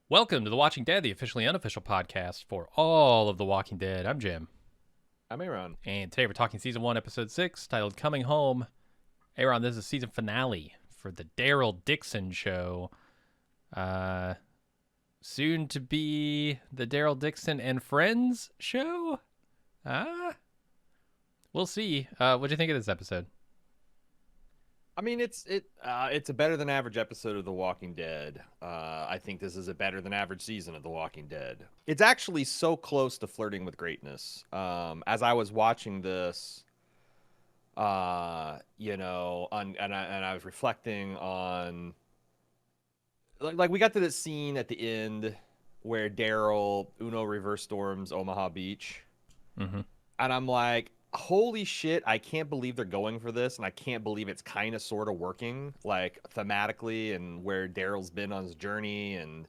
Welcome to The Walking Dead, the officially unofficial podcast for all of The Walking Dead. I'm Jim, I'm Aaron. and today we're talking Season 1, Episode 6, titled Coming Home. Aaron, this is the season finale for the Daryl Dixon show. Soon to be the Daryl Dixon and Friends show? We'll see. What'd you think of this episode? I mean, it's a better than average episode of The Walking Dead. I think this is a better than average season of The Walking Dead. It's actually so close to flirting with greatness. As I was watching this, and I was reflecting on, like we got to this scene at the end where Daryl reverse storms Omaha Beach, Mm-hmm. and I'm like, holy shit, I can't believe they're going for this, and I can't believe it's kind of sort of working, like thematically, and where Daryl's been on his journey, and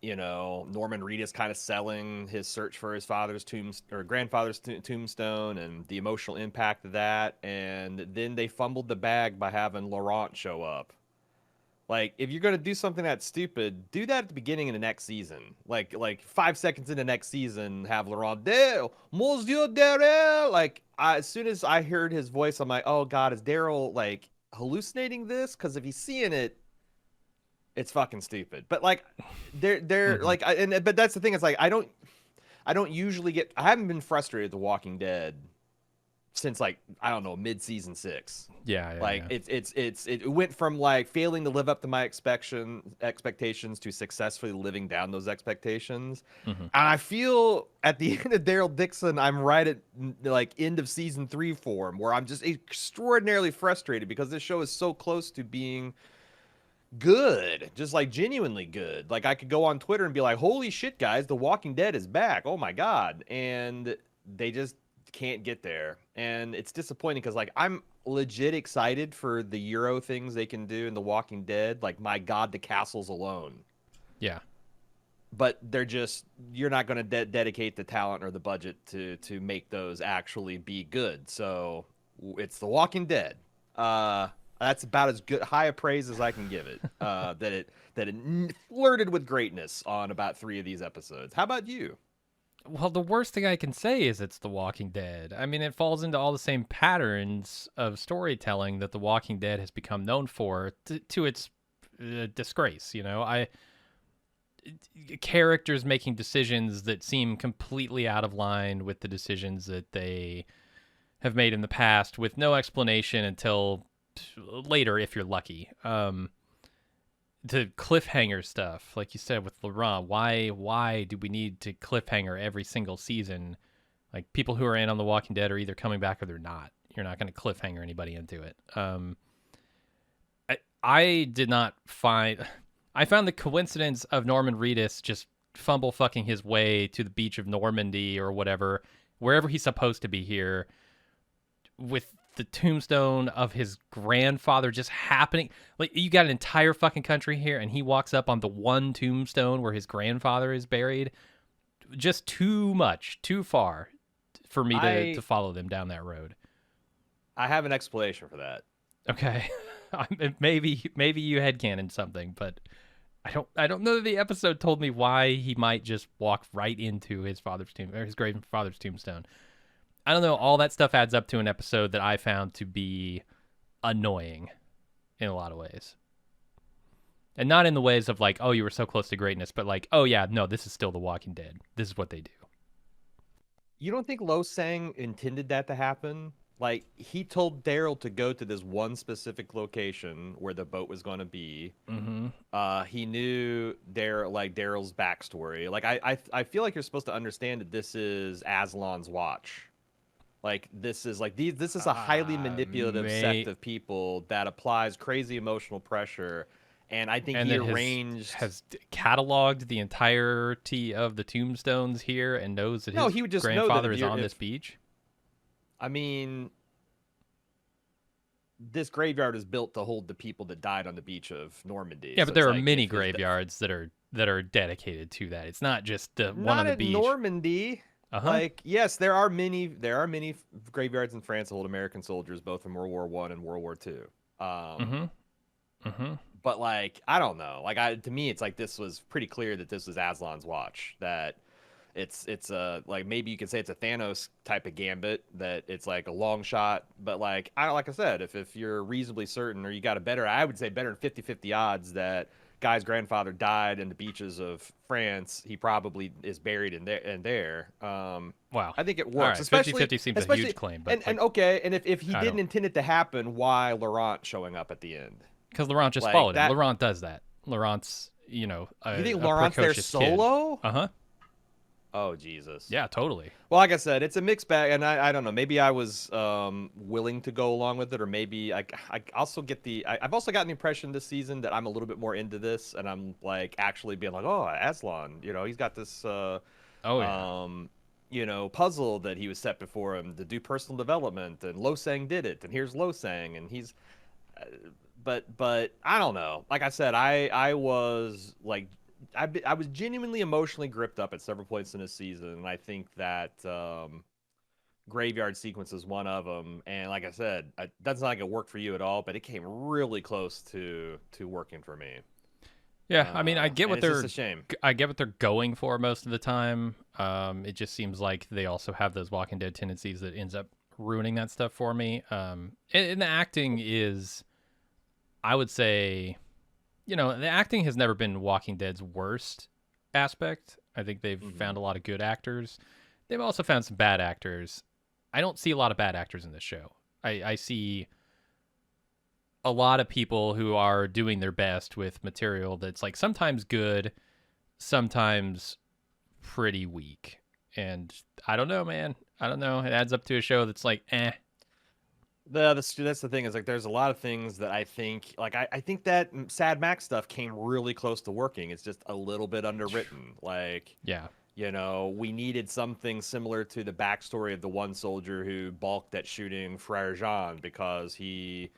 Norman Reedus kind of selling his search for his grandfather's tombstone, and the emotional impact of that, and then they fumbled the bag by having Laurent show up. Like, if you're gonna do something that stupid, do that at the beginning of the next season. Like 5 seconds into next season, have Laurent Daryl, Monsieur Daryl. As soon as I heard his voice, I'm like, oh god, is Daryl like hallucinating this? Because if he's seeing it, it's fucking stupid. But like, they're Mm-hmm. but that's the thing. It's like I don't usually get. I haven't been frustrated with The Walking Dead since, like, I don't know, mid-season 6. Like, Yeah. it went from like failing to live up to my expectations to successfully living down those expectations. Mm-hmm. And I feel at the end of Daryl Dixon, I'm right at like end of season 3 form, where I'm just extraordinarily frustrated because this show is so close to being good, just like genuinely good. Like, I could go on Twitter and be like, holy shit, guys, The Walking Dead is back, oh my god. And they just can't get there, and it's disappointing because, like, I'm legit excited for the Euro things they can do in The Walking Dead. Like, my god, the castles alone. Yeah. But you're not going to dedicate the talent or the budget to make those actually be good. So it's The Walking Dead. That's about as good high a praise as I can give it. That it flirted with greatness on about 3 of these episodes. How about you? Well, the worst thing I can say is it's The Walking Dead. I mean, it falls into all the same patterns of storytelling that The Walking Dead has become known for, to its disgrace. Characters making decisions that seem completely out of line with the decisions that they have made in the past, with no explanation until later, if you're lucky. The cliffhanger stuff, like you said with Laurent, why do we need to cliffhanger every single season? Like, people who are in on The Walking Dead are either coming back or they're not. You're not going to cliffhanger anybody into it. I did not find. I found the coincidence of Norman Reedus just fumble fucking his way to the beach of Normandy or whatever, wherever he's supposed to be here, with the tombstone of his grandfather just happening. Like, you got an entire fucking country here, and he walks up on the one tombstone where his grandfather is buried. Just too much, too far for me to I follow them down that road. I have an explanation for that. Okay. maybe you headcanon something, but I don't know that the episode told me why he might just walk right into his father's tomb, or his grandfather's tombstone. I don't know. All that stuff adds up to an episode that I found to be annoying in a lot of ways. And not in the ways of like, oh, you were so close to greatness, but like, oh yeah, no, this is still The Walking Dead. This is what they do. You don't think Lo Sang intended that to happen? Like, he told Daryl to go to this one specific location where the boat was going to be. Mm-hmm. He knew Daryl's backstory. Like, I feel like you're supposed to understand that this is Aslan's watch. Like, this is a highly manipulative sect May of people that applies crazy emotional pressure, and I think and he that arranged. has cataloged the entirety of the tombstones here and knows that No, his he would just know that grandfather is on this if beach. I mean, this graveyard is built to hold the people that died on the beach of Normandy. Yeah, So but it's there are like, many if his graveyards that are dedicated to that. It's not just the one on not the at beach. Normandy. Uh-huh. Like, yes, there are many graveyards in France that hold American soldiers both in World War I and World War II. Mm-hmm. Mm-hmm. But like, I don't know. Like, to me, it's like this was pretty clear that this was Aslan's watch. That it's a like maybe you could say it's a Thanos type of gambit that it's like a long shot. But like like I said, if you're reasonably certain or you got a better, I would say better than 50-50 odds that guy's grandfather died in the beaches of France, he probably is buried in there. Wow. I think it All works, right, 50-50 seems a huge especially claim, but and like okay, and if he I didn't don't, intend it to happen, why Laurent showing up at the end? because Laurent just Like followed him. that. Laurent does that. Laurent's, You think a Laurent's there precocious kid. solo? Uh huh. Oh Jesus. Yeah, totally. Well, like I said, it's a mixed bag, and I don't know. Maybe I was willing to go along with it, or maybe I also get I've also gotten the impression this season that I'm a little bit more into this, and I'm like actually being like, oh, Aslan, he's got this Oh yeah. puzzle that he was set before him to do personal development, and Losang did it, and here's Losang, and he's but I don't know. Like I said, I was like I was genuinely emotionally gripped up at several points in this season, and I think that graveyard sequence is one of them. And like I said, it doesn't like it worked for you at all, but it came really close to working for me. Yeah, I mean, I get And what it's just a shame. I get what they're going for most of the time. It just seems like they also have those Walking Dead tendencies that ends up ruining that stuff for me. And the acting is, I would say, the acting has never been Walking Dead's worst aspect. I think they've found a lot of good actors. They've also found some bad actors. I don't see a lot of bad actors in this show. I see a lot of people who are doing their best with material that's like sometimes good, sometimes pretty weak. And I don't know, man. I don't know. It adds up to a show that's like, eh. That's the thing is like there's a lot of things that I think like I think that Sad Max stuff came really close to working. It's just a little bit underwritten. Like Yeah. we needed something similar to the backstory of the one soldier who balked at shooting Frere Jean because I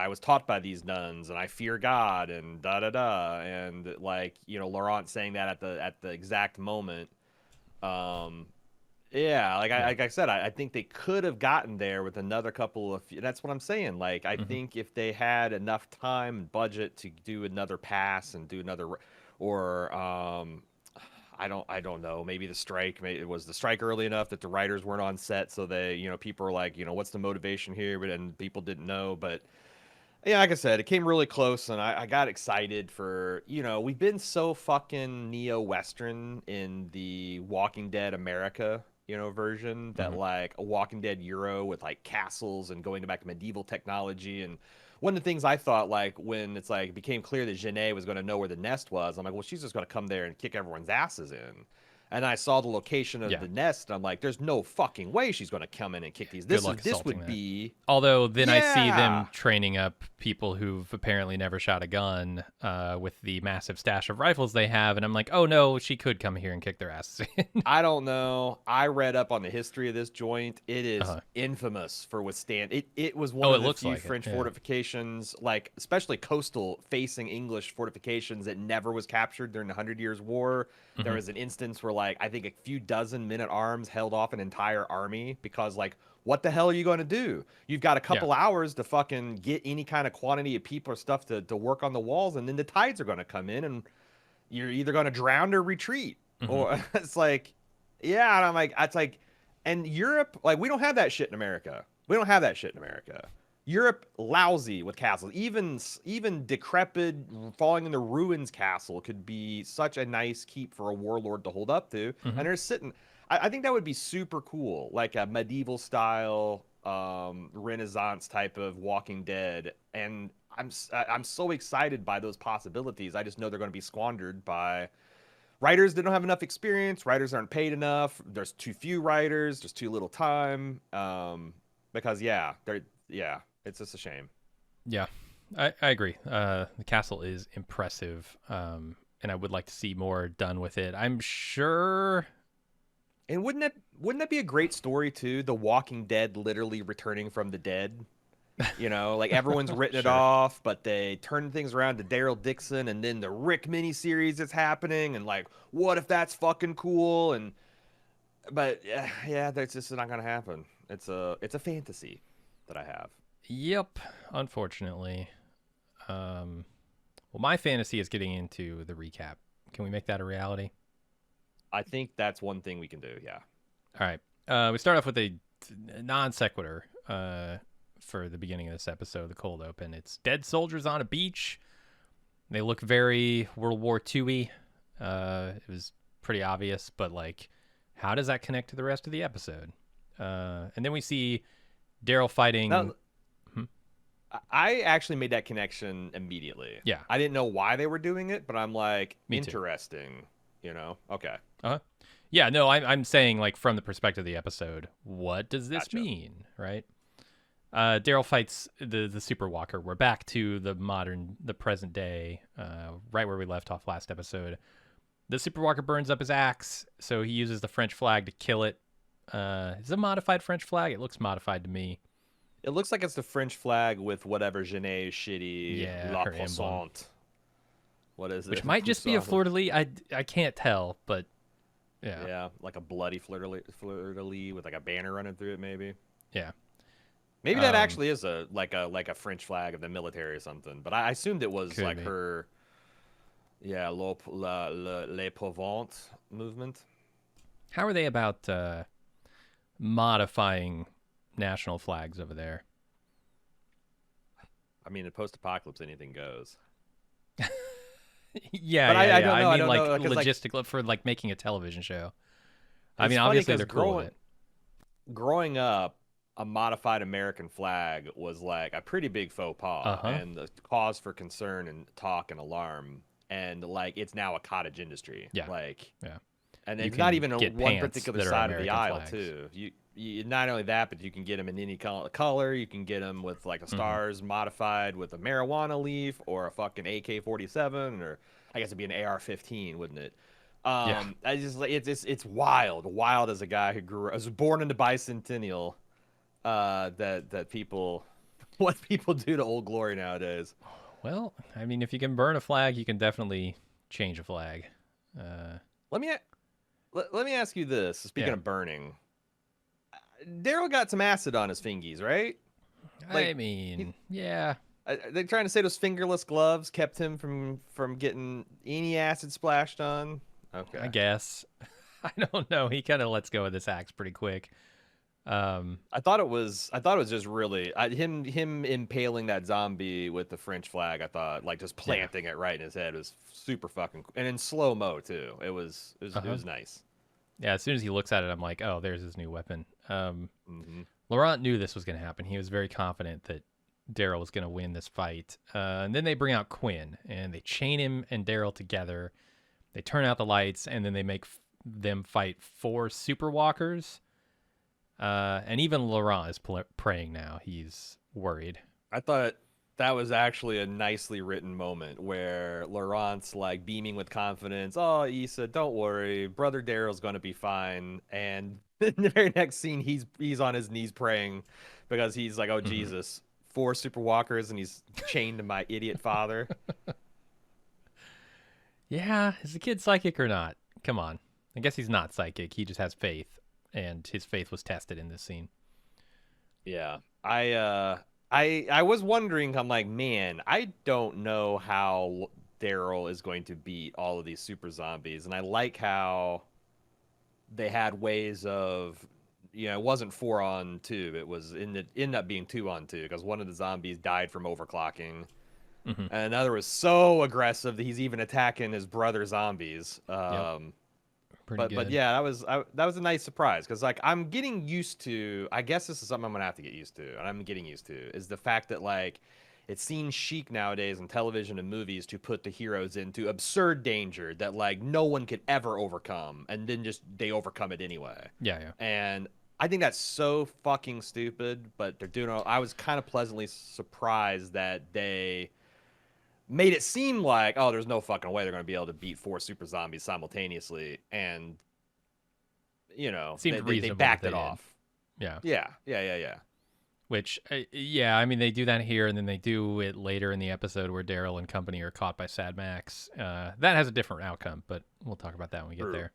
was taught by these nuns and I fear God and da da da and like Laurent saying that at the exact moment. Yeah, Yeah. like I said, I think they could have gotten there with another couple of. That's what I'm saying. Like I Hmm. think if they had enough time and budget to do another pass and do another, or I don't know. Maybe the strike. Maybe it was the strike early enough that the writers weren't on set, so they people are like what's the motivation here, but and people didn't know. But yeah, like I said, it came really close, and I got excited for we've been so fucking neo-Western in the Walking Dead America version that Hmm. like a Walking Dead Euro with like castles and going back to medieval technology. And one of the things I thought like when it's like it became clear that Janae was going to know where the nest was, I'm like, well, she's just going to come there and kick everyone's asses in. And I saw the location of Yeah. the nest, and I'm like, there's no fucking way she's going to come in and kick these. Good luck This assaulting would that. be Although then I see yeah. them training up people who've apparently never shot a gun with the massive stash of rifles they have, and I'm like, oh no, she could come here and kick their asses in. I don't know. I read up on the history of this joint. It is Uh-huh. infamous for withstand. It was one Oh, it of the looks few like it. French Yeah. fortifications, like especially coastal facing English fortifications that never was captured during the Hundred Years' War. There Hmm. was an instance where like I think a few dozen men at arms held off an entire army because like what the hell are you going to do? You've got a Yeah. couple hours to fucking get any kind of quantity of people or stuff to work on the walls, and then the tides are going to come in, and you're either going to drown or retreat. Hmm. Or it's like, yeah, and I'm like, it's like, and Europe, like, we don't have that shit in America. We don't have that shit in America. Europe, lousy with castles. Even decrepit, falling in the ruins castle could be such a nice keep for a warlord to hold up to. Hmm. And they're sitting. I think that would be super cool, like a medieval style, Renaissance type of Walking Dead. And I'm so excited by those possibilities. I just know they're going to be squandered by writers that don't have enough experience. Writers aren't paid enough. There's too few writers. There's too little time. Because yeah, it's just a shame. Yeah, I agree. The castle is impressive, and I would like to see more done with it. I'm sure. And wouldn't that be a great story too? The Walking Dead literally returning from the dead. Like everyone's written it Sure. off, but they turn things around to Daryl Dixon, and then the Rick miniseries is happening, and like, what if that's fucking cool? And but yeah, that's just not gonna happen. It's a fantasy that I have. Yep. Unfortunately. Well, my fantasy is getting into the recap. Can we make that a reality? I think that's one thing we can do. Yeah. All right. We start off with a non sequitur for the beginning of this episode, the cold open. It's dead soldiers on a beach. They look very World War II-y. It was pretty obvious, but like, how does that connect to the rest of the episode? And then we see Daryl fighting. Now, I actually made that connection immediately. Yeah. I didn't know why they were doing it, but I'm like, Me too. interesting. You know? Okay. Uh-huh. Yeah, no, I'm saying like from the perspective of the episode, what does this Gotcha. mean, right? Daryl fights the Super Walker. We're back to the present day, right where we left off last episode. The Super Walker burns up his axe, so he uses the French flag to kill it. Is it a modified French flag? It looks modified to me. It looks like it's the French flag with whatever Genet shitty La her emblem. Poissante. What is it? Which might just be a fleur-de-lis. I can't tell, but yeah. Yeah, like a bloody fleur-de-lis with like a banner running through it, maybe. Yeah. Maybe that actually is a French flag of the military or something. But I assumed it was like her, yeah, Le Provence movement. How are they about modifying national flags over there? I mean, in post-apocalypse, anything goes. Yeah, but yeah, I don't know. I I mean, don't like know, logistic for like making a television show. I It's mean, funny obviously 'cause they're cool with it. Growing up, a modified American flag was like a pretty big faux pas and the cause for concern and talk and alarm. And like, it's now a cottage industry. Yeah. Like, Yeah. and You it's not can even get one pants particular that are side of the American aisle flags. too. You not only that, but you can get them in any color. You can get them with like a stars modified with a marijuana leaf or a fucking AK-47, or I guess it'd be an AR-15, wouldn't it? Yeah. I just like it's wild as a guy who was born in the bicentennial. That people, what people do to Old Glory nowadays. Well, I mean, if you can burn a flag, you can definitely change a flag. Let me ask you this. Speaking Yeah. of burning, Daryl got some acid on his fingies, right? I mean, yeah. They're trying to say those fingerless gloves kept him from getting any acid splashed on. Okay, I guess. I don't know. He kind of lets go of this axe pretty quick. I thought it was just really him impaling that zombie with the French flag. I thought like just planting it right in his head was super fucking, and in slow mo too. It was nice. Yeah, as soon as he looks at it, I'm like, oh, there's his new weapon. Laurent knew this was going to happen. He was very confident that Daryl was going to win this fight. And then they bring out Quinn, and they chain him and Daryl together. They turn out the lights, and then they make them fight 4 super walkers. And even Laurent is praying now. He's worried. I thought that was actually a nicely written moment where Laurent's like beaming with confidence. Oh, Issa, don't worry. Brother Daryl's going to be fine. And in the very next scene, he's on his knees praying because he's like, oh, Jesus, 4 super walkers and he's chained to my idiot father. Yeah, is the kid psychic or not? Come on. I guess he's not psychic. He just has faith. And his faith was tested in this scene. Yeah. I was wondering, I'm like, man, I don't know how Daryl is going to beat all of these super zombies. And I like how they had ways of, it wasn't 4-on-2. It was ended up being 2-on-2 because one of the zombies died from overclocking. And another was so aggressive that he's even attacking his brother zombies. But yeah, that was a nice surprise because like I'm getting used to. I guess this is something I'm gonna have to get used to, and I'm getting used to is the fact that like it seems chic nowadays in television and movies to put the heroes into absurd danger that like no one could ever overcome, and then just they overcome it anyway. Yeah. And I think that's so fucking stupid, but they're doing. I was kind of pleasantly surprised that they made it seem like, oh, there's no fucking way they're going to be able to beat 4 super zombies simultaneously. And, they backed it off. Yeah. Yeah. Which, I mean, they do that here, and then they do it later in the episode where Daryl and company are caught by Sad Max. That has a different outcome, but we'll talk about that when we get there.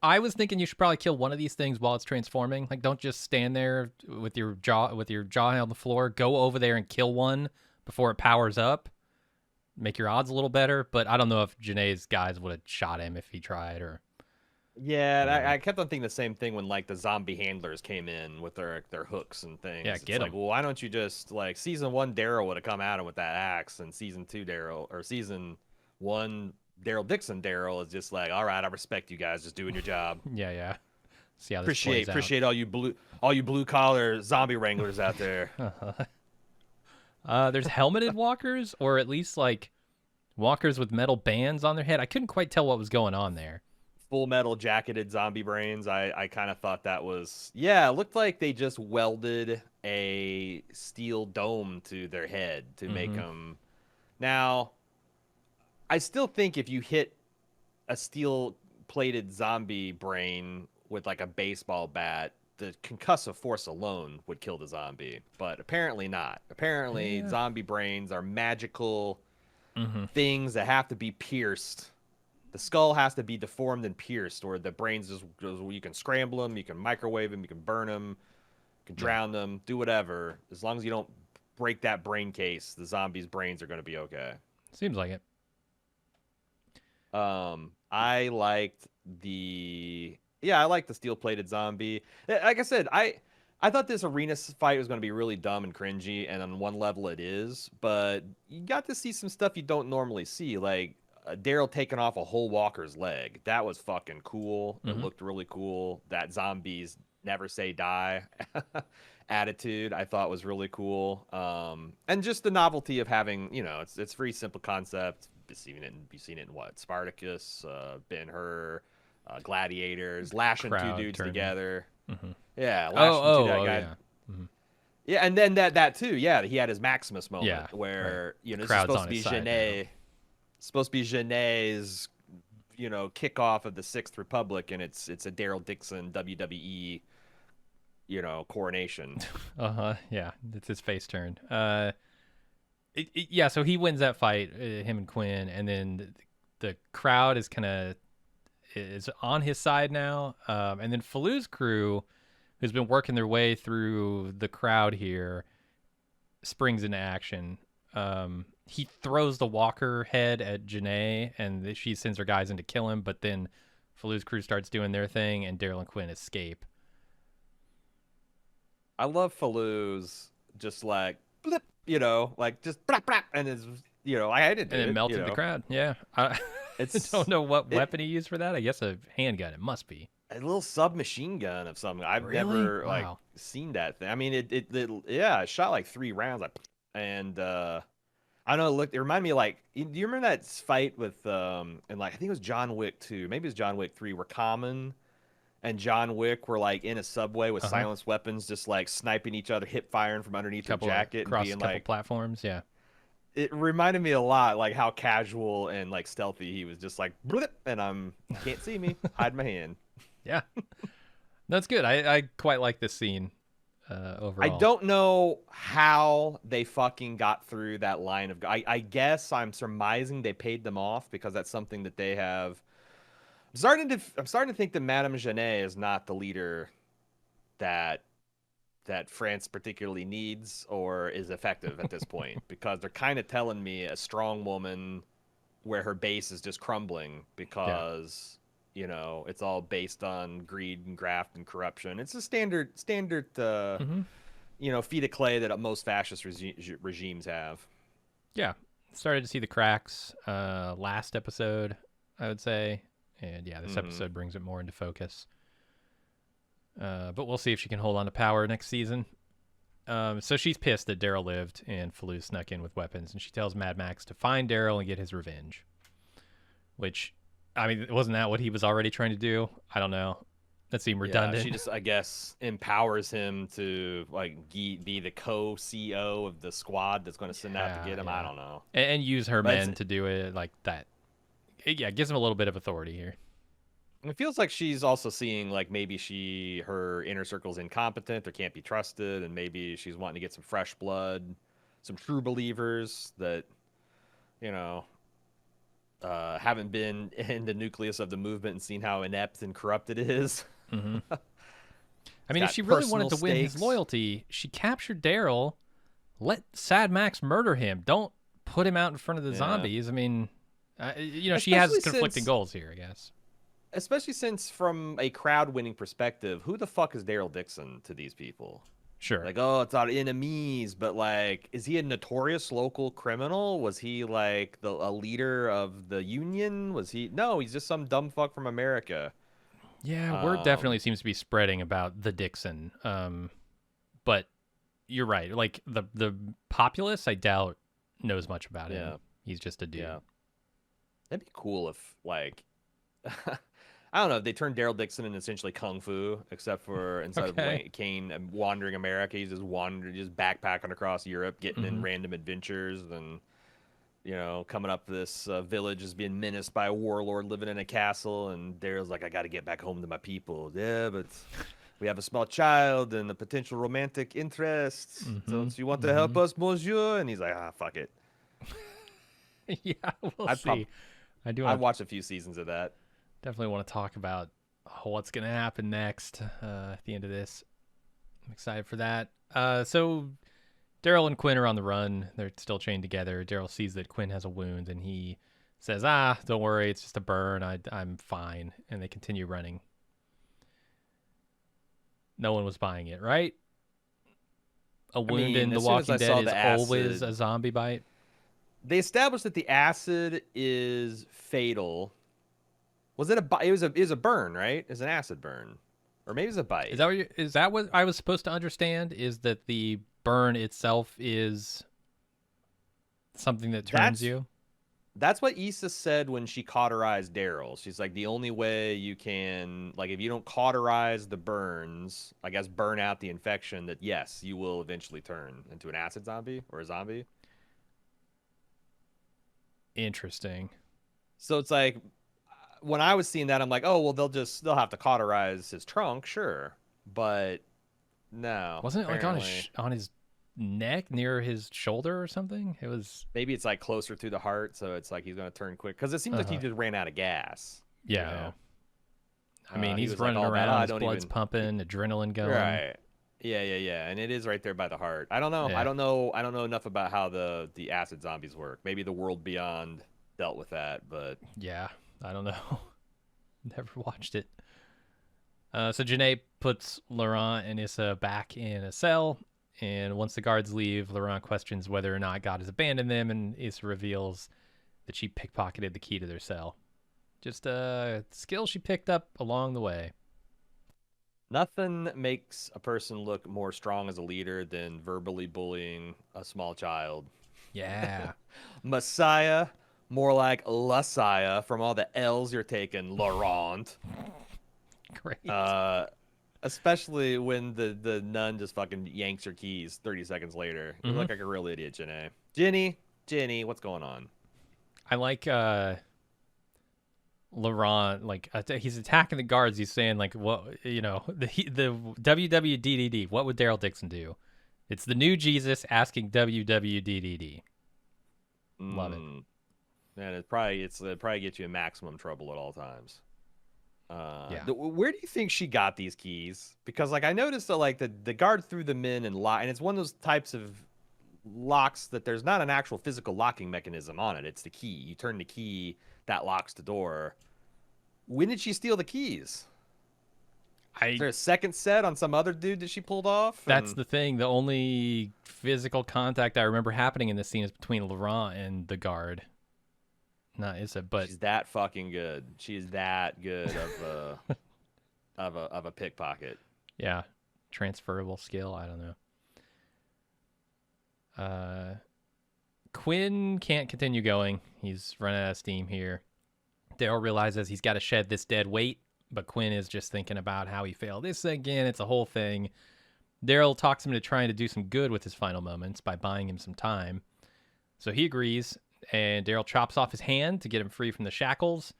I was thinking you should probably kill one of these things while it's transforming. Like, don't just stand there with your jaw on the floor. Go over there and kill one before it powers up, make your odds a little better. But I don't know if Janae's guys would have shot him if he tried or Yeah, whatever. I kept on thinking the same thing when like the zombie handlers came in with their hooks and things. Yeah, It's get like, him. well, why don't you just like season 1 Daryl would have come at him with that axe, and season 2 Daryl or season 1 Daryl Dixon Daryl is just like, all right, I respect you guys, just doing your job. Yeah. See how this plays Appreciate all you blue collar zombie wranglers out there. There's helmeted walkers, or at least like walkers with metal bands on their head. I couldn't quite tell what was going on there. Full metal jacketed zombie brains. I kind of thought that was, yeah, it looked like they just welded a steel dome to their head to make them. Now, I still think if you hit a steel plated zombie brain with like a baseball bat, the concussive force alone would kill the zombie, but apparently not. Apparently, zombie brains are magical things that have to be pierced. The skull has to be deformed and pierced, or the brains just, you can scramble them, you can microwave them, you can burn them, you can drown them, do whatever. As long as you don't break that brain case, the zombie's brains are going to be okay. Seems like it. I liked the steel-plated zombie. Like I said, I thought this arena fight was going to be really dumb and cringy, and on one level it is, but you got to see some stuff you don't normally see, like Daryl taking off a whole walker's leg. That was fucking cool. It looked really cool. That zombies never say die attitude I thought was really cool. And just the novelty of having, it's a very simple concept. You've seen it in what? Spartacus, Ben-Hur, Gladiators, lashing Crowd two dudes turning. together. Mm-hmm. Yeah, lashing that guy. Yeah. Mm-hmm. Yeah, and then that too. Yeah, he had his Maximus moment where right. this is Crowd's supposed on to be his side Genet. Supposed to be Genet's, kickoff of the Sixth Republic, and it's a Daryl Dixon WWE, coronation. Yeah, it's his face turn. So he wins that fight, him and Quinn, and then the crowd is is on his side now. And then Falu's crew, who's been working their way through the crowd here, springs into action. He throws the walker head at Janae, and she sends her guys in to kill him, but then Falu's crew starts doing their thing, and Daryl and Quinn escape. I love Falu's just like, blip, like just brap, brap, and it's, I didn't do And it it, melted the crowd. Yeah. I don't know what weapon he used for that. I guess a handgun. It must be. A little submachine gun of something. I've Really? never Wow. seen that thing. I mean, it shot like 3 rounds, and I don't know. Look, it reminded me of do you remember that fight with and I think it was John Wick 2, maybe it was John Wick 3, where Common and John Wick were like in a subway with silenced weapons, just like sniping each other, hip firing from underneath their jacket, and being like platforms. Yeah. It reminded me a lot like how casual and like stealthy he was, just like, blip, and you can't see me, hide my hand. Yeah. That's good. I quite like this scene overall. I don't know how they fucking got through that line of. I guess I'm surmising they paid them off, because that's something that they have. I'm starting to think that Madame Genet is not the leader that France particularly needs or is effective at this point, because they're kind of telling me a strong woman where her base is just crumbling because it's all based on greed and graft and corruption. It's a standard feat of clay that most fascist regimes have. Yeah. Started to see the cracks last episode, I would say. And yeah, this episode brings it more into focus. But we'll see if she can hold on to power next season. So she's pissed that Daryl lived and Falu snuck in with weapons, and she tells Mad Max to find Daryl and get his revenge. Which, I mean, wasn't that what he was already trying to do? I don't know. That seemed redundant. Yeah, she just, I guess, empowers him to be the co-CEO of the squad that's going to send out to get him. Yeah. I don't know. And use her men to do it like that. Yeah, it gives him a little bit of authority here. It feels like she's also seeing like maybe her inner circle's incompetent or can't be trusted, and maybe she's wanting to get some fresh blood, some true believers that, haven't been in the nucleus of the movement and seen how inept and corrupt it is. I mean, if she really wanted to win his loyalty, she captured Daryl let Sad Max murder him. Don't put him out in front of the Yeah. zombies. I mean, she has Especially conflicting since goals here, I guess. especially since from a crowd winning perspective, who the fuck is Daryl Dixon to these people? Sure. Like, oh, it's our enemies, but like, is he a notorious local criminal? Was he like a leader of the union? Was he? No, he's just some dumb fuck from America. Yeah, word definitely Um, seems to be spreading about the Dixon. But you're right. Like the populace, I doubt knows much about him. yeah, He's just a dude. yeah. That'd be cool if like, I don't know, if they turned Daryl Dixon into essentially kung fu, except for instead of Okay. Kane wandering America, he's just backpacking across Europe, getting in Hmm. random adventures, and coming up to this village is being menaced by a warlord living in a castle, and Daryl's like, I got to get back home to my people. Yeah, but we have a small child and a potential romantic interest. Hmm. Don't you want to help Hmm. us, monsieur? And he's like, fuck it. Yeah, we'll I'd prob- see. I do I'd want to watch a few seasons of that. definitely want to talk about what's going to happen next at the end of this. I'm excited for that. So Daryl and Quinn are on the run. They're still chained together. Daryl sees that Quinn has a wound, and he says, don't worry, it's just a burn. I'm fine. And they continue running. No one was buying it, right? A I wound in mean, The as soon as Walking I Dead saw is the always acid, a zombie bite. they established that the acid is fatal. Was it a bite? It was a burn, right? It's an acid burn, or maybe it's a bite. Is that what I was supposed to understand? Is that the burn itself is something that turns That's you? That's what Issa said when she cauterized Daryl. She's like, the only way you can, like, if you don't cauterize the burns, I guess burn out the infection, that yes, you will eventually turn into an acid zombie or a zombie. Interesting. So it's like, when I was seeing that, I'm like, oh, well, they'll have to cauterize his trunk, sure. But no, Wasn't it like apparently. on his neck near his shoulder or something? It was. Maybe it's like closer to the heart, so it's like he's going to turn quick. Because it seems like he Uh-huh. just ran out of gas, you Yeah, yeah. know? I mean, He he's was like running all about, oh, around, I his don't blood's even. pumping, adrenaline going. Right. Yeah, yeah, yeah. And it is right there by the heart. I don't know. I Yeah, don't know. I don't know enough about how the acid zombies work. Maybe the world beyond dealt with that, but yeah. I don't know. Never watched it. So Janae puts Laurent and Issa back in a cell, and once the guards leave, Laurent questions whether or not God has abandoned them, and Issa reveals that she pickpocketed the key to their cell. Just a skill she picked up along the way. nothing makes a person look more strong as a leader than verbally bullying a small child. Yeah. Messiah, more like Lassia from all the L's you're taking, Laurent. Great. Uh, Especially when the nun just fucking yanks her keys 30 seconds later. You Hmm. look like a real idiot, Jenny. Jenny, what's going on? I like Laurent, like he's attacking the guards. He's saying like, what the WWDDD. What would Daryl Dixon do? It's the new Jesus asking WWDDD. Love it. And it probably gets you in maximum trouble at all times. Yeah. Where do you think she got these keys? Because like I noticed that like the guard threw them in and lock, and it's one of those types of locks that there's not an actual physical locking mechanism on it. It's the key. You turn the key, that locks the door. When did she steal the keys? Is I there a second set on some other dude that she pulled off? That's And the thing. The only physical contact I remember happening in this scene is between Laurent and the guard. Not Issa, but she's that fucking good. She is that good of a of a pickpocket. yeah, transferable skill. I don't know. Quinn can't continue going. He's running out of steam here. Daryl realizes he's got to shed this dead weight, but Quinn is just thinking about how he failed this again. It's a whole thing. Daryl talks him into trying to do some good with his final moments by buying him some time. So he agrees, and Daryl chops off his hand to get him free from the shackles.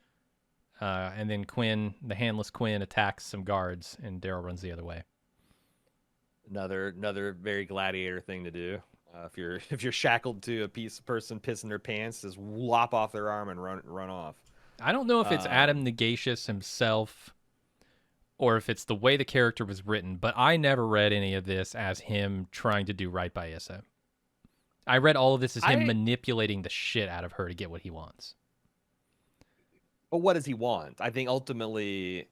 And then Quinn, the handless Quinn, attacks some guards, and Daryl runs the other way. Another very gladiator thing to do. If you're shackled to a person pissing their pants, just lop off their arm and run off. I don't know if it's Um, Adam Negatius himself or if it's the way the character was written, but I never read any of this as him trying to do right by Issa. I read all of this as him I manipulating the shit out of her to get what he wants. But what does he want? I think ultimately,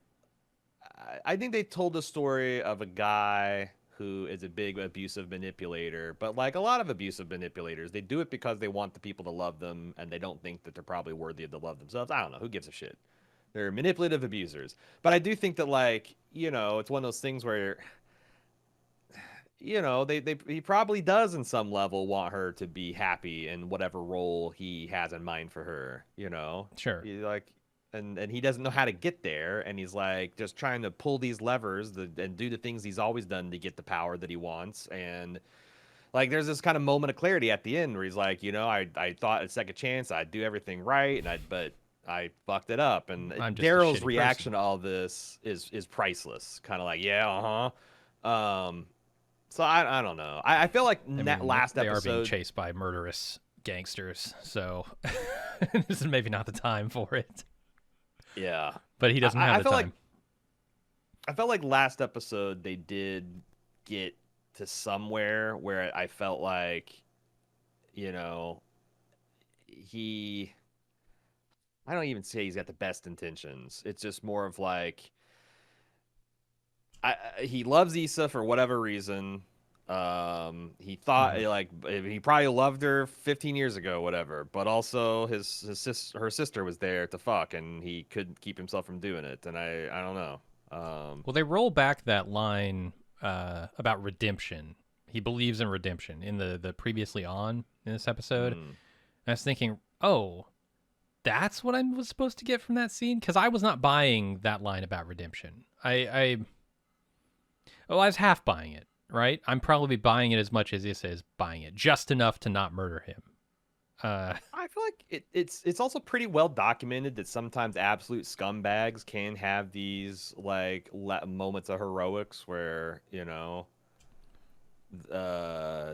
I think they told the story of a guy who is a big abusive manipulator, but like a lot of abusive manipulators, they do it because they want the people to love them and they don't think that they're probably worthy of the love themselves. I don't know. Who gives a shit? They're manipulative abusers. But I do think that, like, it's one of those things where, he probably does in some level want her to be happy in whatever role he has in mind for her. Sure. Like, and he doesn't know how to get there, and he's like just trying to pull these levers and do the things he's always done to get the power that he wants. And like there's this kind of moment of clarity at the end where he's like, I thought a second chance I'd do everything right, but I fucked it up. And I'm just a Daryl's shitty reaction person. to all this is priceless. Kind of like, yeah, so I don't know. I feel like I that mean, last they are being episode. chased by murderous gangsters, so this is maybe not the time for it. Yeah, But he doesn't have I the felt time. like last episode they did get to somewhere where I felt like, you know, he. I don't even say he's got the best intentions. It's just more of like he loves Issa for whatever reason. He thought Mm-hmm. like he probably loved her 15 years ago, whatever. But also her sister was there to fuck, and he couldn't keep himself from doing it. And I don't know. Well, they roll back that line about redemption. He believes in redemption in the previously on in this episode. And Mm, I was thinking, oh, that's what I was supposed to get from that scene, because I was not buying that line about redemption. I was half buying it. Right? I'm probably buying it as much as Issa is buying it, just enough to not murder him. I feel like it's also pretty well documented that sometimes absolute scumbags can have these like moments of heroics where uh,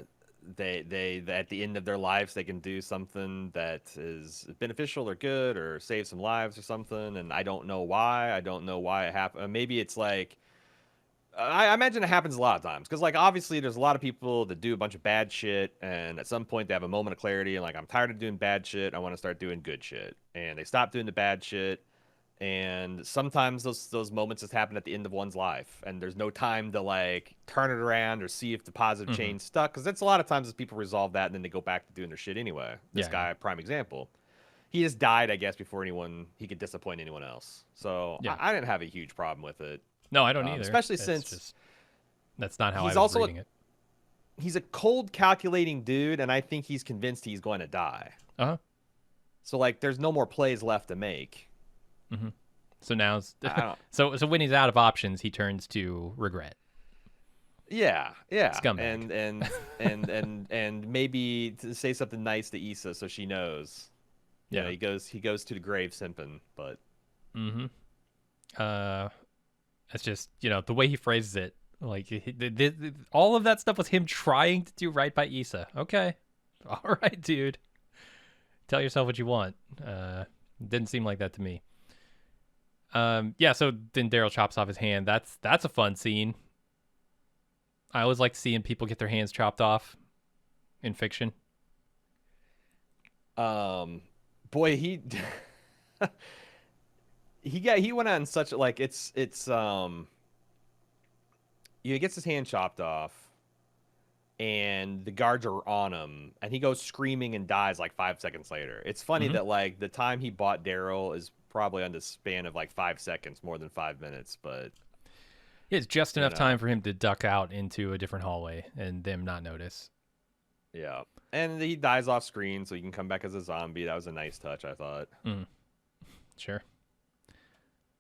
they at the end of their lives they can do something that is beneficial or good or save some lives or something, and I don't know why. I don't know why it happened. Maybe it's like I imagine it happens a lot of times because, like, obviously, there's a lot of people that do a bunch of bad shit, and at some point, they have a moment of clarity, and like, I'm tired of doing bad shit. I want to start doing good shit, and they stop doing the bad shit. And sometimes those moments just happen at the end of one's life, and there's no time to like turn it around or see if the positive mhm. change stuck. Because that's a lot of times as people resolve that, and then they go back to doing their shit anyway. This Yeah, guy, prime example. He just died, I guess, before he could disappoint anyone else. So yeah. I didn't have a huge problem with it. No, I don't either. Especially It's since just that's not how I he's was also reading it. he's a cold calculating dude, and I think he's convinced he's going to die. Uh huh. So like there's no more plays left to make. Mm-hmm. So now, I don't. so when he's out of options, he turns to regret. Yeah, Scumbag. and maybe to say something nice to Issa so she knows. Yeah. He goes to the grave simping, but Mm-hmm. Uh, it's just the way he phrases it. Like all of that stuff was him trying to do right by Issa. Okay, all right, dude. Tell yourself what you want. Didn't seem like that to me. Yeah. So then Daryl chops off his hand. That's a fun scene. I always like seeing people get their hands chopped off in fiction. um, boy, he went on such like he gets his hand chopped off, and the guards are on him, and he goes screaming and dies like 5 seconds later. It's funny Mm-hmm. that like the time he bought Daryl is probably on the span of like 5 seconds, more than 5 minutes, but It's just you enough know, time for him to duck out into a different hallway and them not notice. yeah. And he dies off screen, so he can come back as a zombie. That was a nice touch, I thought. Mm, sure.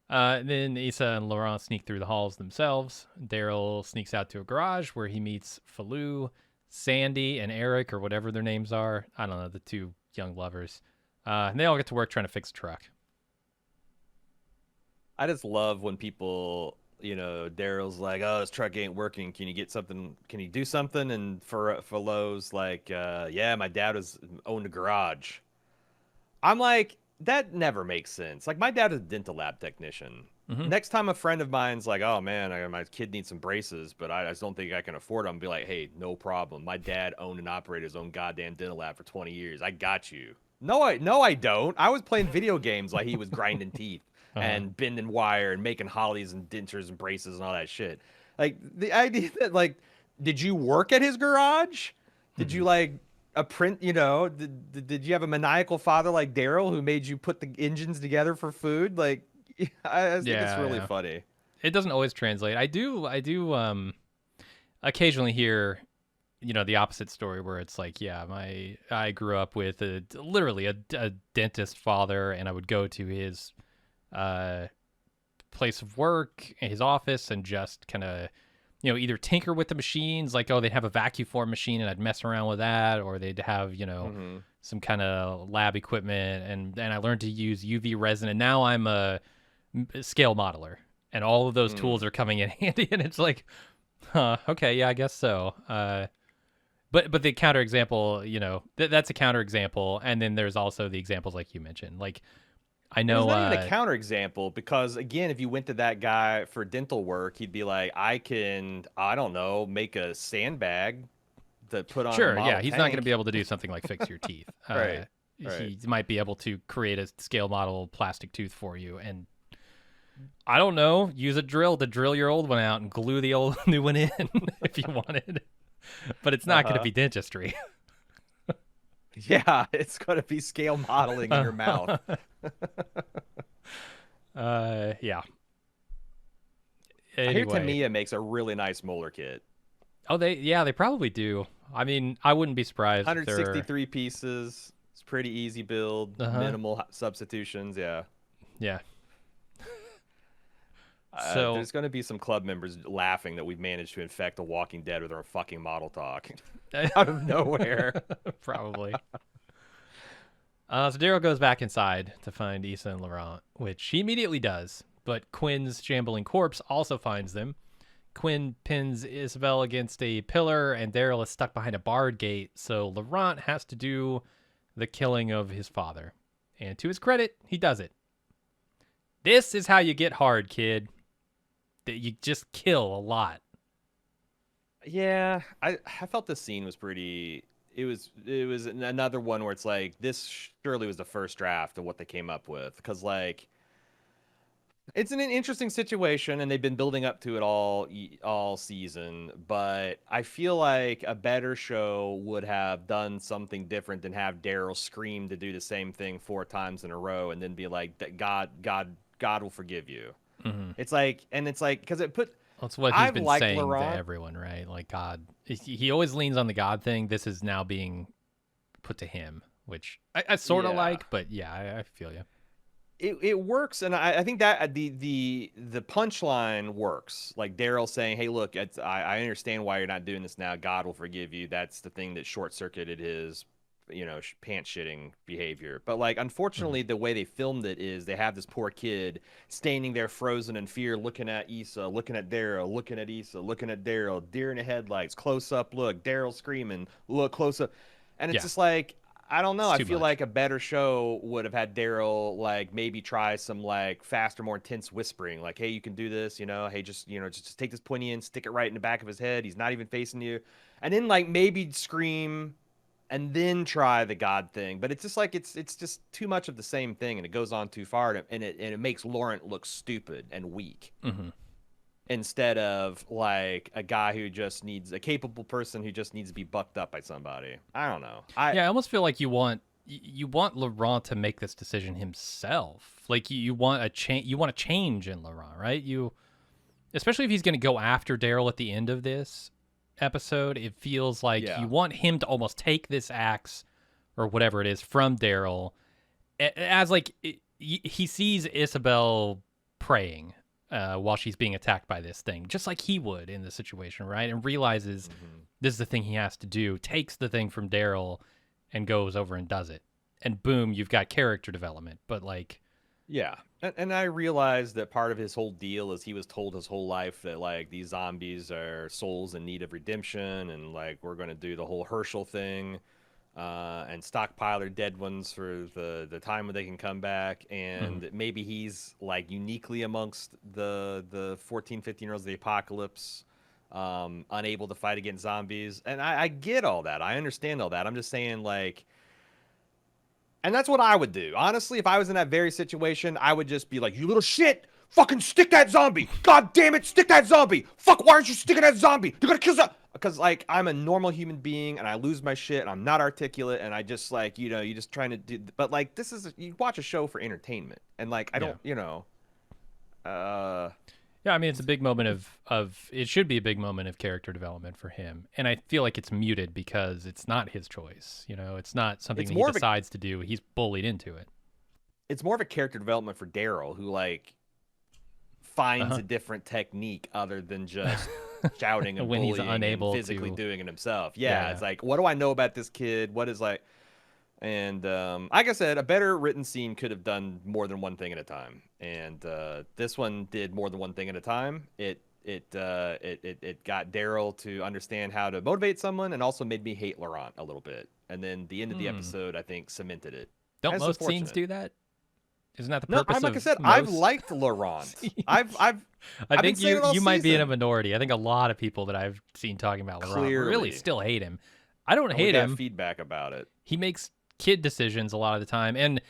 Then Issa and Laurent sneak through the halls themselves. Daryl sneaks out to a garage where he meets Falou, Sandy, and Eric, or whatever their names are. I don't know, the two young lovers. And they all get to work trying to fix a truck. I just love when people, Daryl's like, "Oh, this truck ain't working. Can you get something? Can you do something?" And for Lowe's like, "Yeah, my dad owned a garage." I'm like, that never makes sense. Like my dad is a dental lab technician. Hmm. Next time a friend of mine's like, "Oh man, my kid needs some braces, but I just don't think I can afford them," be like, "Hey, no problem. My dad owned and operated his own goddamn dental lab for 20 years. I got you." No, I don't. I was playing video games while he was grinding teeth Uh-huh. and bending wire and making hollies and dentures and braces and all that shit. Like the idea that like, did you work at his garage? Did Hmm. you like a print? Did you have a maniacal father like Daryl who made you put the engines together for food? Like, I just think it's Yeah, really yeah. funny. It doesn't always translate. I do occasionally hear, the opposite story where it's like, yeah, my I grew up with literally a dentist father, and I would go to his uh place of work, his office, and just kind of, either tinker with the machines, like, oh, they'd have a vacuum form machine and I'd mess around with that, or they'd have, Hmm. some kind of lab equipment, and I learned to use UV resin, and now I'm a scale modeler, and all of those Mm. tools are coming in handy, and it's like, huh, okay, yeah, I guess so. But the counterexample, that's a counterexample, and then there's also the examples like you mentioned. Like I And it's know, not even a counterexample because again, if you went to that guy for dental work, he'd be like, I can, I don't know, make a sandbag to put on a sure, yeah, model he's not going to be tank. able to do something like fix your teeth. Right. Right. He might be able to create a scale model plastic tooth for you, and I don't know, use a drill to drill your old one out and glue the old new one in if you wanted. But it's not going to Uh-huh. be dentistry. Yeah, it's gonna be scale modeling in your mouth. Yeah. I hear Anyway, Tamiya makes a really nice molar kit. oh, they probably do. I mean, I wouldn't be surprised if they're 163 pieces. It's pretty easy build, uh-huh. minimal substitutions. Yeah. Yeah. So There's going to be some club members laughing that we've managed to infect The Walking Dead with our fucking model talk out of nowhere. probably. So Daryl goes back inside to find Issa and Laurent, which he immediately does. But Quinn's shambling corpse also finds them. Quinn pins Isabel against a pillar, and Daryl is stuck behind a barred gate, so Laurent has to do the killing of his father. And to his credit, he does it. This is how you get hard, kid. That you just kill a lot. Yeah, I felt this scene was pretty. It was another one where it's like this surely was the first draft of what they came up with because like it's an interesting situation, and they've been building up to it all season. But I feel like a better show would have done something different than have Daryl scream to do the same thing 4 times in a row, and then be like, "That God will forgive you." Mm-hmm. It's like, and it's like because it put. That's what he's I've been liked saying to Laurent. everyone, right? Like God, he always leans on the God thing. This is now being put to him, which I sort of Yeah, like, but yeah, I feel you. it works, and I think that the punchline works. Like Daryl saying, "Hey, look, I understand why you're not doing this now. God will forgive you." That's the thing that short circuited his, pants shitting behavior. But like, Mm-hmm. unfortunately, the way they filmed it is they have this poor kid standing there frozen in fear, looking at Issa, looking at Daryl, looking at Issa, looking at Daryl, deer in the headlights, close up look, Daryl screaming, look close up, and it's Yeah, just like I don't know. it's I too feel much. like a better show would have had Daryl like maybe try some like faster, more intense whispering, like, "Hey, you can do this," Hey, just take this pointy in, stick it right in the back of his head. He's not even facing you, and then like maybe scream, and then try the God thing. But it's just like it's just too much of the same thing, and it goes on too far, and it makes Laurent look stupid and weak Mm-hmm. instead of like a guy who just needs a capable person who just needs to be bucked up by somebody. I don't know. Yeah, I almost feel like you want Laurent to make this decision himself. Like you want a change. You want a change in Laurent, right? Especially if he's going to go after Daryl at the end of this episode. It feels like Yeah. you want him to almost take this axe or whatever it is from Daryl, as like he sees Isabel praying while she's being attacked by this thing, just like he would in the situation, right? And realizes Hmm. this is the thing he has to do, takes the thing from Daryl, and goes over and does it. And boom, you've got character development. But like, Yeah. And I realized that part of his whole deal is he was told his whole life that like these zombies are souls in need of redemption, and like we're going to do the whole Herschel thing. and stockpile their dead ones for the time when they can come back. And maybe he's like uniquely amongst the 14, 15-year-olds of the apocalypse, unable to fight against zombies. And I get all that. I understand all that. I'm just saying, like, and that's what I would do. Honestly, if I was in that very situation, I would just be like, you little shit, fucking stick that zombie. God damn it, stick that zombie. Fuck, why aren't you sticking that zombie? You're gonna kill some. Because, like, I'm a normal human being and I lose my shit and I'm not articulate and I just, like, you know, you're just trying to do. But, like, this is, you watch a show for entertainment. And, like, I don't, you know. Yeah, I mean, it's a big moment of it should be a big moment of character development for him. And I feel like it's muted because it's not his choice. You know, it's not something that he decides to do. He's bullied into it. It's more of a character development for Daryl, who, like, finds a different technique other than just shouting and when bullying he's unable and physically to doing it himself. Yeah, it's like, what do I know about this kid? What is, like, and like I said, a better written scene could have done more than one thing at a time. And this one did more than one thing at a time. It got Daryl to understand how to motivate someone, and also made me hate Laurent a little bit. And then the end of the episode, I think, cemented it. Don't most scenes do that? Isn't that the No, purpose? like I said, I've liked Laurent. I think you might be in a minority. I think a lot of people that I've seen talking about Laurent really still hate him. I don't hate him. Feedback about it. He makes kid decisions a lot of the time, and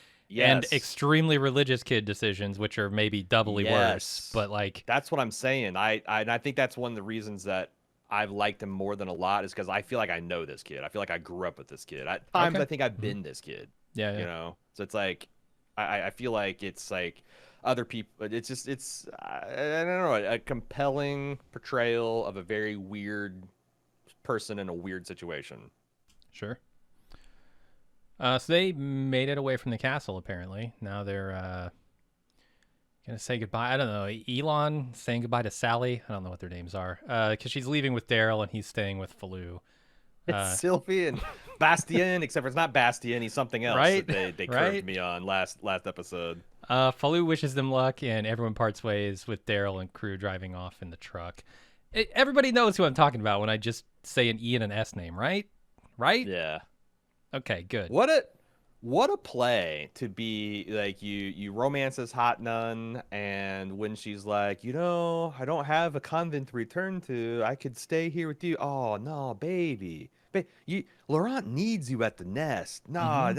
extremely religious kid decisions, which are maybe doubly worse. But, like, that's what I'm saying. I think that's one of the reasons that I've liked him more than a lot, is because I feel like I know this kid. I feel like I grew up with this kid. At times, I think I've been this kid. Yeah, you know. So it's like, I feel like it's like other people. It's I don't know, a compelling portrayal of a very weird person in a weird situation. Sure. So they made it away from the castle, apparently. Now they're going to say goodbye. I don't know. Elon saying goodbye to Sally. I don't know what their names are. Because she's leaving with Daryl and he's staying with Falou. It's Sylvie and Bastien, except for it's not Bastien. He's something else right? that they curved me on last episode. Falou wishes them luck, and everyone parts ways with Daryl and crew driving off in the truck. Everybody knows who I'm talking about when I just say an E and an S name, right? Right? Yeah. Okay, good. What a play to be like, you romance this hot nun, and when she's like, you know, I don't have a convent to return to, I could stay here with you. Oh no, baby, Laurent needs you at the nest. Let's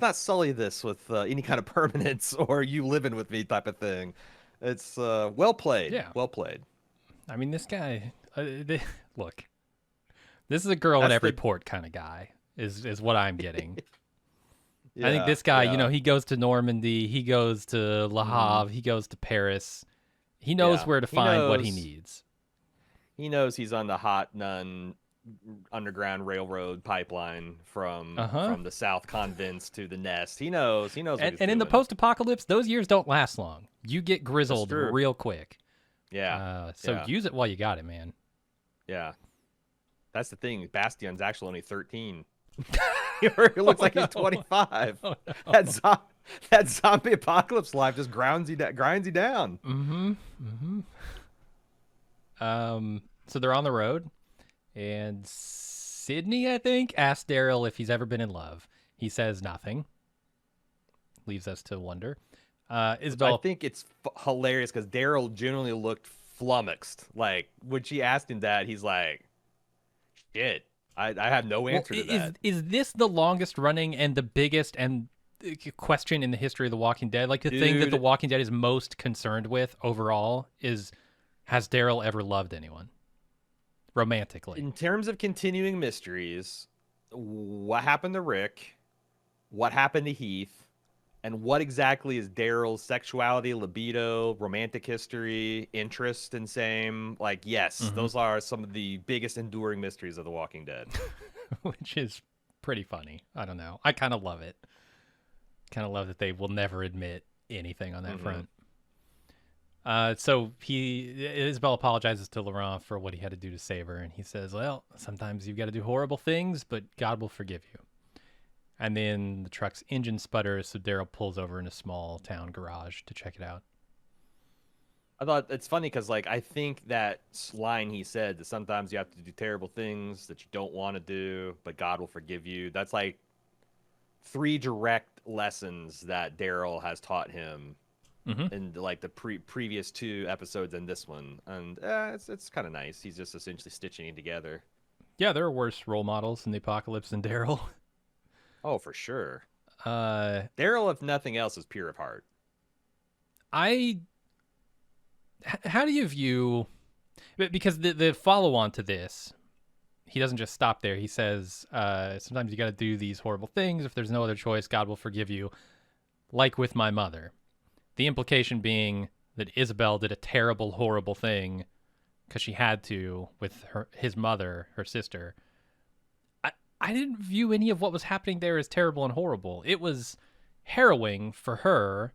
not sully this with any kind of permanence or you living with me type of thing. It's well played. Yeah, well played. I mean, this guy. Look, this is a girl at every port kind of guy. Is what I'm getting. I think this guy, you know, he goes to Normandy, he goes to Le Havre, he goes to Paris. He knows where to find what he needs. He knows he's on the hot nun underground railroad pipeline from the South Convents to the nest. He knows. What he's doing. In the post-apocalypse, those years don't last long. You get grizzled real quick. Yeah. So use it while you got it, man. Yeah. That's the thing. Bastien's actually only 13. It looks like he's 25. Oh, no. That zombie apocalypse life just grinds you down. So they're on the road, and Sydney, I think, asked Daryl if he's ever been in love. He says nothing. Leaves us to wonder. Isabel, I think it's hilarious because Daryl generally looked flummoxed. Like, when she asked him that, he's like, shit. I have no answer to that. Is this the longest running and the biggest and question in the history of The Walking Dead? Like, the thing that The Walking Dead is most concerned with overall is, has Daryl ever loved anyone romantically? In terms of continuing mysteries, what happened to Rick? What happened to Heath? And what exactly is Daryl's sexuality, libido, romantic history, interest in same? Like, yes, those are some of the biggest enduring mysteries of The Walking Dead. Which is pretty funny. I don't know. I kind of love it. Kind of love that they will never admit anything on that front. So Isabel apologizes to Laurent for what he had to do to save her. And he says, well, sometimes you've got to do horrible things, but God will forgive you. And then the truck's engine sputters, so Daryl pulls over in a small town garage to check it out. I thought it's funny because, like, I think that line he said that sometimes you have to do terrible things that you don't want to do, but God will forgive you. That's like three direct lessons that Daryl has taught him Hmm. in like the previous two episodes and this one, and it's kind of nice. He's just essentially stitching it together. Yeah, there are worse role models in the apocalypse than Daryl. Oh, for sure. Uh, Daryl, if nothing else, is pure of heart. I. How do you view? Because the follow on to this, he doesn't just stop there. He says, sometimes you got to do these horrible things. If there's no other choice, God will forgive you. Like with my mother. The implication being that Isabel did a terrible, horrible thing because she had to with his mother, her sister. I didn't view any of what was happening there as terrible and horrible. It was harrowing for her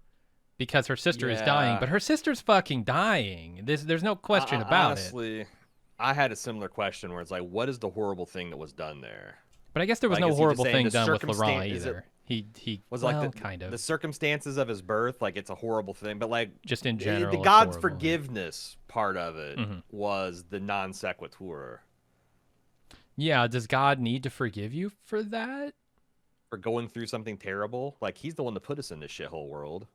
because her sister is dying, Yeah. but her sister's fucking dying. There's no question about it. Honestly, I had a similar question where it's like, what is the horrible thing that was done there? But I guess there was Like, no is he just horrible saying thing the done with Laurent is it either. He was well, like kind of the circumstances of his birth, like it's a horrible thing, but like just in general. the it's God's horrible. forgiveness part of it Mhm. was the non sequitur Yeah, does God need to forgive you for that? for going through something terrible. Like he's the one that put us in this shithole world.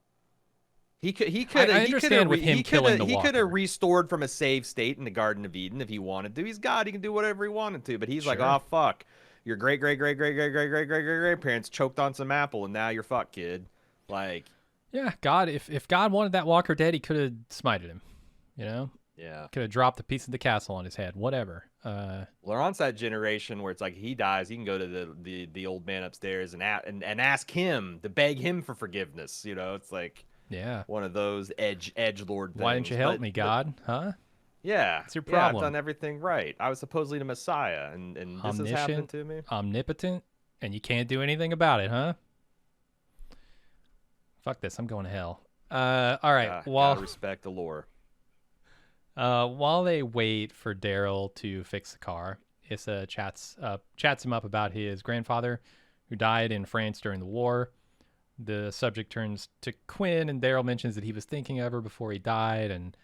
He I understand with him killing the he could walker. have restored from a saved state in the Garden of Eden if he wanted to. He's God; he can do whatever he wanted to. But he's like, Sure. oh fuck, your great great great great great great great great great grandparents choked on some apple, and now you're fucked, kid. Like, Yeah, God, if God wanted that walker dead, he could have smited him. You know, yeah. could have dropped a piece of the castle on his head. Whatever. Laurent's that generation where it's like he dies, he can go to the old man upstairs and ask him to beg him for forgiveness. You know, it's like Yeah. one of those edge lord things. Why didn't you help me, God? Huh? Yeah, What's your yeah, problem? I've done everything right. I was supposedly the Messiah, and this has happened to me. Omnipotent, and you can't do anything about it, huh? Fuck this. I'm going to hell. All right. Gotta respect the lore. While they wait for Daryl to fix the car, Issa chats him up about his grandfather, who died in France during the war. The subject turns to Quinn, and Daryl mentions that he was thinking of her before he died, and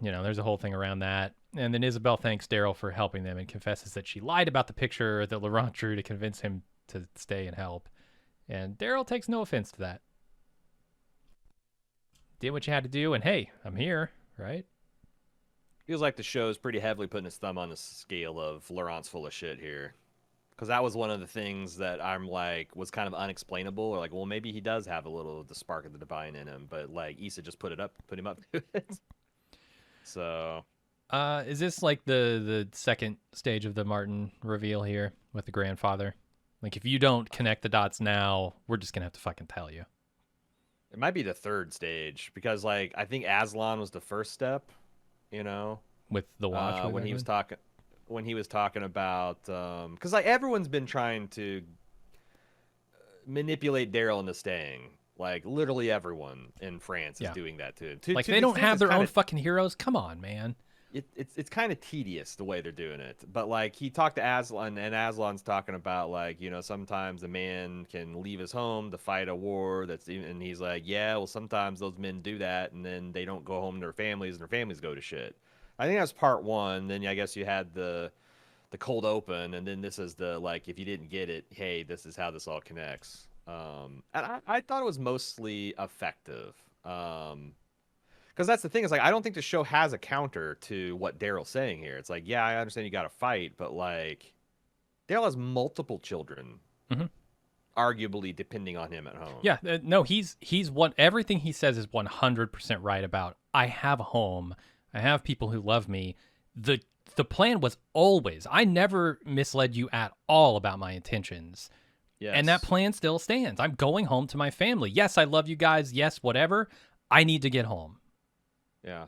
there's a whole thing around that. And then Isabel thanks Daryl for helping them and confesses that she lied about the picture that Laurent drew to convince him to stay and help. And Daryl takes no offense to that. Did what you had to do, and hey, I'm here, right? Feels like the show's pretty heavily putting its thumb on the scale of Laurent's full of shit here. Because that was one of the things that I'm like, was kind of unexplainable. Or like, well, maybe he does have a little of the spark of the divine in him. But like, Issa just put him up to it. So. Is this like the second stage of the Martin reveal here with the grandfather? Like, if you don't connect the dots now, we're just going to have to fucking tell you. It might be the third stage. Because like, I think Aslan was the first step. You know, with the watch when he was talking about because like everyone's been trying to manipulate Daryl into staying, like literally everyone in France is doing that too. Like they don't have their own fucking heroes. Come on, man. It's kind of tedious the way they're doing it. But like he talked to Aslan, and Aslan's talking about like, sometimes a man can leave his home to fight a war and he's like, yeah, well, sometimes those men do that and then they don't go home to their families and their families go to shit. I think that's part one. Then I guess you had the cold open, and then this is the like, if you didn't get it, hey, this is how this all connects. And I thought it was mostly effective. Because that's the thing, is like, I don't think the show has a counter to what Daryl's saying here. It's like, yeah, I understand you got to fight, but like, Daryl has multiple children, arguably depending on him at home. Yeah, no, he's what everything he says is 100% right about. I have a home, I have people who love me. The plan was always, I never misled you at all about my intentions. Yes. And that plan still stands. I'm going home to my family. Yes, I love you guys. Yes, whatever. I need to get home. Yeah.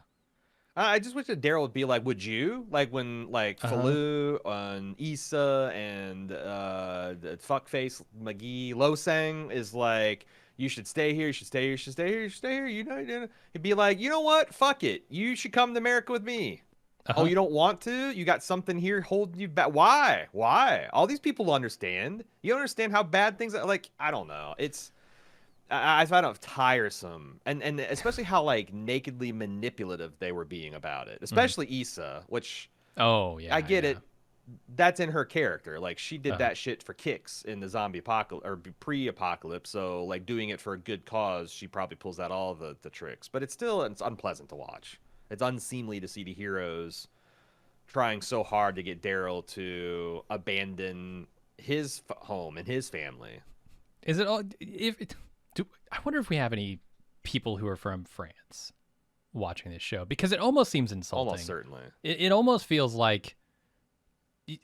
I just wish that Daryl would be like, would you? Like when like Falou and Issa and the fuckface McGee Losang is like, you should stay here, you should stay here, you should stay here, you should stay here. He'd be like, you know what? Fuck it. You should come to America with me. Oh, you don't want to? You got something here holding you back. Why? Why? All these people understand. You don't understand how bad things are. Like, I don't know. I found it tiresome, and especially how like nakedly manipulative they were being about it, Mhm. especially Issa, which Oh I yeah, get yeah. it. That's in her character. Like she did Uh-huh. that shit for kicks in the zombie apocalypse or pre-apocalypse. So like doing it for a good cause, she probably pulls out all the tricks. But it's unpleasant to watch. It's unseemly to see the heroes trying so hard to get Daryl to abandon his home and his family. Is it all? I wonder if we have any people who are from France watching this show because it almost seems Almost insulting. certainly. It almost feels like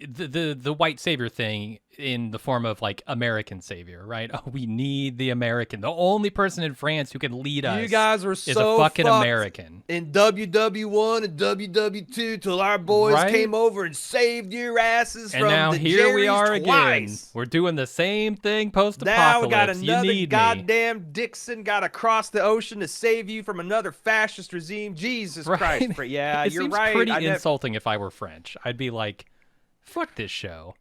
the white savior thing in the form of like American savior, right? Oh, we need the American. The only person in France who can lead You us guys were is a so fucking fucked American. in WW1 and WW2 till our boys Right? came over and saved your asses And from now the here we Jerry's are again. twice. We're doing the same thing Now we got post-apocalypse. You another need me. goddamn Dixon got across the ocean to save you from another fascist regime. Jesus Christ. Right? Yeah, It you're seems right. pretty insulting if I were French. I'd be like, fuck this show.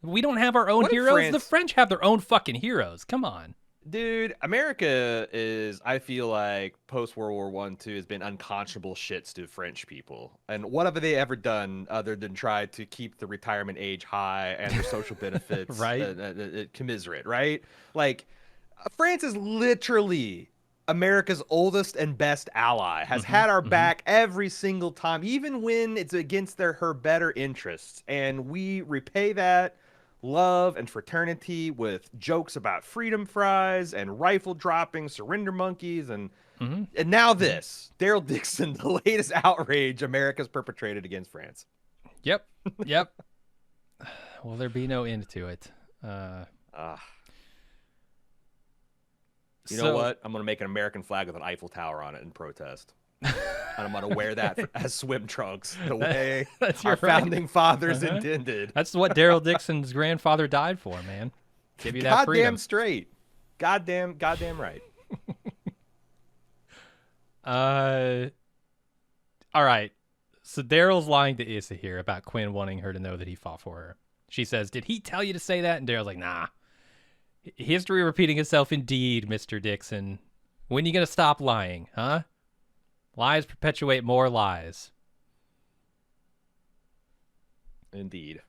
We don't have our own What if heroes. The France French have their own fucking heroes. Come on. Dude, America is, I feel like, post World War One, two has been unconscionable shits to French people. And what have they ever done other than try to keep the retirement age high and their social benefits Right? commiserate, right? Like, France is literally America's oldest and best ally, has Mm-hmm. had our Mm-hmm. back every single time, even when it's against her better interests. And we repay that love and fraternity with jokes about freedom fries and rifle dropping surrender monkeys Mm-hmm. and now Mm-hmm. this Daryl Dixon, the latest outrage America's perpetrated against France. Yep. Yep. Will there be no end to it? uh, you know So what, I'm gonna make an American flag with an Eiffel Tower on it in protest, and I'm gonna wear that as swim trunks the way that's our your right. founding fathers Uh-huh. intended. That's what Daryl Dixon's grandfather died for, man. Give you that Goddamn freedom. straight. Goddamn right. Uh, all right. So Daryl's lying to Issa here about Quinn wanting her to know that he fought for her. She says, "Did he tell you to say that?" And Daryl's like, "Nah. History repeating itself indeed, Mr. Dixon. When you gonna stop lying, huh? Lies perpetuate more lies." Indeed.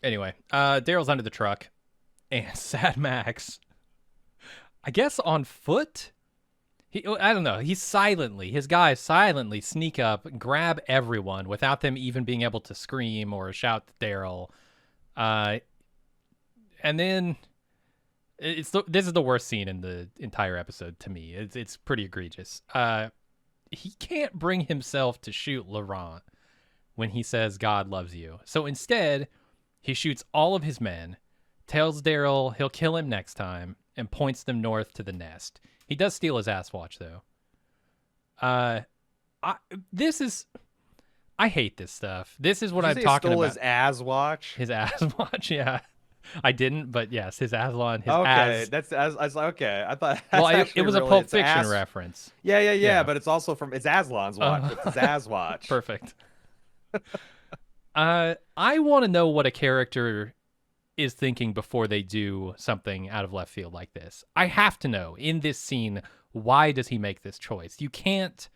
Anyway, Daryl's under the truck, and Sad Max, I guess on foot. I don't know. His guys silently sneak up, grab everyone without them even being able to scream or shout to Daryl. And then this is the worst scene in the entire episode to me. It's pretty egregious. He can't bring himself to shoot Laurent when he says God loves you. So instead, he shoots all of his men, tells Daryl he'll kill him next time, and points them north to the nest. He does steal his ass watch though. I hate this stuff. This is what Did you I'm say talking stole about. his ass watch? His ass watch, yeah. I didn't, but yes, his Aslan, his Okay, as. that's I was like, okay. I thought Well, that's it was a really, Pulp it's Fiction ass. reference. Yeah, Yeah. but it's also from it's Aslan's watch. It's his ass watch. Perfect. I want to know what a character is thinking before they do something out of left field like this. I have to know in this scene, why does he make this choice? You can't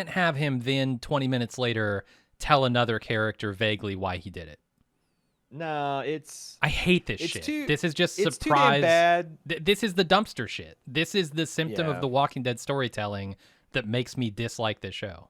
have him then 20 minutes later tell another character vaguely why he did it. No, I hate this it's shit. too- This is just it's too surprise. damn bad. This is the dumpster shit. This is the symptom Yeah. of the Walking Dead storytelling that makes me dislike this show.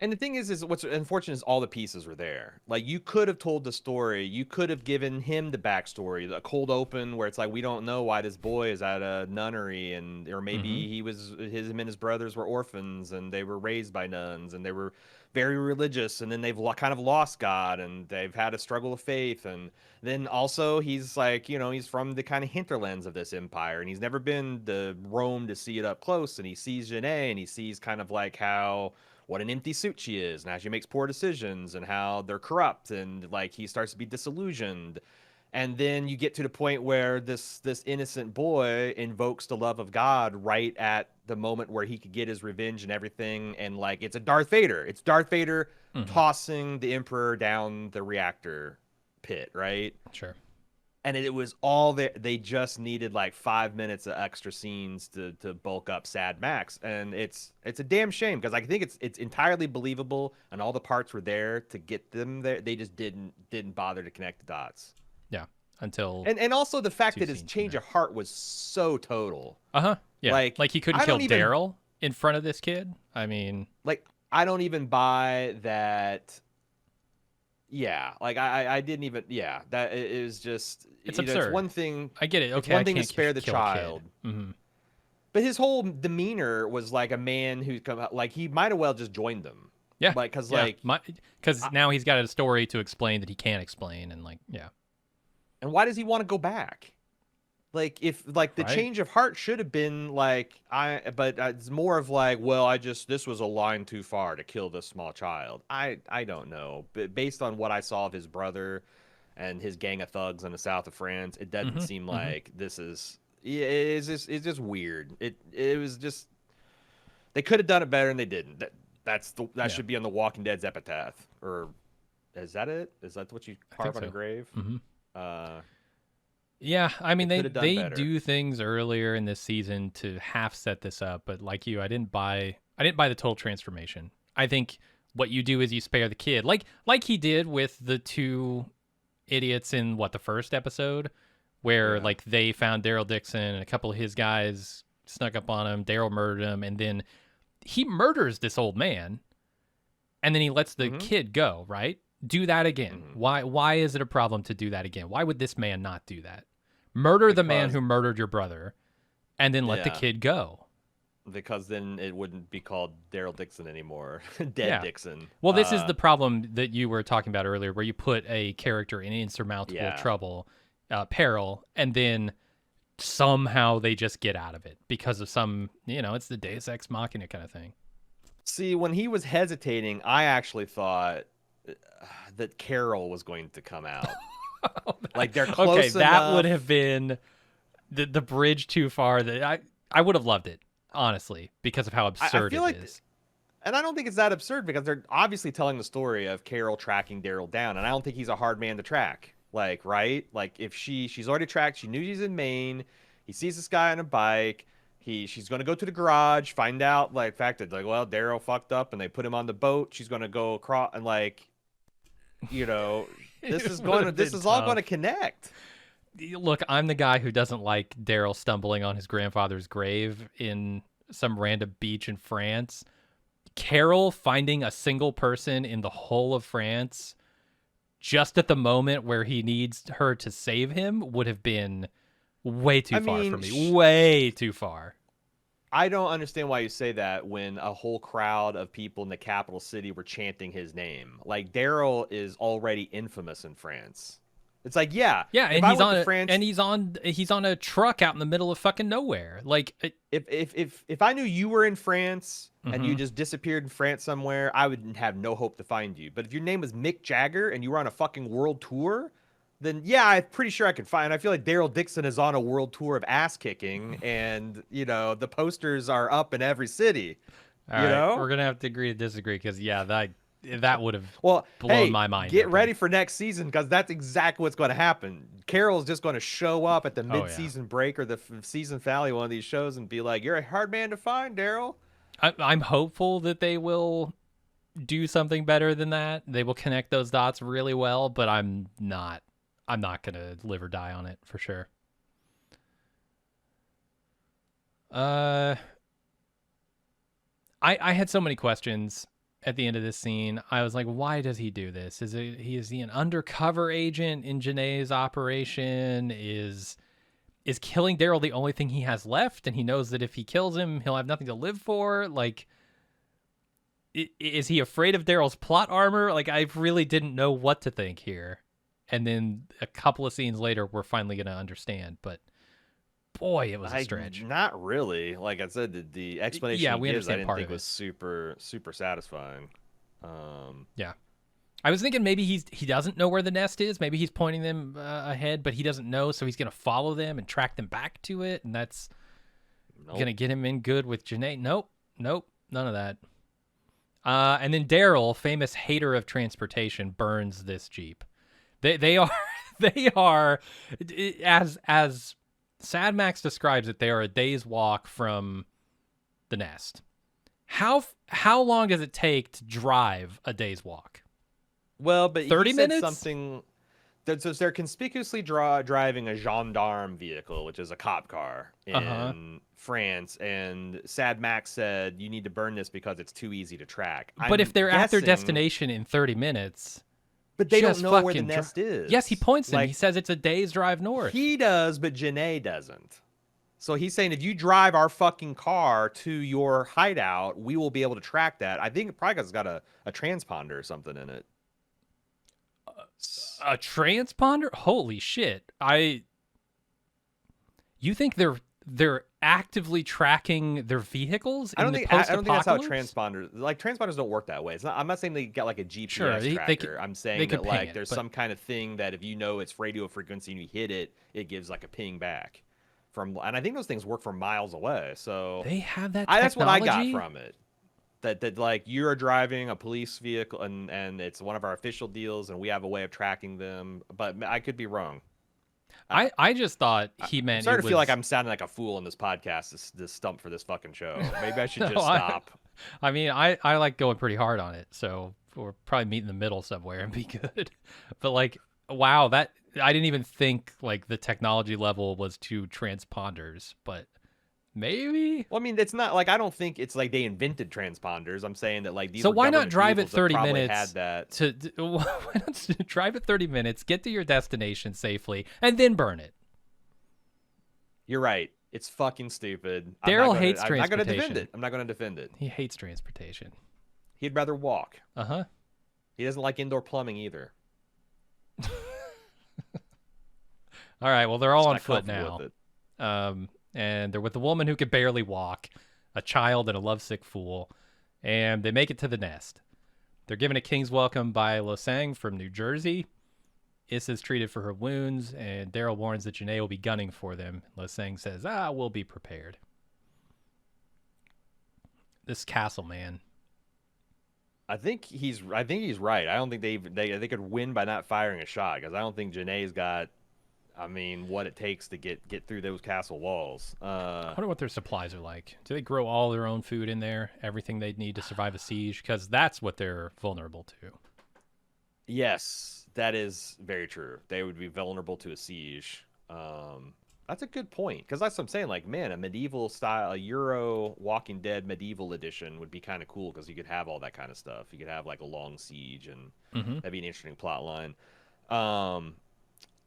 And the thing is what's unfortunate is all the pieces were there. Like you could have told the story. You could have given him the backstory, the cold open where it's like we don't know why this boy is at a nunnery, and or maybe him and his brothers were orphans and they were raised by nuns and they were very religious, and then they've kind of lost God and they've had a struggle of faith, and then also he's like he's from the kind of hinterlands of this empire and he's never been to Rome to see it up close, and he sees Janae and he sees kind of like how what an empty suit she is and how she makes poor decisions and how they're corrupt, and like he starts to be disillusioned. And then you get to the point where this innocent boy invokes the love of God right at the moment where he could get his revenge and everything, and like it's Darth Vader tossing the Emperor down the reactor pit, right? Sure. and it was all there. They just needed like 5 minutes of extra scenes to bulk up Sad Max, and it's a damn shame because I think it's entirely believable, and all the parts were there to get them there. They just didn't bother to connect the dots. Yeah, until And also the fact two that his scenes in change there. of heart was so total. Yeah, like he couldn't I kill don't even Daryl in front of this kid. I mean, like I don't even buy that. Yeah, like I didn't even. Yeah, that it was just it's it's absurd. one thing. I get it. It's Okay, I one thing to can't spare the kill a kid. child, Mm-hmm. but his whole demeanor was like a man who come like he might have well just joined them. Yeah, Like yeah, like because now he's got a story to explain that he can't explain, and like, yeah, and why does he want to go back? Like if like the right. change of heart should have been like but it's more of like, well, this was a line too far to kill this small child. I don't know, but based on what I saw of his brother and his gang of thugs in the south of France, it doesn't Mm-hmm. seem Mm-hmm. like this is. Yeah, it's just weird. It was just they could have done it better and they didn't. That Yeah, should be on the Walking Dead's epitaph. Or is that it? Is that what you I think carve on a so. grave? Mm-hmm. Uh, Yeah, I they mean could have done they better. do things earlier in this season to half set this up, but like you, I didn't buy the total transformation. I think what you do is you spare the kid, like he did with the two idiots in what the first episode, where Yeah. like they found Daryl Dixon and a couple of his guys snuck up on him. Daryl murdered him, and then he murders this old man, and then he lets the Mm-hmm. kid go. Right? Do that again. Mm-hmm. Why is it a problem to do that again? Why would this man not do that? Murder the man Because who murdered your brother, and then let the yeah, kid go. because then it wouldn't be called Daryl Dixon anymore. Dead Yeah. Dixon. Well, this is the problem that you were talking about earlier, where you put a character in insurmountable Yeah. trouble, peril, and then somehow they just get out of it because of some, it's the Deus Ex Machina kind of thing. See, when he was hesitating, I actually thought that Carol was going to come out. Like they're close Okay, that would enough. have been the bridge too far. That I would have loved it, honestly, because of how I absurd feel it like is. And I don't think it's that absurd because they're obviously telling the story of Carol tracking Daryl down, and I don't think he's a hard man to track. Like, right? Like if she's already tracked, she knew he's in Maine. He sees this guy on a bike. She's gonna go to the garage, find out like fact that like, well, Daryl fucked up and they put him on the boat. She's gonna go across and like, you know, It would have this been is all gonna tough. connect. Look, I'm the guy who doesn't like Daryl stumbling on his grandfather's grave in some random beach in France. Carol finding a single person in the whole of France just at the moment where he needs her to save him would have been way too I far for mean, me. Way too far. I don't understand why you say that when a whole crowd of people in the capital city were chanting his name. Like Daryl is already infamous in France. It's like, yeah, Yeah, if and I he's went on to a, France, and he's on a truck out in the middle of fucking nowhere. Like, if I knew you were in France and you mhm. just disappeared in France somewhere, I would have no hope to find you. But if your name was Mick Jagger and you were on a fucking world tour, then yeah, I'm pretty sure I could find. I feel like Daryl Dixon is on a world tour of ass kicking, and the posters are up in every city. All You right, know? we're gonna have to agree to disagree because yeah, that would have Well, blown hey, my mind get open. ready for next season because that's exactly what's going to happen. Carol's just going to show up at the Oh yeah. mid-season break or the season finale of one of these shows and be like, "You're a hard man to find, Daryl." I'm hopeful that they will do something better than that. They will connect those dots really well, but I'm not. I'm not gonna live or die on it for sure. Uh, I had so many questions at the end of this scene. I was like, why does he do this? Is he an undercover agent in Janae's operation? Is killing Daryl the only thing he has left, and he knows that if he kills him, he'll have nothing to live for? Like, is he afraid of Daryl's plot armor? Like, I really didn't know what to think here. And then a couple of scenes later, we're finally going to understand. But boy, it was a stretch. Not really. Like I said, the explanation Yeah, he we gives, I understand didn't part think of it. was super satisfying. Yeah. I was thinking maybe he doesn't know where the nest is. Maybe he's pointing them ahead, but he doesn't know, so he's going to follow them and track them back to it, and that's going to Nope. get him in good with Janae. Nope, none of that. And then Daryl, famous hater of transportation, burns this Jeep. They are They are, as Sad Max describes it, they are a day's walk from the nest. How long does it take to drive a day's walk? Well, but he 30 said minutes? something. So they're conspicuously driving a gendarme vehicle, which is a cop car Uh-huh. in France. And Sad Max said, you need to burn this because it's too easy to track. But if I'm they're at their guessing, destination in 30 minutes, but they don't just know where the fucking nest Yes, he is. points him. He Like, says it's a day's drive north. he does, but Janae doesn't. So he's saying if you drive our fucking car to your hideout, we will be able to track that. I think it probably 'cause it's got a transponder or something in it. A transponder? Holy shit. You think they're actively tracking their vehicles in the I don't think that's how post-apocalypse? transponders don't work that way. It's not. I'm not saying they get like a GPS Sure, tracker. I'm they saying could that ping like it, there's but some kind of thing that if you know it's radio frequency and you hit it, it gives like a ping back from. And I think those things work from miles away. So they have that that's what I got technology? from it. That like you are driving a police vehicle and it's one of our official deals and we have a way of tracking them. But I could be wrong. I just thought he I'm meant starting it to feel like was I'm sounding like a fool in this podcast, this stump for this fucking show. Maybe I should No, just stop. I mean, I like going pretty hard on it, so we'll probably meet in the middle somewhere and be good. But like, wow, that I didn't even think like the technology level was to transponders, but maybe. Well, I mean, it's not like I don't think it's like they invented transponders. I'm saying that like these So were why not government drive at vehicles that 30 probably minutes had that. why not drive at 30 minutes, get to your destination safely, and then burn it? You're right. It's fucking stupid. Daryl hates I'm not gonna defend transportation. it. I'm not gonna defend it. He hates transportation. He'd rather walk. Uh-huh. He doesn't like indoor plumbing either. All right, well, they're all Just on not foot comfortable now. with it. And they're with a woman who could barely walk, a child, and a lovesick fool. And they make it to the nest. They're given a king's welcome by Losang from New Jersey. Issa's treated for her wounds, and Daryl warns that Janae will be gunning for them. Losang says, we'll be prepared. This castle, man. I think he's right. I don't think they could win by not firing a shot because I don't think Janae's got. I mean, what it takes to get through those castle walls. I wonder what their supplies are like. Do they grow all their own food in there? Everything they'd need to survive a siege? Because that's what they're vulnerable to. Yes, that is very true. They would be vulnerable to a siege. That's a good point because that's what I'm saying. Like, man, a medieval style, a Euro Walking Dead medieval edition would be kind of cool because you could have all that kind of stuff. You could have like a long siege, and that'd be an interesting plot line.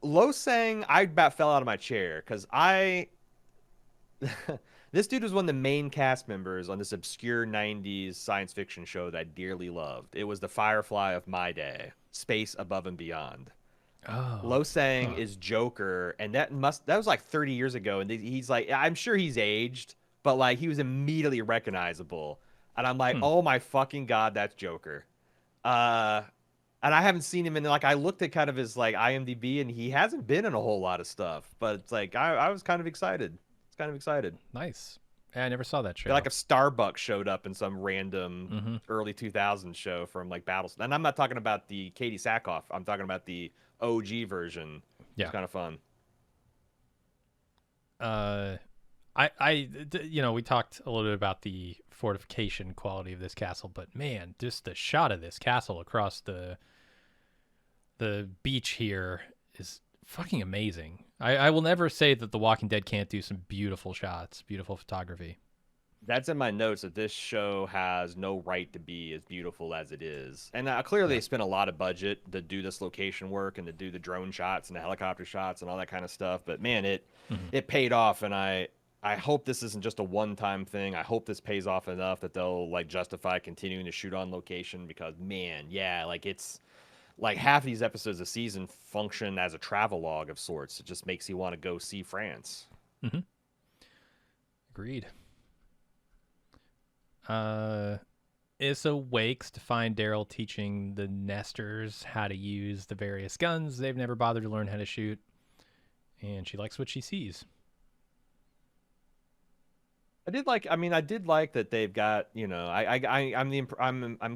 Losang, I about fell out of my chair because this dude was one of the main cast members on this obscure 90s science fiction show that I dearly loved. It was the Firefly of my day, Space Above and Beyond. Oh. Losang is Joker, and that was like 30 years ago, and he's like, I'm sure he's aged, but like he was immediately recognizable. And I'm like, oh my fucking God, that's Joker. And I haven't seen him in like I looked at kind of his like IMDb and he hasn't been in a whole lot of stuff, but it's like I was kind of excited. It's kind of excited. Nice. Yeah, I never saw that show. Like if Starbucks showed up in some random early 2000s show from like Battles, and I'm not talking about the Katie Sackhoff. I'm talking about the OG version. Yeah, it's kind of fun. We talked a little bit about the fortification quality of this castle, but man, just the shot of this castle across the beach here is fucking amazing. I will never say that The Walking Dead can't do some beautiful shots, beautiful photography. That's in my notes that this show has no right to be as beautiful as it is. And clearly they spent a lot of budget to do this location work and to do the drone shots and the helicopter shots and all that kind of stuff. But man, it paid off, and I hope this isn't just a one-time thing. I hope this pays off enough that they'll like justify continuing to shoot on location because man, yeah, like it's like half these episodes of season function as a travelogue of sorts. It just makes you want to go see France. Agreed. Issa wakes to find Daryl teaching the nesters how to use the various guns they've never bothered to learn how to shoot, and she likes what she sees. I did like that they've got, I'm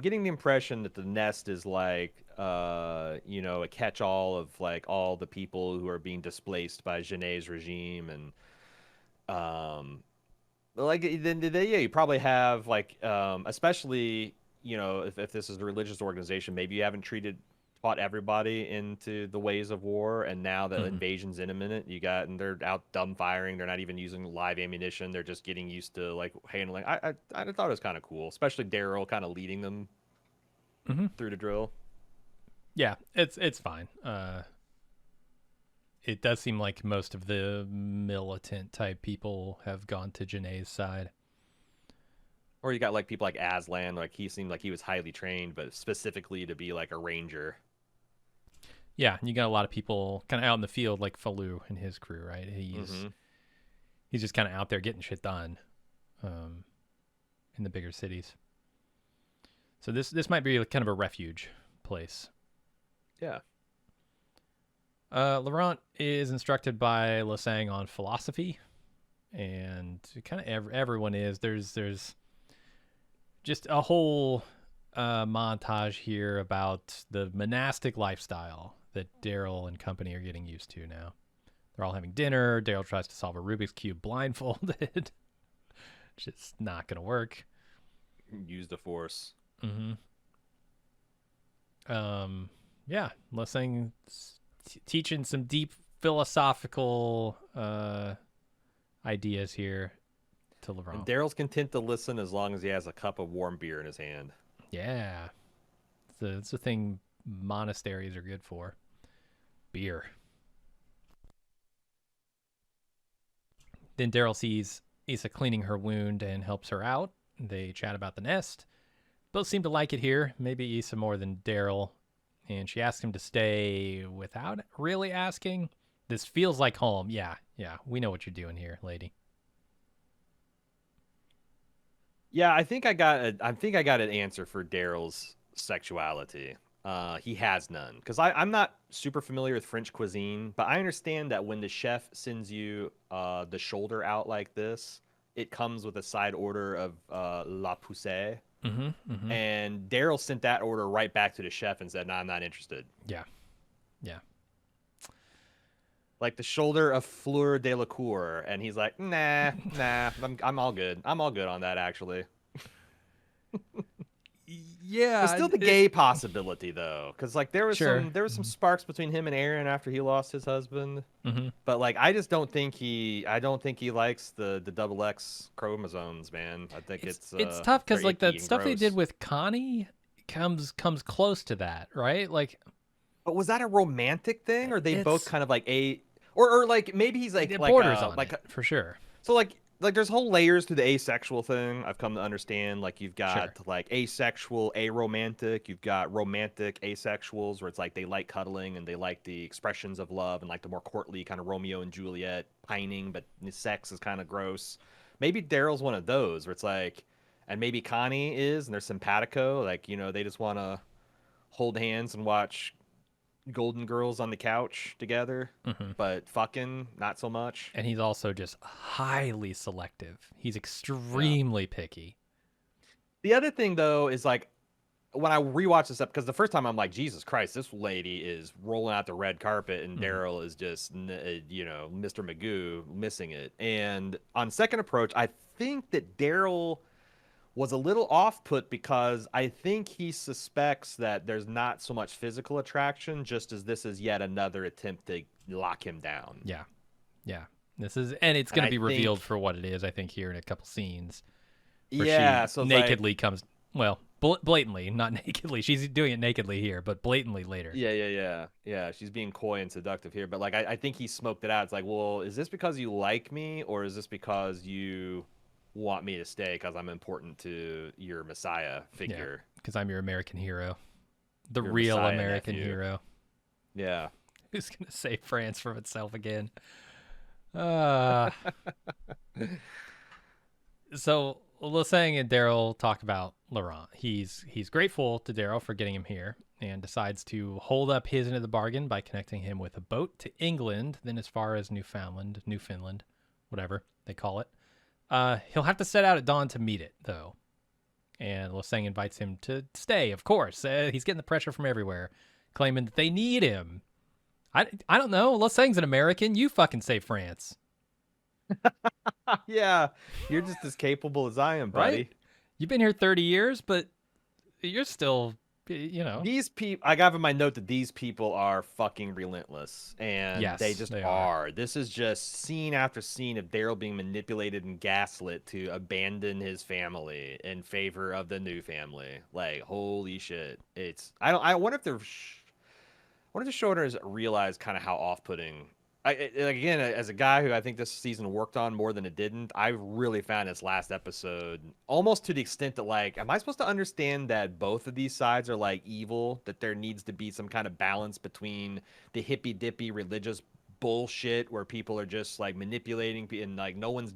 getting the impression that the nest is like, a catch-all of like all the people who are being displaced by Genet's regime, and um, like then yeah, you probably have like, especially, if this is a religious organization, maybe you haven't taught everybody into the ways of war, and now the Hmm. invasion's imminent, and they're out dumbfiring. They're not even using live ammunition. They're just getting used to like handling. I thought it was kind of cool, especially Daryl kind of leading them Hmm. through the drill. Yeah, it's fine. It does seem like most of the militant type people have gone to Janae's side. Or you got like people like Aslan, like he seemed like he was highly trained, but specifically to be like a ranger. Yeah, and you got a lot of people kind of out in the field, like Falou and his crew, right? Hmm. He's just kind of out there getting shit done, um, in the bigger cities. So this might be kind of a refuge place. Yeah. Laurent is instructed by Lasang on philosophy, and kind of everyone is. There's just a whole montage here about the monastic lifestyle that Daryl and company are getting used to now. They're all having dinner. Daryl tries to solve a Rubik's Cube blindfolded. Just not going to work. Use the force. Mm-hmm. Yeah, Lasang teaching some deep philosophical ideas here to And Laurent. Daryl's content to listen as long as he has a cup of warm beer in his hand. Yeah, it's a thing monasteries are good for. Beer. Then Daryl sees Issa cleaning her wound and helps her out. They chat about the nest. Both seem to like it here, maybe Issa more than Daryl. And she asks him to stay without really asking. This feels like home. Yeah, we know what you're doing here, lady. Yeah, I think I got an answer for Daryl's sexuality. He has none, because I'm not super familiar with French cuisine, but I understand that when the chef sends you the shoulder out like this, it comes with a side order of la poussée, Mm-hmm. Mm-hmm. and Daryl sent that order right back to the chef and said, "No, I'm not interested." Yeah. Yeah. Like the shoulder of fleur de la cour, and he's like, "Nah, I'm all good. I'm all good on that, actually." There's Yeah. still the gay possibility though, because like Sure. there was some sparks between him and Aaron after he lost his husband, Mm-hmm. but like I don't think he likes the double X chromosomes, man. I think It's tough because they're like the icky and stuff they did gross. with Connie comes close to that, right? Like But was that a romantic thing, or they both it's kind of like or like maybe he's it borders on like it for sure. so like there's whole layers to the asexual thing. I've come to understand. Like you've Sure. got like asexual, aromantic. You've got romantic asexuals, where it's like they like cuddling and they like the expressions of love and like the more courtly kind of Romeo and Juliet pining, but the sex is kind of gross. Maybe Daryl's one of those where it's like, and maybe Connie is, and they're simpatico. Like they just want to hold hands and watch Golden Girls on the couch together, Hmm. but fucking not so much. And he's also just highly selective. He's Yeah. extremely picky. The other thing though is like when I rewatched this up, because the first time I'm like, Jesus Christ, this lady is rolling out the red carpet, and Hmm. Daryl is just, Mr. Magoo missing it. And on second approach, I think that Daryl was a little off put, because I think he suspects that there's not so much physical attraction, just as this is yet another attempt to lock him down. Yeah. Yeah. And it's And going to I be revealed think, for what it is, I think, here in a couple scenes where yeah, she so it's like, nakedly comes, well, blatantly, not nakedly. She's doing it nakedly here, but blatantly later. yeah. She's being coy and seductive here, but like I think he smoked it out. It's like, well, is this because you like me, or is this because you want me to stay because I'm important to your Messiah Yeah. figure, Because I'm your American hero, the your real Messiah American nephew? hero. Yeah. Who's going to save France from itself again? Uh, so Lasang and Daryl talk about Laurent. He's grateful to Daryl for getting him here and decides to hold up his end of the bargain by connecting him with a boat to England, then as far as Newfoundland, whatever they call it. He'll have to set out at dawn to meet it, though. And Loseng invites him to stay, of course. He's getting the pressure from everywhere, claiming that they need him. I don't know. Loseng's an American. You fucking say France. Yeah, you're just as capable as I am, buddy. Right? You've been here 30 years, but you're still, you know. These people, I got in my note that these people are fucking relentless, and Yes, they just they are. This is just scene after scene of Daryl being manipulated and gaslit to abandon his family in favor of the new family. Like, holy shit! I wonder if they're. I wonder if the showrunners realize kind of how off-putting. Again, as a guy who I think this season worked on more than it didn't, I really found this last episode almost to the extent that, like, am I supposed to understand that both of these sides are like evil? That there needs to be some kind of balance between the hippy-dippy religious bullshit where people are just like manipulating and like no one's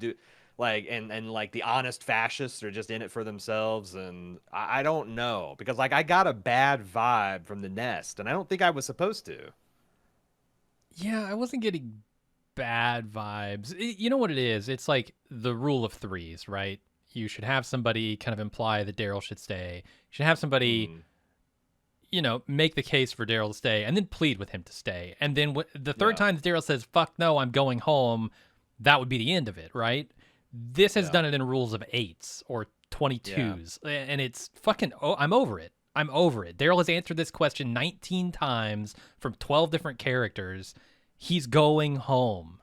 like and like the honest fascists are just in it for themselves, and I don't know, because like I got a bad vibe from the nest and I don't think I was supposed to. Yeah, I wasn't getting bad vibes. You know what it is? It's like the rule of threes, right? You should have somebody kind of imply that Daryl should stay. You should have somebody, make the case for Daryl to stay and then plead with him to stay. And then the third time that Daryl says, fuck no, I'm going home, that would be the end of it, right? This has done it in rules of 8s or 22s. And it's fucking, I'm over it. I'm over it. Daryl has answered this question 19 times from 12 different characters. He's going home.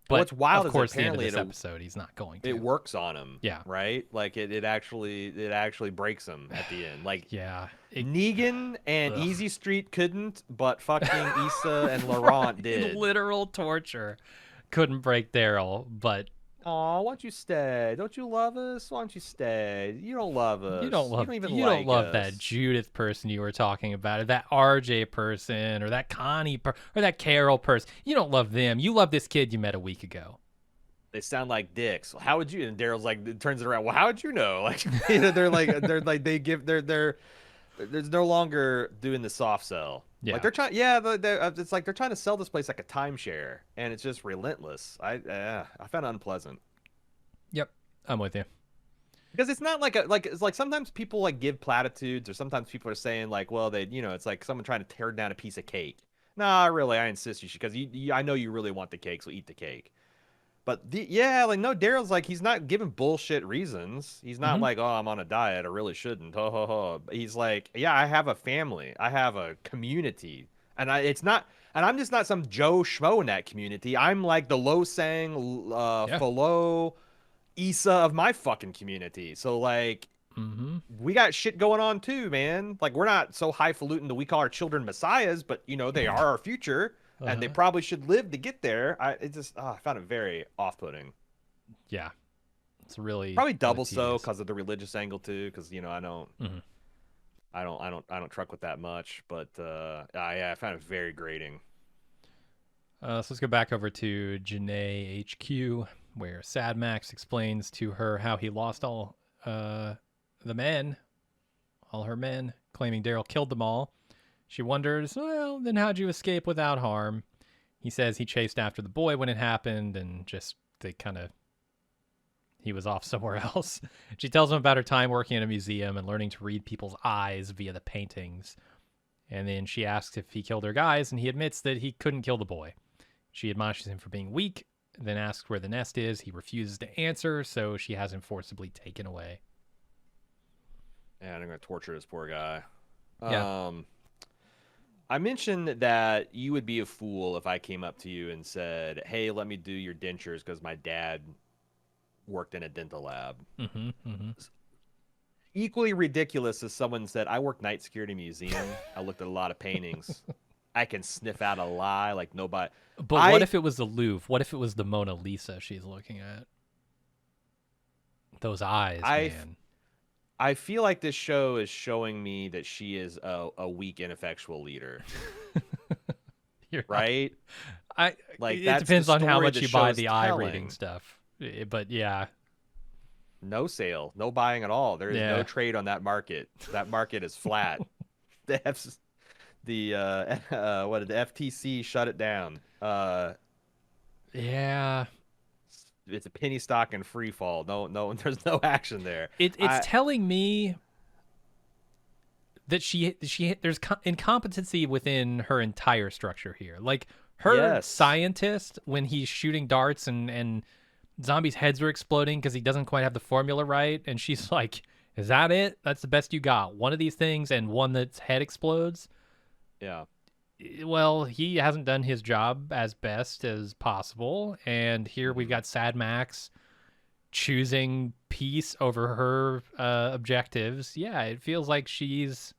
But what's wild of course, is apparently the end of this episode, he's not going to. It works on him. Yeah. Right? Like it actually breaks him at the end. Like yeah. Negan and Easy Street couldn't, but fucking Issa and Laurent did. Literal torture. Couldn't break Daryl, but aw, why don't you stay? Don't you love us? Why don't you stay? You don't love us. You don't love. You don't love us. that Judith person you were talking about, or that RJ person, or that Connie or that Carol person. You don't love them. You love this kid you met a week ago. They sound like dicks. How would you? And Daryl's like, turns it around. Well, how would you know? Like, they're like they give they're there's no longer doing the soft sell. Yeah. Like they're trying. Yeah, it's like they're trying to sell this place like a timeshare, and it's just relentless. I found it unpleasant. Yep, I'm with you. Because it's not like it's like sometimes people like give platitudes, or sometimes people are saying like, well, it's like someone trying to tear down a piece of cake. Nah, really, I insist you should, because I know you really want the cake, so eat the cake. But like no, Daryl's like, he's not giving bullshit reasons. He's not like, oh, I'm on a diet, I really shouldn't. Ho ho ho. He's like, yeah, I have a family, I have a community, and I'm just not some Joe Schmo in that community. I'm like the Loseng, Falo, Issa of my fucking community. So like, we got shit going on too, man. Like we're not so highfalutin that we call our children messiahs, but they are our future. And they probably should live to get there. I found it very off-putting. Yeah, it's really probably double so because of the religious angle too. Because I don't truck with that much. But I found it very grating. So let's go back over to Janae HQ, where Sad Max explains to her how he lost all her men, claiming Daryl killed them all. She wonders, well, then how'd you escape without harm? He says he chased after the boy when it happened, and he was off somewhere else. She tells him about her time working in a museum and learning to read people's eyes via the paintings. And then she asks if he killed her guys, and he admits that he couldn't kill the boy. She admonishes him for being weak, then asks where the nest is. He refuses to answer, so she has him forcibly taken away. Yeah, I'm going to torture this poor guy. Yeah. I mentioned that you would be a fool if I came up to you and said, hey, let me do your dentures because my dad worked in a dental lab. Equally ridiculous as someone said, I work night security museum. I looked at a lot of paintings. I can sniff out a lie like nobody. But what if it was the Louvre? What if it was the Mona Lisa she's looking at? Those eyes, man. I feel like this show is showing me that she is a weak, ineffectual leader. Right? It depends on how much you buy the eye reading stuff. But yeah. No sale, no buying at all. There is no trade on that market. That market is flat. the FTC shut it down. Yeah. it's a penny stock and free fall. No, there's no action there. It's telling me that there's incompetency within her entire structure here. Like her Yes. scientist, when he's shooting darts and zombies' heads are exploding because he doesn't quite have the formula right, and she's like, "Is that it? That's the best you got? One of these things and one that's head explodes." Yeah. Well, he hasn't done his job as best as possible, and here we've got Sad Max choosing peace over her objectives. Yeah, it feels like she's.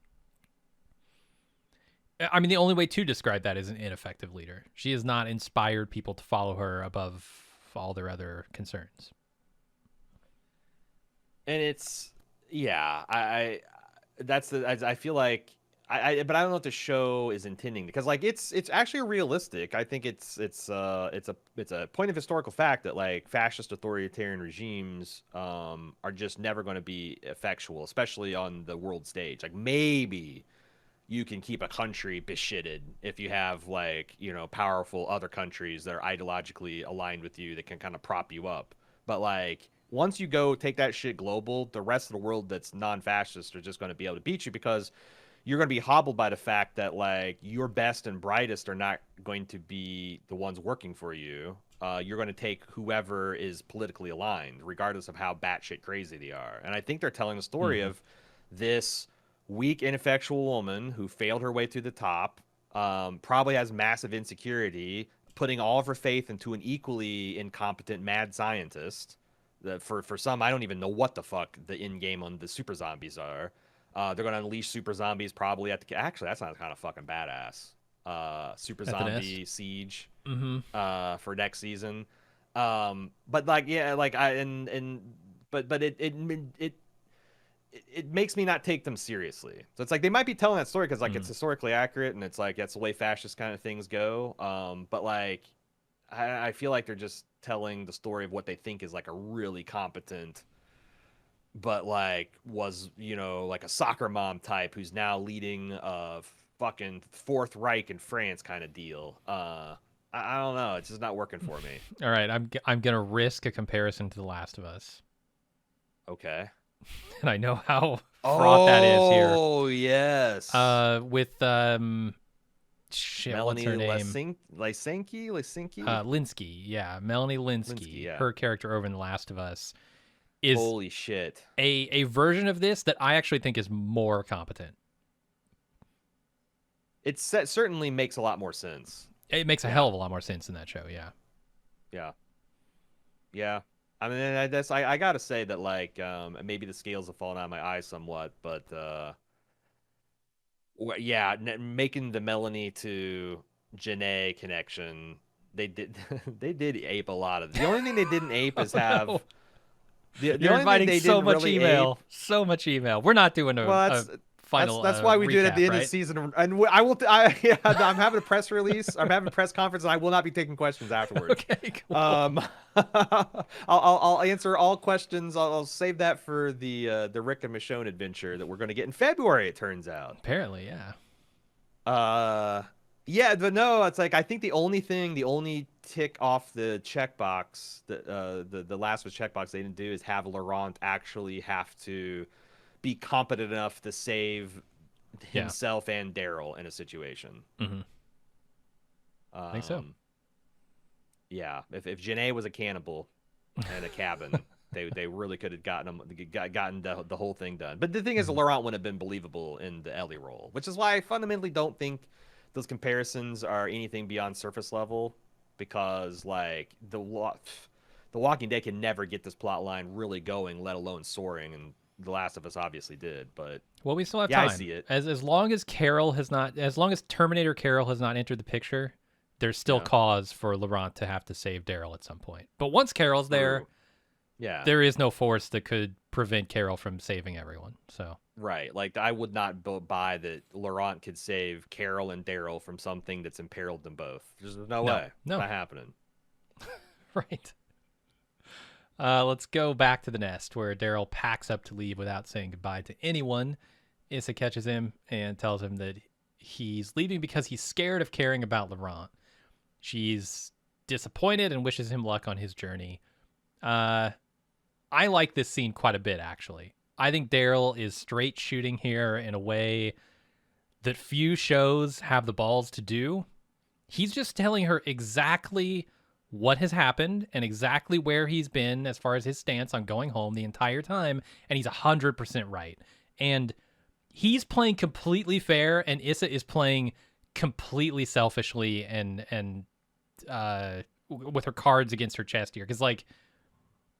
I mean, the only way to describe that is an ineffective leader. She has not inspired people to follow her above all their other concerns. And it's yeah, that's the I feel like but I don't know what the show is intending because like it's actually realistic. I think it's a point of historical fact that like fascist authoritarian regimes are just never going to be effectual, especially on the world stage. Like maybe you can keep a country beshitted if you have like, you know, powerful other countries that are ideologically aligned with you that can kind of prop you up. But like once you go take that shit global, the rest of the world that's non-fascist are just going to be able to beat you because you're going to be hobbled by the fact that like your best and brightest are not going to be the ones working for you. You're going to take whoever is politically aligned, regardless of how batshit crazy they are. And I think they're telling the story of this weak, ineffectual woman who failed her way through the top, probably has massive insecurity, putting all of her faith into an equally incompetent mad scientist. For some, I don't even know what the fuck the end game on the super zombies are. They're going to unleash super zombies probably at the. Actually, that sounds kind of fucking badass. Super At the zombie nest. siege Mm-hmm. for next season. But like yeah, like I and but it makes me not take them seriously. So it's like they might be telling that story because like it's historically accurate and it's like that's the way fascist kind of things go. But like I feel like they're just telling the story of what they think is like a really competent, but like was you know like a soccer mom type who's now leading a fucking Fourth Reich in France kind of deal. I don't know. It's just not working for me. All right, I'm gonna risk a comparison to The Last of Us, Okay. and I know how fraught that is here. Oh yes. With shit, what's Melanie her name? Lysinki? Linsky, yeah, Melanie Linsky, Linsky. yeah. Her character over in The Last of Us is Holy shit. a version of this that I actually think is more competent. Certainly makes a lot more sense. It makes a hell of a lot more sense in that show. Yeah. Yeah. Yeah. I mean, I gotta say that like maybe the scales have fallen out of my eyes somewhat, but yeah, making the Melanie to Janae connection, they did they did ape a lot of. The only thing they didn't ape is have No. the You're only thing inviting they so didn't much really email. ape. We're not doing Well, a final that's why we do it at recap, the end of right? the season. And yeah, I'm having a press release. I'm having a press conference, and I will not be taking questions afterwards. Okay, cool. I'll answer all questions. I'll save that for the Rick and Michonne adventure that we're going to get in February. It turns out. Apparently, yeah. Yeah, but no, it's like I think the only tick off the checkbox, the last was checkbox they didn't do is have Laurent actually have to be competent enough to save himself and Daryl in a situation. Mm-hmm. I think so. Yeah, if Janae was a cannibal in a cabin, they really could have gotten the whole thing done. But the thing is, Laurent wouldn't have been believable in the Ellie role, which is why I fundamentally don't think those comparisons are anything beyond surface level, because like the Walking Dead can never get this plot line really going, let alone soaring, and The Last of Us obviously did. But well, we still have yeah, time. I see it. As long as Terminator Carol has not entered the picture, there's still cause for Laurent to have to save Daryl at some point. But once Carol's there, there is no force that could prevent Carol from saving everyone. So right, like I would not buy that Laurent could save Carol and Daryl from something that's imperiled them both. There's no way. No, not happening. Right. Let's go back to the nest where Daryl packs up to leave without saying goodbye to anyone. Issa catches him and tells him that he's leaving because he's scared of caring about Laurent. She's disappointed and wishes him luck on his journey. I like this scene quite a bit, actually. I think Daryl is straight shooting here in a way that few shows have the balls to do. He's just telling her exactly what has happened and exactly where he's been as far as his stance on going home the entire time, and he's 100% right. And he's playing completely fair, and Issa is playing completely selfishly and with her cards against her chest here. Because, like,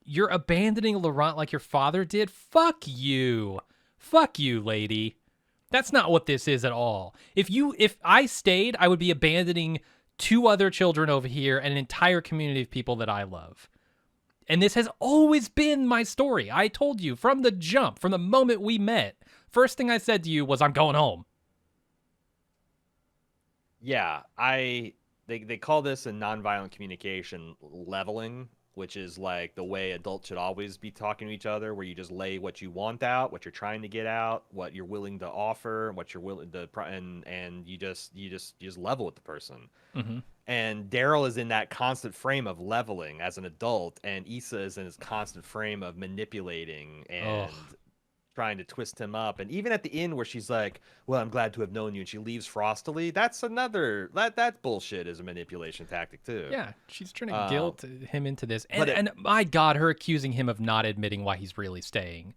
you're abandoning Laurent like your father did? Fuck you. Fuck you, lady. That's not what this is at all. If I stayed, I would be abandoning 2 other children over here and an entire community of people that I love. And this has always been my story. I told you from the jump, from the moment we met, first thing I said to you was, I'm going home. Yeah, they call this in nonviolent communication leveling, which is like the way adults should always be talking to each other, where you just lay what you want out, what you're trying to get out, what you're willing to offer, what you're willing to, and you just level with the person. Mm-hmm. And Daryl is in that constant frame of leveling as an adult, and Issa is in his constant frame of manipulating and trying to twist him up. And even at the end where she's like, well, I'm glad to have known you, and she leaves frostily, that's another that bullshit is a manipulation tactic too. Yeah, she's trying to guilt him into this. but And my God, her accusing him of not admitting why he's really staying.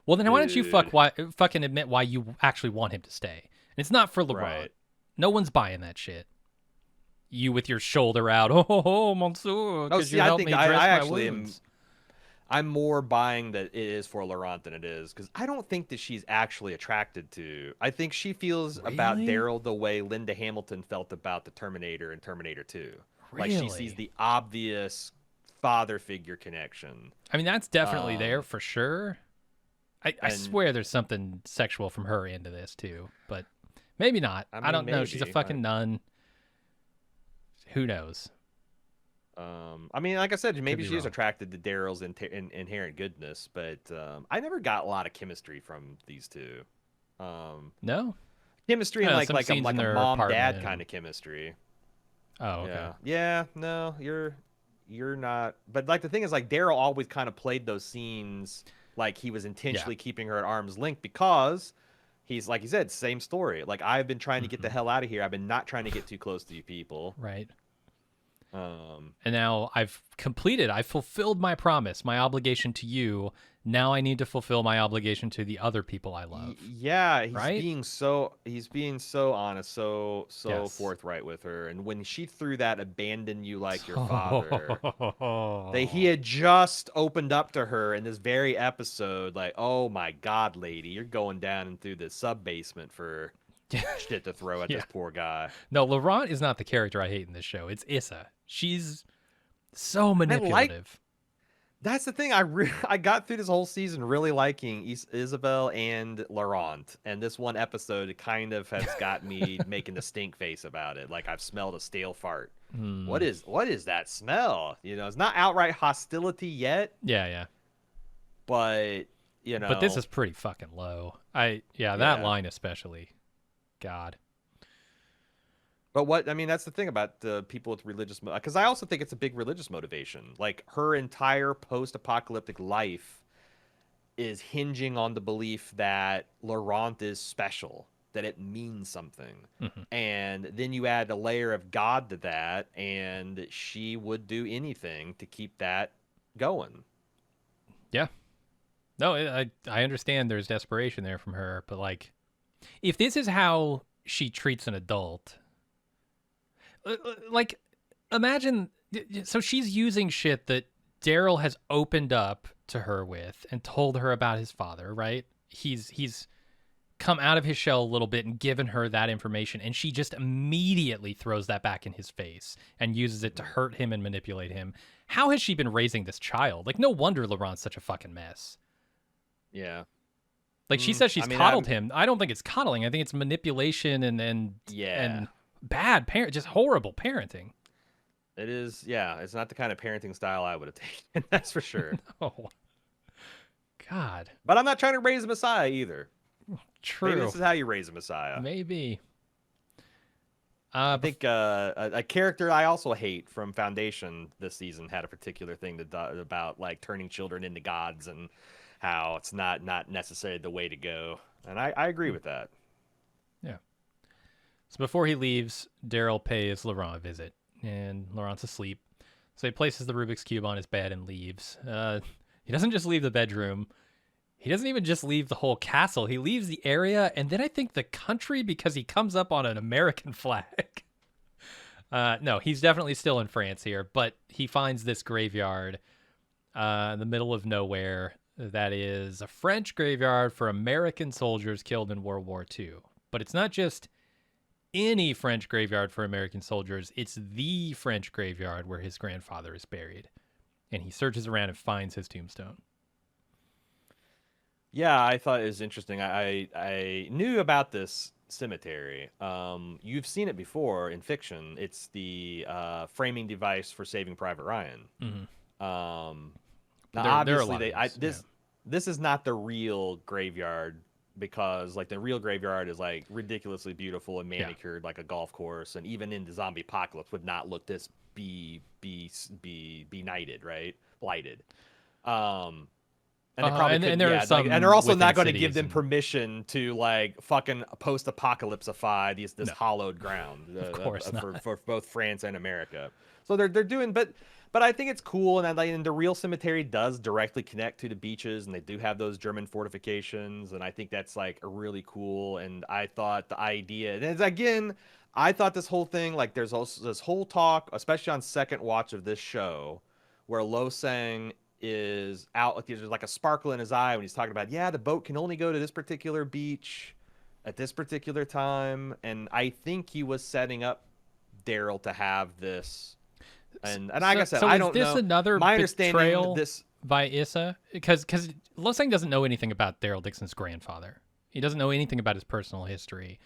Well, then why don't you fucking admit why you actually want him to stay? And it's not for Laurent. Right. No one's buying that shit. You with your shoulder out, Monsieur, because you helped me dress my wounds. I'm more buying that it is for Laurent than it is, because I don't think that she's actually attracted to. I think she feels about Daryl the way Linda Hamilton felt about the Terminator and Terminator 2. Like she sees the obvious father figure connection. I mean, that's definitely there for sure. I swear there's something sexual from her into this too, but maybe not. I don't know. She's a fucking nun. Who knows? I mean, like I said, maybe she's attracted to Daryl's inherent goodness, but I never got a lot of chemistry from these two. No chemistry, like a mom-dad kind of chemistry. Oh, okay. Yeah, no, you're not. But like the thing is, like Daryl always kind of played those scenes like he was intentionally keeping her at arm's length, because he's, like you said, same story. Like, I've been trying to get the hell out of here. I've been not trying to get too close to you people. Right. And now I've fulfilled my promise, my obligation to you. Now I need to fulfill my obligation to the other people I love. Yeah, he's being so honest, so forthright with her. And when she threw that "abandon you like your father," he had just opened up to her in this very episode, like, oh my God, lady, you're going down and through the sub basement for shit to throw at this poor guy. No, Laurent is not the character I hate in this show. It's Issa. She's so manipulative. That's the thing. I got through this whole season really liking Isabel and Laurent, and this one episode kind of has got me making the stink face about it. Like, I've smelled a stale fart. What is that smell? You know, it's not outright hostility yet. Yeah. But you know, but this is pretty fucking low. That line especially. God. But that's the thing about people with religious, because I also think it's a big religious motivation. Like, her entire post-apocalyptic life is hinging on the belief that Laurent is special, that it means something. And then you add a layer of God to that, and she would do anything to keep that going. Yeah. No, I understand there's desperation there from her, but like, if this is how she treats an adult, like, imagine, so she's using shit that Daryl has opened up to her with and told her about his father, right? He's come out of his shell a little bit and given her that information, and she just immediately throws that back in his face and uses it to hurt him and manipulate him. How has she been raising this child? Like, no wonder Laurent's such a fucking mess. Yeah. Like, she says she's coddled him. I don't think it's coddling. I think it's manipulation and bad just horrible parenting. It is, yeah. It's not the kind of parenting style I would have taken. That's for sure. No. God. But I'm not trying to raise a messiah either. True. Maybe this is how you raise a messiah. Maybe. I think a character I also hate from Foundation this season had a particular thing about like turning children into gods and how it's not necessarily the way to go. And I agree with that. Yeah. So before he leaves, Daryl pays Laurent a visit, and Laurent's asleep. So he places the Rubik's Cube on his bed and leaves. He doesn't just leave the bedroom. He doesn't even just leave the whole castle. He leaves the area, and then I think the country, because he comes up on an American flag. No, he's definitely still in France here, but he finds this graveyard in the middle of nowhere that is a French graveyard for American soldiers killed in World War II. But it's not just any French graveyard for American soldiers. It's the French graveyard where his grandfather is buried. And he searches around and finds his tombstone. Yeah, I thought it was interesting. I knew about this cemetery. You've seen it before in fiction. It's the framing device for Saving Private Ryan. Mm-hmm. Now, obviously, this is not the real graveyard because like the real graveyard is like ridiculously beautiful and manicured like a golf course, and even in the zombie apocalypse would not look this benighted, right? Blighted. And, they're also not going to give them permission to like fucking post-apocalypsify this hallowed ground of course for both France and America. So they're doing, but I think it's cool, and the real cemetery does directly connect to the beaches, and they do have those German fortifications, and I think that's like a really cool. And I thought the idea, and again, I thought this whole thing, like there's also this whole talk, especially on second watch of this show, where Lo Sang is out, like there's like a sparkle in his eye when he's talking about, the boat can only go to this particular beach at this particular time, and I think he was setting up Daryl to have this. And like I said, I don't know. Is this another betrayal by Issa? Because Lo Sang doesn't know anything about Daryl Dixon's grandfather. He doesn't know anything about his personal history.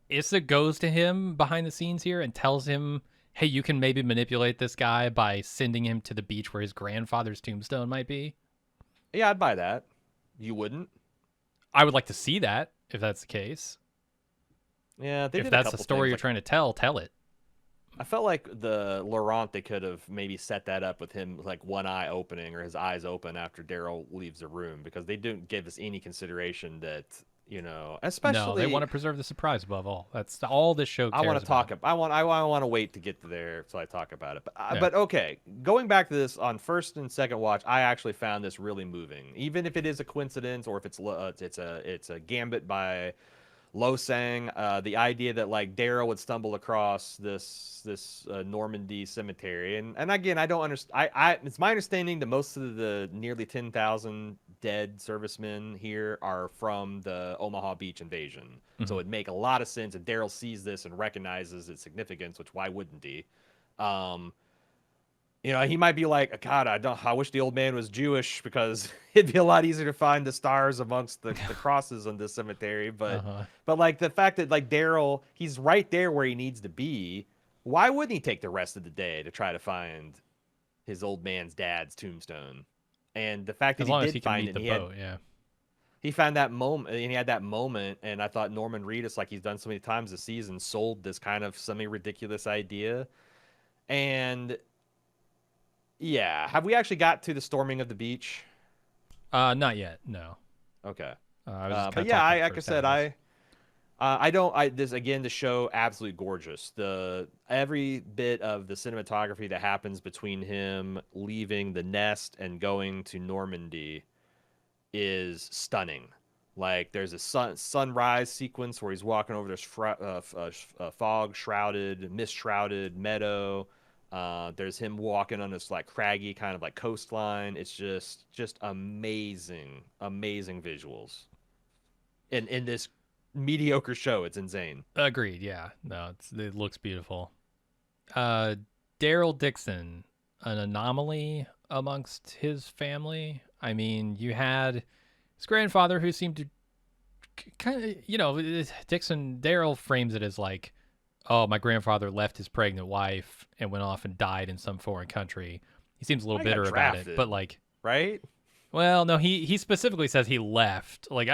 Issa goes to him behind the scenes here and tells him, hey, you can maybe manipulate this guy by sending him to the beach where his grandfather's tombstone might be. Yeah, I'd buy that. You wouldn't? I would like to see that, if that's the case. Yeah, if that's the story you're trying to tell it. I felt like the Laurent, they could have maybe set that up with him like one eye opening or his eyes open after Daryl leaves the room, because they didn't give us any consideration that, especially. No, they want to preserve the surprise above all. That's all this show cares about. I want to wait to get to there so I talk about it. But okay, going back to this on first and second watch, I actually found this really moving, even if it is a coincidence or if it's a gambit by Lo Sang. The idea that like Daryl would stumble across this Normandy cemetery, and again, I don't understand. It's my understanding that most of the nearly 10,000 dead servicemen here are from the Omaha Beach invasion. Mm-hmm. So it'd make a lot of sense if Daryl sees this and recognizes its significance, which why wouldn't he? He might be like, God, I wish the old man was Jewish because it'd be a lot easier to find the stars amongst the crosses on this cemetery. But but like the fact that like Daryl, he's right there where he needs to be. Why wouldn't he take the rest of the day to try to find his old man's dad's tombstone? And the fact that he did find it, he found that moment, and he had that moment. And I thought Norman Reedus, like he's done so many times this season, sold this kind of semi-ridiculous idea. And yeah, have we actually got to the storming of the beach? Not yet. No. Okay. But yeah, like I said, the show absolutely gorgeous. Every bit of the cinematography that happens between him leaving the nest and going to Normandy is stunning. Like there's a sunrise sequence where he's walking over this fog shrouded, mist shrouded meadow. There's him walking on this like craggy kind of like coastline. It's just amazing visuals. In this mediocre show, it's insane. Agreed. Yeah. No, it looks beautiful. Daryl Dixon, an anomaly amongst his family. I mean, you had his grandfather who seemed to kind of, Daryl frames it as like, oh, my grandfather left his pregnant wife and went off and died in some foreign country. He seems a little bitter about it, but like, right? Well, no, he specifically says he left. Like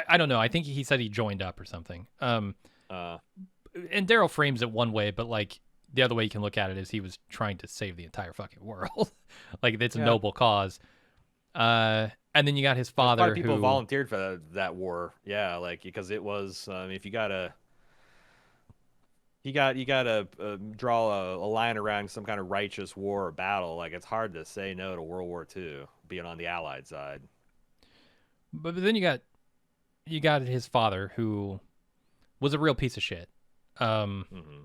I don't know. I think he said he joined up or something. and Daryl frames it one way, but like the other way you can look at it is he was trying to save the entire fucking world. Like it's a Yeah. noble cause. And then you got his There's father probably people who who, volunteered for that war. Yeah, like because it was if you gotta draw a line around some kind of righteous war or battle. Like it's hard to say no to World War II being on the Allied side. but then you got his father who was a real piece of shit. Um, Hmm.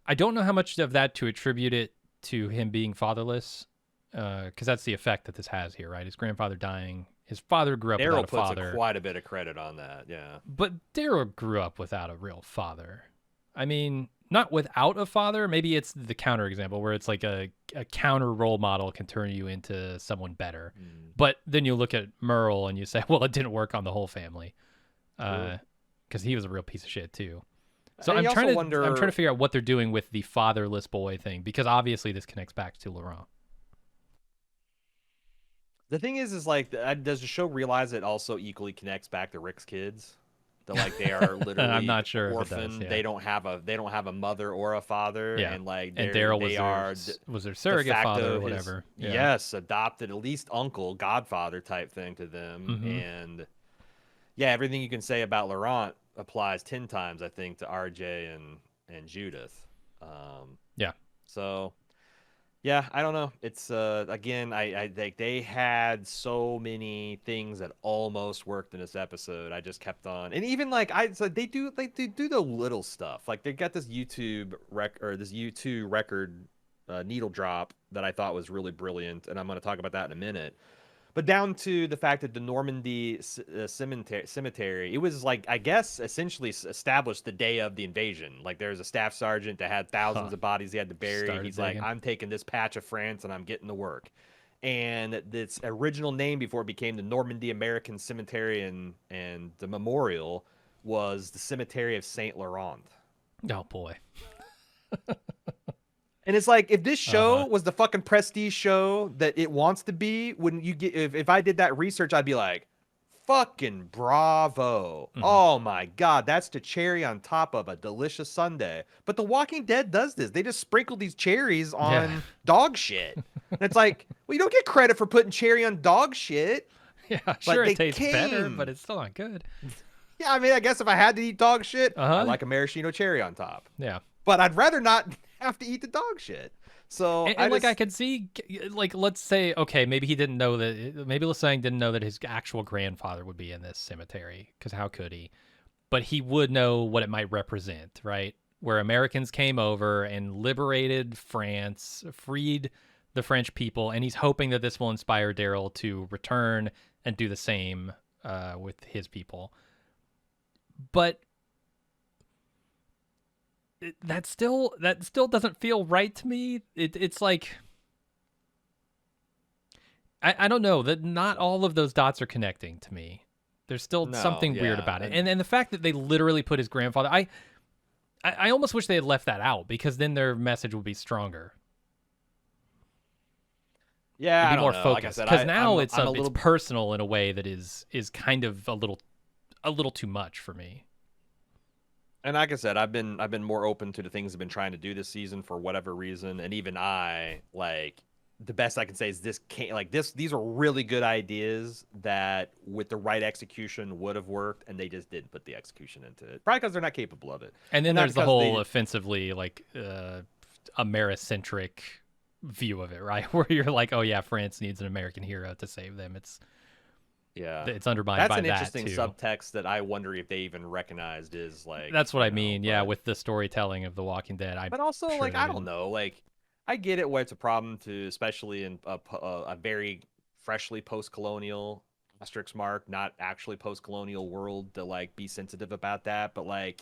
I don't know how much of that to attribute it to him being fatherless, because that's the effect that this has here, right? His grandfather dying. His father grew up without Daryl a puts father. quite a bit of credit on that. Yeah. But Daryl grew up without a real father. I mean, not without a father. Maybe it's the counter example where it's like a counter role model can turn you into someone better. Mm. But then you look at Merle and you say, well, it didn't work on the whole family, True. because he was a real piece of shit too. So And I'm you trying also to wonder. I'm trying to figure out what they're doing with the fatherless boy thing, because obviously this connects back to Laurent. The thing is like, does the show realize it also equally connects back to Rick's kids? That like they are I'm literally not sure if it does. orphaned. Yeah, They don't have a mother or a father, yeah. and like And Daryl they are was their de surrogate father facto or his whatever. Yeah. yes adopted at least uncle godfather type thing to them. Mm-hmm. And yeah, everything you can say about Laurent applies 10 times I think to RJ and Judith. Yeah. So yeah, I don't know. It's again, I think they had so many things that almost worked in this episode. I just kept on, and even like so they do the little stuff. Like they got this this YouTube record needle drop that I thought was really brilliant, and I'm going to talk about that in a minute. But down to the fact that the Normandy cemetery, it was like, I guess, essentially established the day of the invasion. Like, there's a staff sergeant that had thousands of bodies he had to bury. Started He's like, digging. I'm taking this patch of France and I'm getting to work. And its original name before it became the Normandy American Cemetery and the memorial was the Cemetery of Saint Laurent. Oh boy. And it's like, if this show Uh-huh. was the fucking prestige show that it wants to be, when you get, if I did that research, I'd be like, fucking bravo. Mm-hmm. Oh my God, that's the cherry on top of a delicious sundae. But The Walking Dead does this. They just sprinkle these cherries Yeah. on dog shit. And it's like, well, you don't get credit for putting cherry on dog shit. Yeah. But Sure, they it tastes better, came. but it's still not good. Yeah, I mean, I guess if I had to eat dog shit, Uh-huh. I like a maraschino cherry on top. Yeah. But I'd rather not have to eat the dog shit. So And like I could see, like, let's say, okay, maybe he didn't know that. Maybe Lasang didn't know that his actual grandfather would be in this cemetery, because how could he? But he would know what it might represent, right? Where Americans came over and liberated France, freed the French people, and he's hoping that this will inspire Daryl to return and do the same with his people. But that still doesn't feel right to me. It's like, I don't know, that not all of those dots are connecting to me. There's still No, something weird yeah, about it, and and the fact that they literally put his grandfather. I almost wish they had left that out, because then their message would be stronger. yeah, It'd I be more don't know. Like I focused, said, because now it's I'm a it's little. personal in a way that is kind of a little too much for me. And like I said, I've been more open to the things I've been trying to do this season for whatever reason, and even I like the best I can say is this can't like this. These are really good ideas that with the right execution would have worked, and they just didn't put the execution into it. Probably because they're not capable of it. And then not there's the because whole they- offensively like Americentric view of it, right? Where you're like, oh yeah, France needs an American hero to save them. Yeah, It's undermined that's by an that interesting too. subtext that I wonder if they even recognized is like. That's what you I know, mean. Yeah, but- with the storytelling of The Walking Dead, I'm But also, sure like, they I didn't. don't know. Like, I get it where it's a problem to, especially in a very freshly post-colonial asterisk mark, not actually post-colonial world, to like be sensitive about that. But like,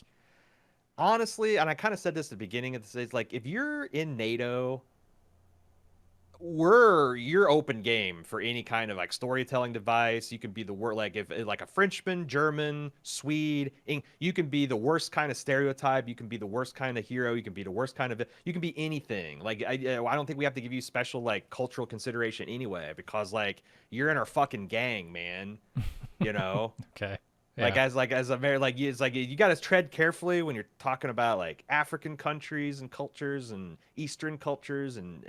honestly, and I kind of said this at the beginning of this, it's like if you're in NATO, you're open game for any kind of like storytelling device. You can be the word like if like a Frenchman, German, Swede, you can be the worst kind of stereotype. You can be the worst kind of hero. You can be the worst kind of you can be anything. Like I don't think we have to give you special like cultural consideration anyway because like you're in our fucking gang, man. You know. Okay. Like Yeah. as a very like it's like you got to tread carefully when you're talking about like African countries and cultures and Eastern cultures and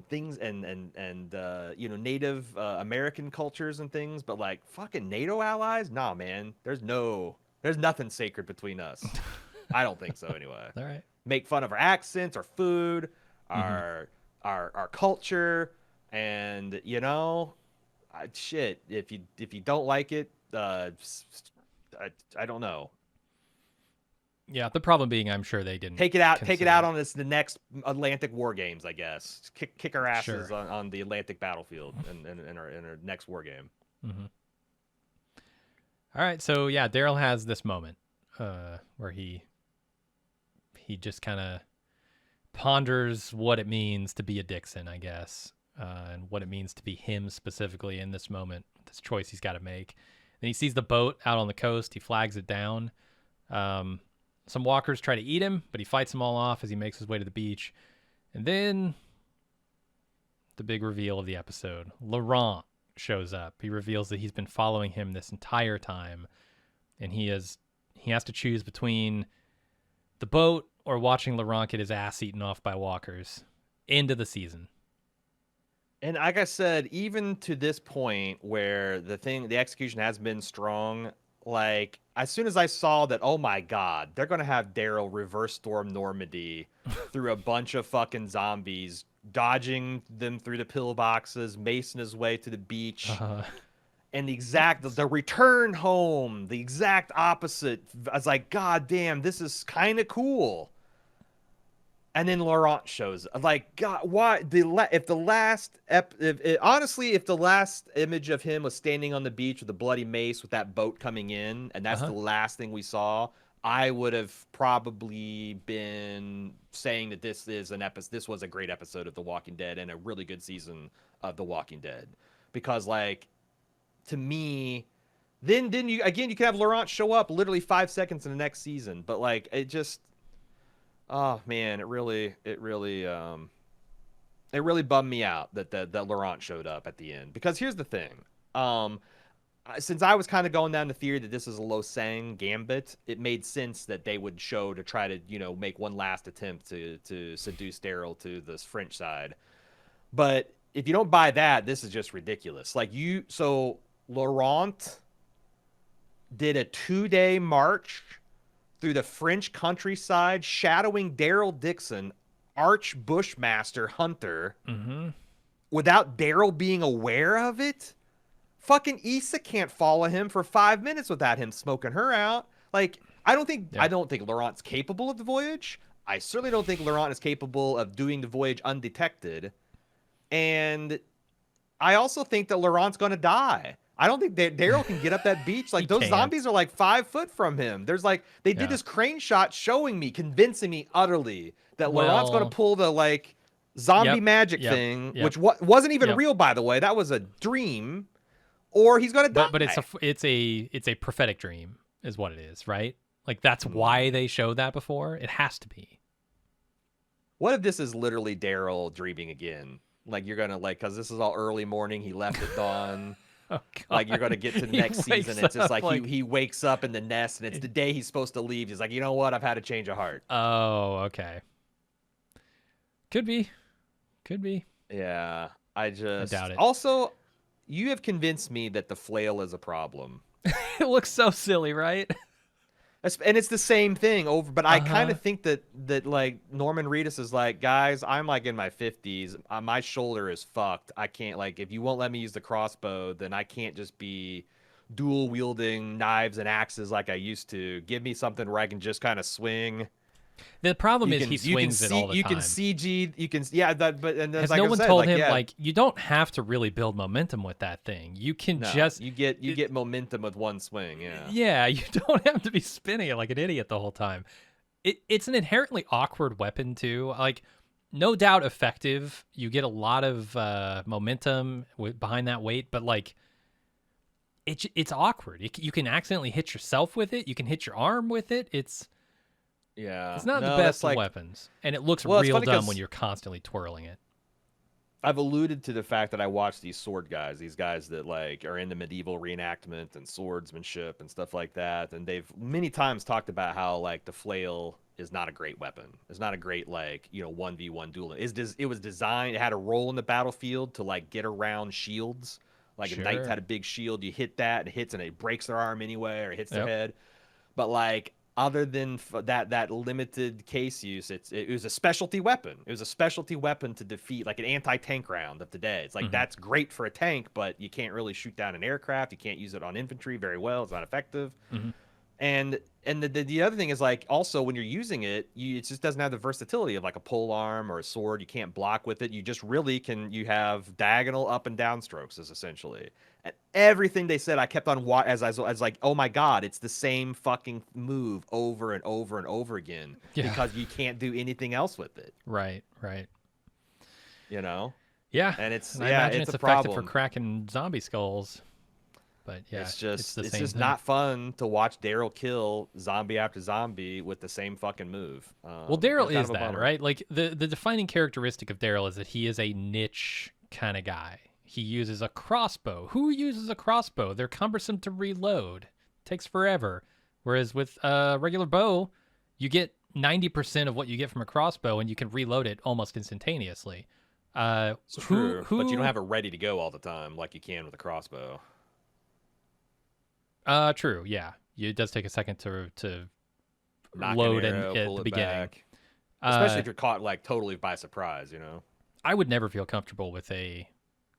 things and you know Native American cultures and things. But like fucking NATO allies, nah, man. There's nothing sacred between us. I don't think so anyway. All right. Make fun of our accents, our food, Mm-hmm. our culture, and you know, shit. If you don't like it, I don't know. Yeah. The problem being, I'm sure they didn't Take it out consider. on this the next Atlantic War Games, I guess. Kick our asses Sure. on the Atlantic battlefield in our next war game. Mm-hmm. All right. So yeah, Daryl has this moment where he just kind of ponders what it means to be a Dixon, I guess, and what it means to be him specifically in this moment, this choice he's got to make. Then he sees the boat out on the coast. He flags it down. Some walkers try to eat him, but he fights them all off as he makes his way to the beach. And then the big reveal of the episode. Laurent shows up. He reveals that he's been following him this entire time, and he has to choose between the boat or watching Laurent get his ass eaten off by walkers. End of the season. And like I said, even to this point where the execution has been strong, like as soon as I saw that, oh my God, they're gonna have Daryl reverse storm Normandy through a bunch of fucking zombies, dodging them through the pillboxes, macing his way to the beach, and the return home, the exact opposite. I was like, God damn, this is kind of cool. And then Laurent shows like God. Why if the last honestly, if the last image of him was standing on the beach with a bloody mace with that boat coming in, and that's the last thing we saw, I would have probably been saying that this is an episode. This was a great episode of The Walking Dead and a really good season of The Walking Dead, because like to me, then you can have Laurent show up literally 5 seconds in the next season, but like it just. Oh man, it really bummed me out that Laurent showed up at the end. Because here's the thing, since I was kind of going down the theory that this is a Lo Sang gambit, it made sense that they would show to try to make one last attempt to seduce Daryl to this French side. But if you don't buy that, this is just ridiculous. So Laurent did a 2-day march through the French countryside, shadowing Daryl Dixon, arch bushmaster hunter, without Daryl being aware of it. Fucking Issa can't follow him for 5 minutes without him smoking her out. Like, I don't think Laurent's capable of the voyage. I certainly don't think Laurent is capable of doing the voyage undetected. And I also think that Laurent's going to die. I don't think Daryl can get up that beach. Like those zombies are like 5 foot from him. There's like they did this crane shot showing me, convincing me utterly that Laurent's going to pull the like zombie magic thing, which wasn't even real, by the way. That was a dream, or he's going to die. But it's a prophetic dream, is what it is, right? Like that's why they showed that before. It has to be. What if this is literally Daryl dreaming again? Like you're gonna like, because this is all early morning. He left at dawn. Oh, God. Like you're gonna get to the next season. It's just like he wakes up in the nest, and it's the day he's supposed to leave. He's like, you know what? I've had a change of heart. Oh, okay. Could be. Yeah, I doubt it. Also, you have convinced me that the flail is a problem. It looks so silly, right? And it's the same thing over, but I kind of think that like Norman Reedus is like, guys, I'm like in my 50s, my shoulder is fucked. I can't, like, if you won't let me use the crossbow, then I can't just be dual wielding knives and axes like I used to. Give me something where I can just kind of swing. The problem is he swings it all the time. You can CG, but and has like no I one said, told like, him like you don't have to really build momentum with that thing. You can just you get momentum with one swing. Yeah, you don't have to be spinning it like an idiot the whole time. It's an inherently awkward weapon too. Like no doubt effective. You get a lot of momentum behind that weight, but like it's awkward. You can accidentally hit yourself with it. You can hit your arm with it. It's not the best of weapons, and it looks real dumb when you're constantly twirling it. I've alluded to the fact that I watch these sword guys, these guys that like are into medieval reenactment and swordsmanship and stuff like that, and they've many times talked about how like the flail is not a great weapon. It's not a great like 1v1 duel. It was designed. It had a role in the battlefield to like get around shields. Like if knights Sure. had a big shield, you hit that, it hits and it breaks their arm anyway, or it hits their Yep. head. But like other than that limited case use, it was a specialty weapon. It was a specialty weapon to defeat like an anti-tank round of the day. It's like Mm-hmm. that's great for a tank, but you can't really shoot down an aircraft. You can't use it on infantry very well. It's not effective. Mm-hmm. And the other thing is like also when you're using it, it just doesn't have the versatility of like a pole arm or a sword. You can't block with it. You just really you have diagonal up and down strokes is essentially. And everything they said, I kept on as like, oh my god, it's the same fucking move over and over and over again Yeah. because you can't do anything else with it. Right. Right. Yeah. And it's I yeah, imagine it's a effective problem. for cracking zombie skulls. But yeah, It's just the it's same just thing. not fun to watch Daryl kill zombie after zombie with the same fucking move. Well, Daryl It's kind is of a that, bummer. right? Like the defining characteristic of Daryl is that he is a niche kind of guy. He uses a crossbow. Who uses a crossbow? They're cumbersome to reload. Takes forever. Whereas with a regular bow, you get 90% of what you get from a crossbow and you can reload it almost instantaneously. It's true, but you don't have it ready to go all the time like you can with a crossbow. True, yeah. It does take a second to Knock load an arrow, at pull the it beginning. back. Especially Uh, if you're caught like totally by surprise, I would never feel comfortable with a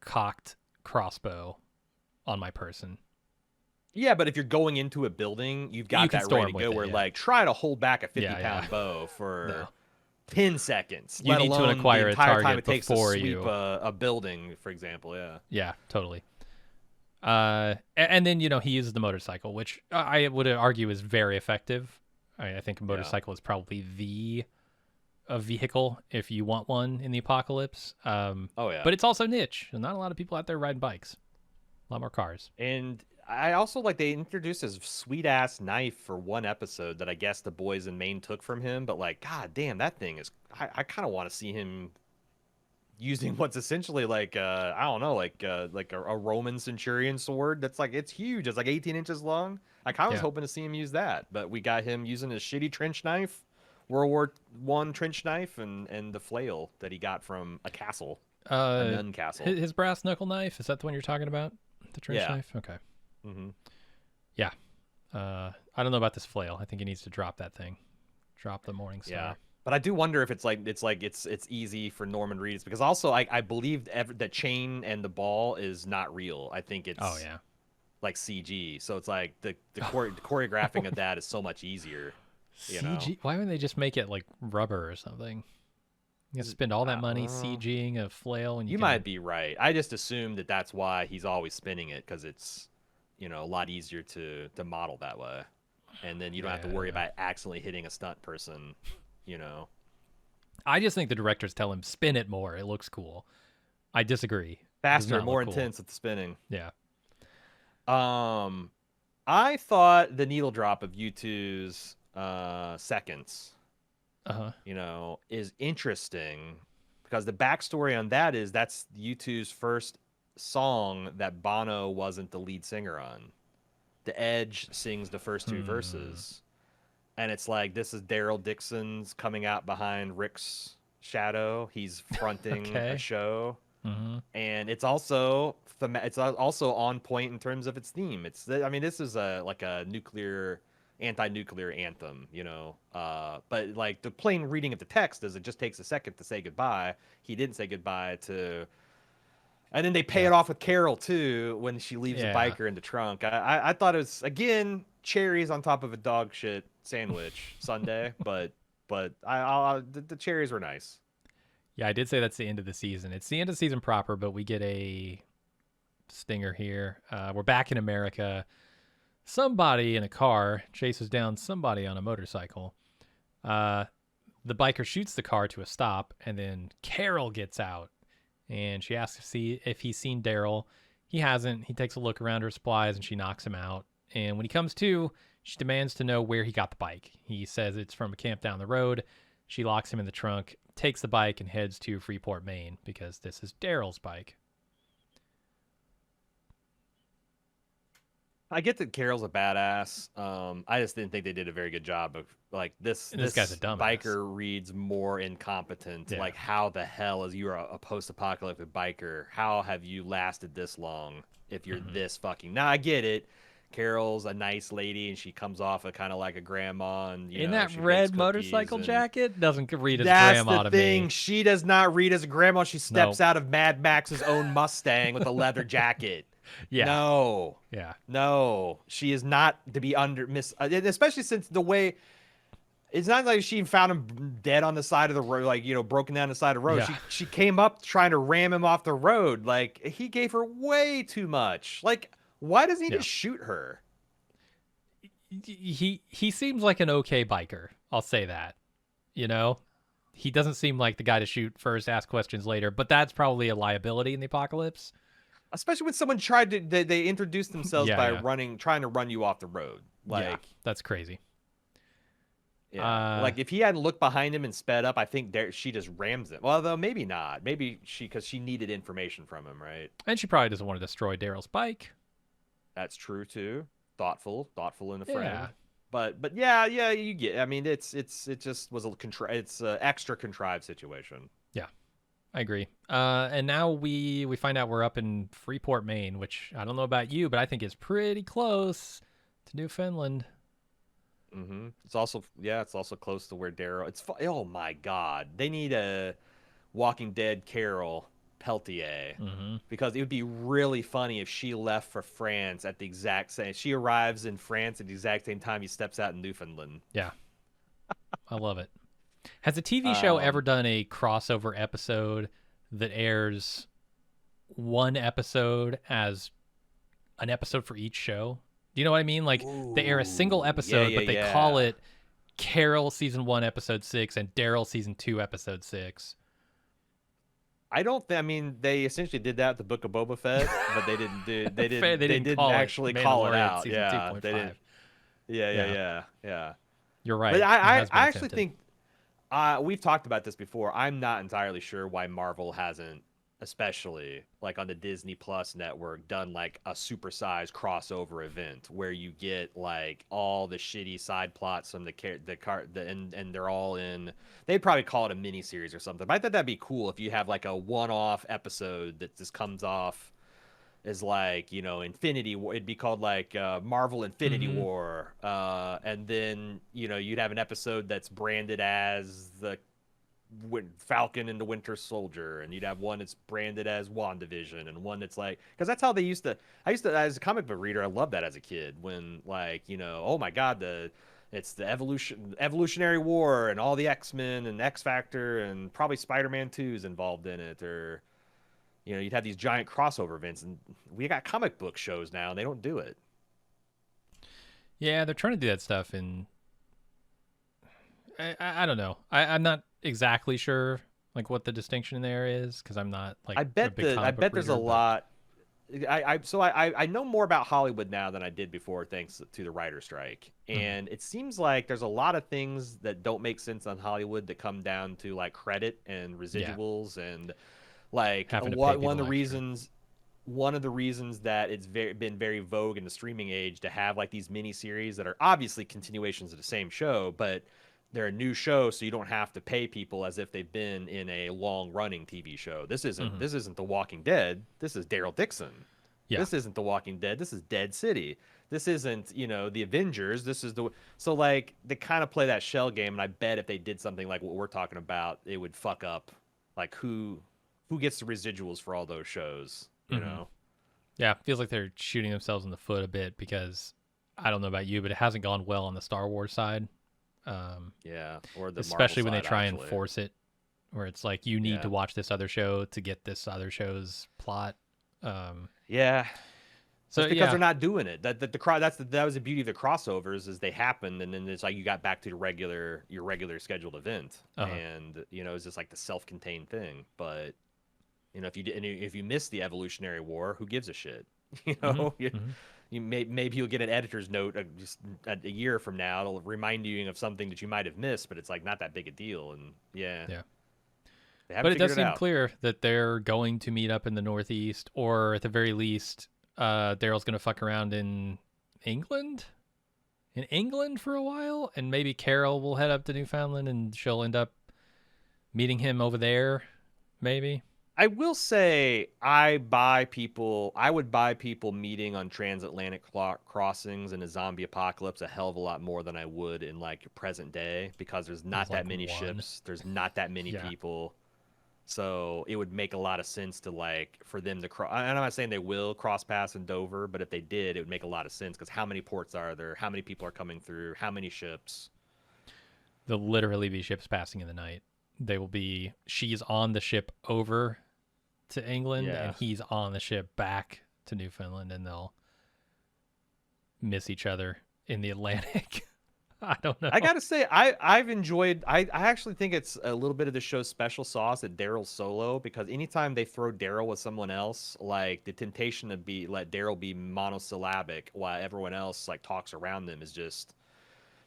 cocked crossbow on my person. Yeah, but if you're going into a building, you've got You can that storm ready to with go. it, Where yeah. like try to hold back a 50-pound Yeah. bow for No. 10 seconds. You let need to alone acquire the a entire time target it takes to before sweep you- a building, for example. Yeah. Yeah, totally. And then he uses the motorcycle, which I would argue is very effective. I think a motorcycle is probably a vehicle if you want one in the apocalypse. Oh yeah. But it's also niche. There's not a lot of people out there riding bikes. A lot more cars. And I also like they introduced this sweet ass knife for one episode that I guess the boys in Maine took from him. But like, god damn, that thing is. I kind of want to see him using what's essentially like I don't know, like a Roman centurion sword. That's like it's huge. It's like 18 inches long. I kind of was Yeah. hoping to see him use that, but we got him using his shitty trench knife, World War I trench knife, and the flail that he got from a castle, a nun castle. His brass knuckle knife, is that the one you're talking about? The trench Yeah. knife? Okay. hmm Yeah. I don't know about this flail. I think he needs to drop that thing. Drop the Morning Star. Yeah. But I do wonder if it's easy for Norman Reedus because also I believe that chain and the ball is not real. I think it's Oh yeah. like CG. So it's like the choreographing of that is so much easier. You know? CG. Why wouldn't they just make it like rubber or something? You have to spend all that money CGing a flail, and You might be right. I just assume that that's why he's always spinning it because it's a lot easier to model that way, and then you don't have to worry about accidentally hitting a stunt person. I just think the directors tell him spin it more. It looks cool. I disagree. It does Faster, not more look cool. intense with the spinning. Yeah. I thought the needle drop of U2's seconds, is interesting because the backstory on that is that's U2's first song that Bono wasn't the lead singer on. The Edge sings the first two verses, and it's like this is Daryl Dixon's coming out behind Rick's shadow. He's fronting a show. And it's also on point in terms of its theme. This is like a anti-nuclear anthem, but like the plain reading of the text is it just takes a second to say goodbye. He didn't say goodbye to, and then they pay it off with Carol too when she leaves the biker in the trunk. I thought it was again cherries on top of a dog shit sandwich sundae, but the cherries were nice. Yeah, I did say that's the end of the season. It's the end of the season proper, but we get a stinger here. We're back in America. Somebody in a car chases down somebody on a motorcycle. The biker shoots the car to a stop, and then Carol gets out, and she asks if he's seen Daryl. He hasn't. He takes a look around her supplies, and she knocks him out. And when he comes to, she demands to know where he got the bike. He says it's from a camp down the road. She locks him in the trunk. takes the bike and heads to Freeport, Maine, because this is Daryl's bike. I get that Carol's a badass. I just didn't think they did a very good job of like this. And this guy's a dumbass. Biker reads more incompetent. Yeah. Like, how the hell is you're a post-apocalyptic biker? How have you lasted this long if you're this fucking? Now I get it. Carol's a nice lady, and she comes off a kind of like a grandma, and in that red motorcycle jacket, doesn't read as that's grandma the to thing. me. She does not read as a grandma. She steps out of Mad Max's own Mustang with a leather jacket. Yeah. No. Yeah. No. She is not to be especially since the way. It's not like she found him dead on the side of the road, like, broken down the side of the road. Yeah. She came up trying to ram him off the road. Like, he gave her way too much. Like, why doesn't he just shoot her? He seems like an okay biker. I'll say that. He doesn't seem like the guy to shoot first, ask questions later, but that's probably a liability in the apocalypse. Especially when someone they introduced themselves trying to run you off the road. Like, that's crazy. Yeah. Like, if he hadn't looked behind him and sped up, I think she just rams him. Well, though maybe not. Maybe because she needed information from him, right? And she probably doesn't want to destroy Daryl's bike. That's true too. Thoughtful in a friend. Yeah. But yeah, you get. I mean, it just was it's an extra contrived situation. Yeah, I agree. And now we find out we're up in Freeport, Maine, which I don't know about you, but I think is pretty close to Newfoundland. Mm-hmm. It's also close to where Daryl. Oh my God, they need a Walking Dead Carol Peltier, because it would be really funny if she left for France at the exact same. She arrives in France at the exact same time he steps out in Newfoundland. Yeah, I love it. Has a TV show ever done a crossover episode that airs one episode as an episode for each show? Do you know what I mean? Like, they air a single episode, but they call it Carol Season 1, Episode 6, and Daryl Season 2, Episode 6. I mean, they essentially did that with the Book of Boba Fett, but they didn't actually call it out. Yeah, they didn't. Yeah. You're right. But I actually think we've talked about this before. I'm not entirely sure why Marvel hasn't, especially like on the Disney Plus network, done like a supersized crossover event where you get like all the shitty side plots from and they're all in. They'd probably call it a mini series or something. But I thought that'd be cool if you have like a one-off episode that just comes off as like, Infinity War. It'd be called like Marvel Infinity War, and then you'd have an episode that's branded as the Falcon and the Winter Soldier, and you'd have one that's branded as WandaVision, and one that's like, because that's how they used to. I used to, as a comic book reader, I loved that as a kid when like, oh my God, it's the evolutionary war and all the X-Men and X Factor and probably Spider-Man 2 is involved in it, or you'd have these giant crossover events, and we got comic book shows now and they don't do it. Yeah, they're trying to do that stuff, and I don't know. I'm not exactly sure like what the distinction there is, because I'm not like I bet there's a lot. I know more about Hollywood now than I did before, thanks to the writer's strike. And it seems like there's a lot of things that don't make sense on Hollywood that come down to like credit and residuals and like one of the reasons that it's been very vogue in the streaming age to have like these mini series that are obviously continuations of the same show, but they're a new show, so you don't have to pay people as if they've been in a long-running TV show. This isn't The Walking Dead. This is Daryl Dixon. Yeah. This isn't The Walking Dead. This is Dead City. This isn't, The Avengers. So like they kind of play that shell game, and I bet if they did something like what we're talking about, it would fuck up like who gets the residuals for all those shows, you know? Yeah, it feels like they're shooting themselves in the foot a bit, because I don't know about you, but it hasn't gone well on the Star Wars side. Or the especially Marvel when they side, try actually. and force it, where it's like you need to watch this other show to get this other show's plot. So because they're not doing it. That was the beauty of the crossovers, is they happened, and then it's like you got back to your regular scheduled event, and it's just like the self-contained thing. But if you miss the Evolutionary War, who gives a shit? Maybe you'll get an editor's note just a year from now. It'll remind you of something that you might have missed, but it's like not that big a deal. And They But haven't it does figured it seem out. clear that they're going to meet up in the Northeast, or at the very least, Daryl's going to fuck around England, in England for a while, and maybe Carol will head up to Newfoundland, and she'll end up meeting him over there, maybe. I will say I would buy people meeting on transatlantic crossings in a zombie apocalypse a hell of a lot more than I would in like present day because there's There's not like that many one. ships, there's not that many Yeah. people. So it would make a lot of sense to like for them to cross. I'm not saying they will cross paths in Dover, but if they did, it would make a lot of sense because how many ports are there? How many people are coming through? How many ships? There'll literally be ships passing in the night. They will be. She's on the ship over to England, and Yeah. he's on the ship back to Newfoundland, and they'll miss each other in the Atlantic. I don't know. I gotta say, I've enjoyed. I actually think it's a little bit of the show's special sauce at Daryl's solo because anytime they throw Daryl with someone else, like the temptation to be let Daryl be monosyllabic while everyone else like talks around them is just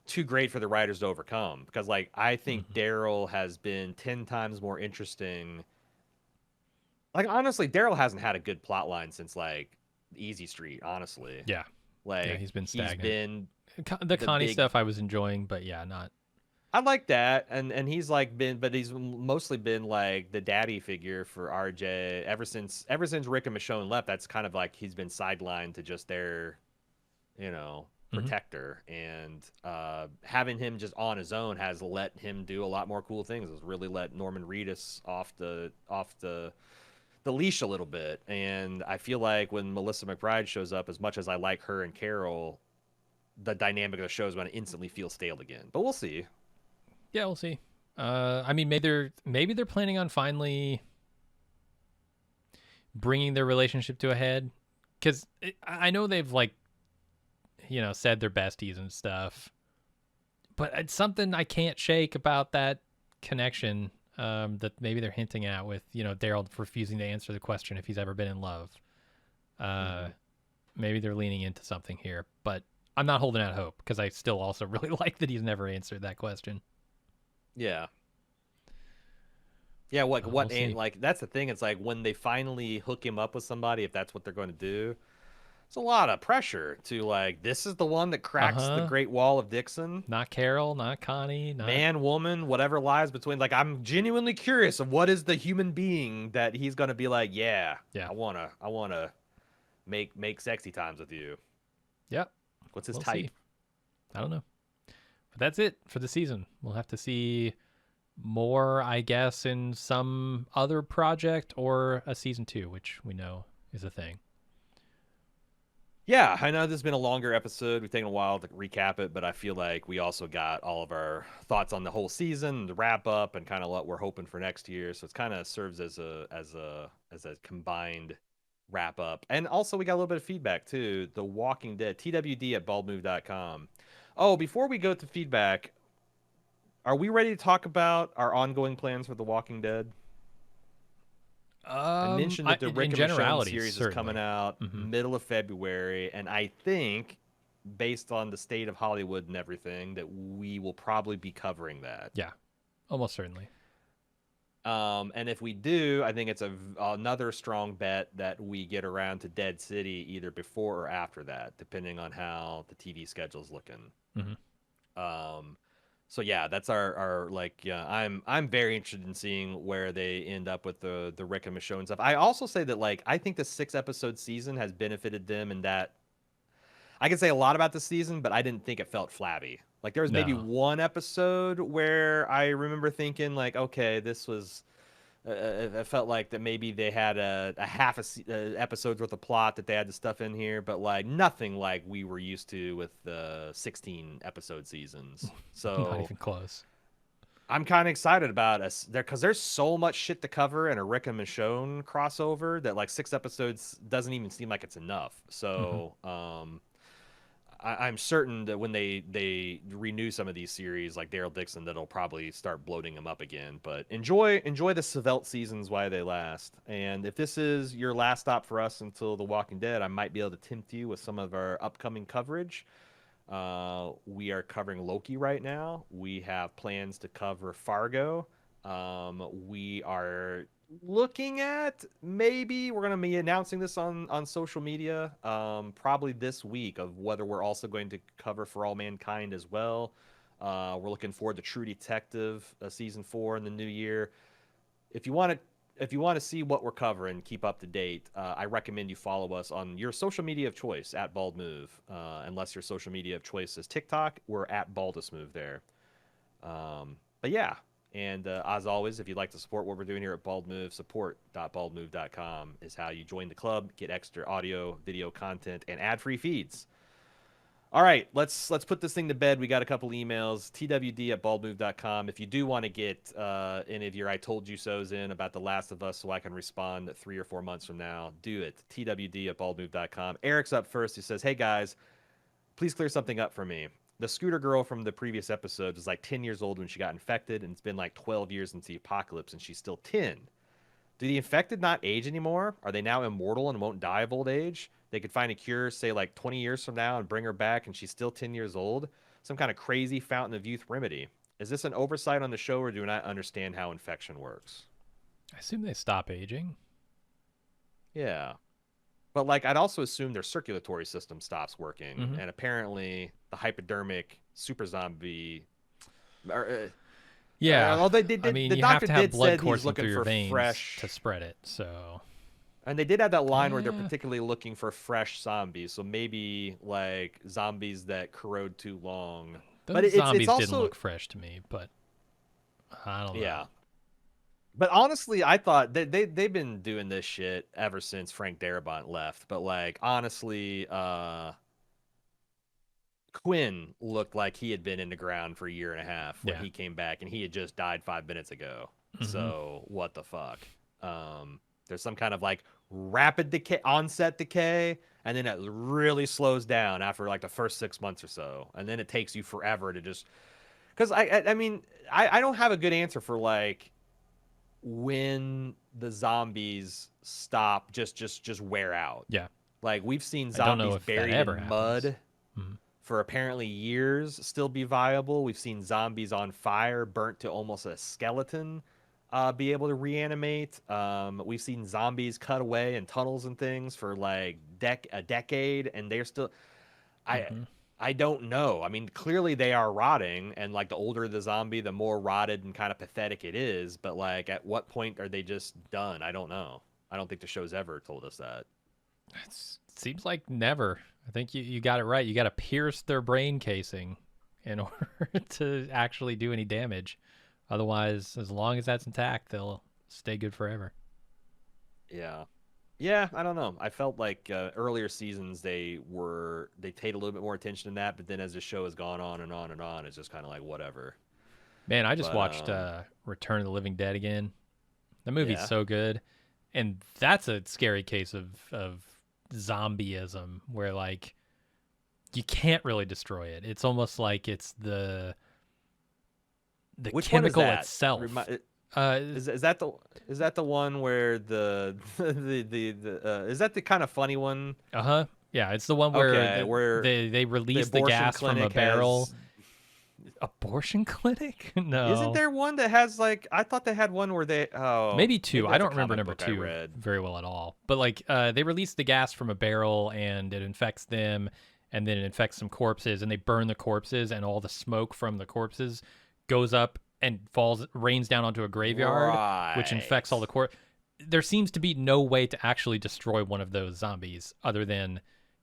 too great for the writers to overcome. Because like I think Mhm. Daryl has been 10 times more interesting. Like honestly, Daryl hasn't had a good plot line since like Easy Street. Honestly, Yeah, yeah, like he's been he's stagnant. been The the Connie big stuff I was enjoying, but yeah, not. I like that, and he's like been, but he's mostly been like the daddy figure for RJ ever since Rick and Michonne left. That's kind of like he's been sidelined to just their, Mhm. protector, and having him just on his own has let him do a lot more cool things. It's really let Norman Reedus off the leash a little bit, and I feel like when Melissa McBride shows up, as much as I like her and Carol, the dynamic of the show is going to instantly feel stale again. But we'll see. Yeah, we'll see. I mean, maybe they're planning on finally bringing their relationship to a head, because I know they've like said they're besties and stuff, but it's something I can't shake about that connection. That maybe they're hinting at with Daryl refusing to answer the question if he's ever been in love. Uh, Mhm. Maybe they're leaning into something here, but I'm not holding out hope because I still also really like that he's never answered that question. Yeah. Yeah, like We'll what ain't see. like that's the thing. It's like when they finally hook him up with somebody, if that's what they're going to do, it's a lot of pressure to like this is the one that Uh cracks the huh. Great Wall of Dixon. Not Carol, not Connie, not. Man, woman, whatever lies between. Like I'm genuinely curious of what is the human being that he's going to be like, yeah, Yeah. I wanna make sexy times with you. Yep. What's his We'll see. type? I don't know. But that's it for the season. We'll have to see more, I guess, in some other project or a season 2, which we know is a thing. Yeah, I know this has been a longer episode. We've taken a while to recap it, but I feel like we also got all of our thoughts on the whole season, the wrap up, and kind of what we're hoping for next year. So it's kind of serves as a combined wrap up. And also we got a little bit of feedback too. The Walking Dead, TWD at baldmove.com. Oh, before we go to feedback, are we ready to talk about our ongoing plans for The Walking Dead? I mentioned that the In Rick and Michonne generalities, series is coming certainly. out Hmm. middle of February, and I think, based on the state of Hollywood and everything, that we will probably be covering that. Yeah, almost certainly. And if we do, I think it's another strong bet that we get around to Dead City either before or after that, depending on how the TV schedule's looking. Hmm. Um, so yeah, that's our like yeah, I'm very interested in seeing where they end up with the Rick and Michonne stuff. I also say that like I think the 6 episode season has benefited them in that I can say a lot about the season, but I didn't think it felt flabby. Like there was maybe No. one episode where I remember thinking like, okay, this was it felt like that maybe they had a half episode's worth of plot that they had to stuff in here, but like nothing like we were used to with the 16 episode seasons. Not So even close. I'm kind of excited about us there because there's so much shit to cover in a Rick and Michonne crossover that like 6 episodes doesn't even seem like it's enough. Hmm. So I'm certain that when they renew some of these series, like Daryl Dixon, that'll probably start bloating them up again. But enjoy the Svelte seasons while they last. And if this is your last stop for us until The Walking Dead, I might be able to tempt you with some of our upcoming coverage. We are covering Loki right now. We have plans to cover Fargo. We are looking at, maybe we're going to be announcing this on social media probably this week, of whether we're also going to cover For All Mankind as well. We're looking forward to True Detective season 4 in the new year. If you want to see what we're covering, keep up to date, I recommend you follow us on your social media of choice at Bald Move. Unless your social media of choice is TikTok, we're at Baldest Move there. But yeah, and as always, if you'd like to support what we're doing here at Bald Move, support.baldmove.com is how you join the club, get extra audio, video content, and ad-free feeds. All right, let's put this thing to bed. We got a couple emails. twd@baldmove.com. If you do want to get any of your I told you so's in about The Last of Us so I can respond 3 or 4 months from now, do it. twd@baldmove.com. Eric's up first. He says, "Hey guys, please clear something up for me. The scooter girl from the previous episode was like 10 years old when she got infected, and it's been like 12 years since the apocalypse, and she's still 10. Do the infected not age anymore? Are they now immortal and won't die of old age? They could find a cure, say, like 20 years from now and bring her back, and she's still 10 years old? Some kind of crazy fountain of youth remedy. Is this an oversight on the show, or do I not understand how infection works?" I assume they stop aging. Yeah. But, like, I'd also assume their circulatory system stops working, Mhm. and apparently the hypodermic super zombie... Or, Yeah. although I mean, the you have doctor to have did blood said he's coursing looking through your for veins fresh... to spread it, so... And they did have that line where they're Yeah. particularly looking for fresh zombies, so maybe, like, zombies that corrode too long. Those But zombies it's also... didn't look fresh to me, but I don't Yeah. know. But honestly, I thought they've been doing this shit ever since Frank Darabont left. But, like, honestly, Quinn looked like he had been in the ground for a year and a half when he came back, and he had just died 5 minutes ago. Mhm. So what the fuck? There's some kind of, like, rapid decay, onset decay, and then it really slows down after, like, the first 6 months or so, and then it takes you forever to just... Because I mean, I don't have a good answer for, like, when the zombies stop, just wear out. Yeah. Like, we've seen I don't know zombies if that buried ever in happens. mud Mhm. for apparently years still be viable. We've seen zombies on fire, burnt to almost a skeleton, be able to reanimate. We've seen zombies cut away in tunnels and things for like a decade, and they're still... Mhm. I don't know. I mean, clearly they are rotting, and like the older the zombie, the more rotted and kind of pathetic it is. But like, at what point are they just done? I don't know. I don't think the show's ever told us that. It seems like never. I think you got it right. You got to pierce their brain casing in order to actually do any damage. Otherwise, as long as that's intact, they'll stay good forever. Yeah. Yeah, I don't know. I felt like earlier seasons they paid a little bit more attention to that, but then as the show has gone on and on and on, it's just kind of like whatever. Man, I just But, watched Return of the Living Dead again. The movie's Yeah. so good, and that's a scary case of zombieism where like you can't really destroy it. It's almost like it's the Which one is chemical that? itself. Is that the one where the is that the kind of funny one? Uh-huh. Yeah, it's the one where, Okay, where they release the abortion gas from a clinic barrel. has- Abortion clinic? No. Isn't there one that has like... I thought they had one where they... Oh, Maybe two. maybe I that's a don't remember comic number book I two read. very well at all. But like they release the gas from a barrel and it infects them, and then it infects some corpses, and they burn the corpses, and all the smoke from the corpses goes up and rains down onto a graveyard, which infects all the There seems to be no way to actually destroy one of those zombies other than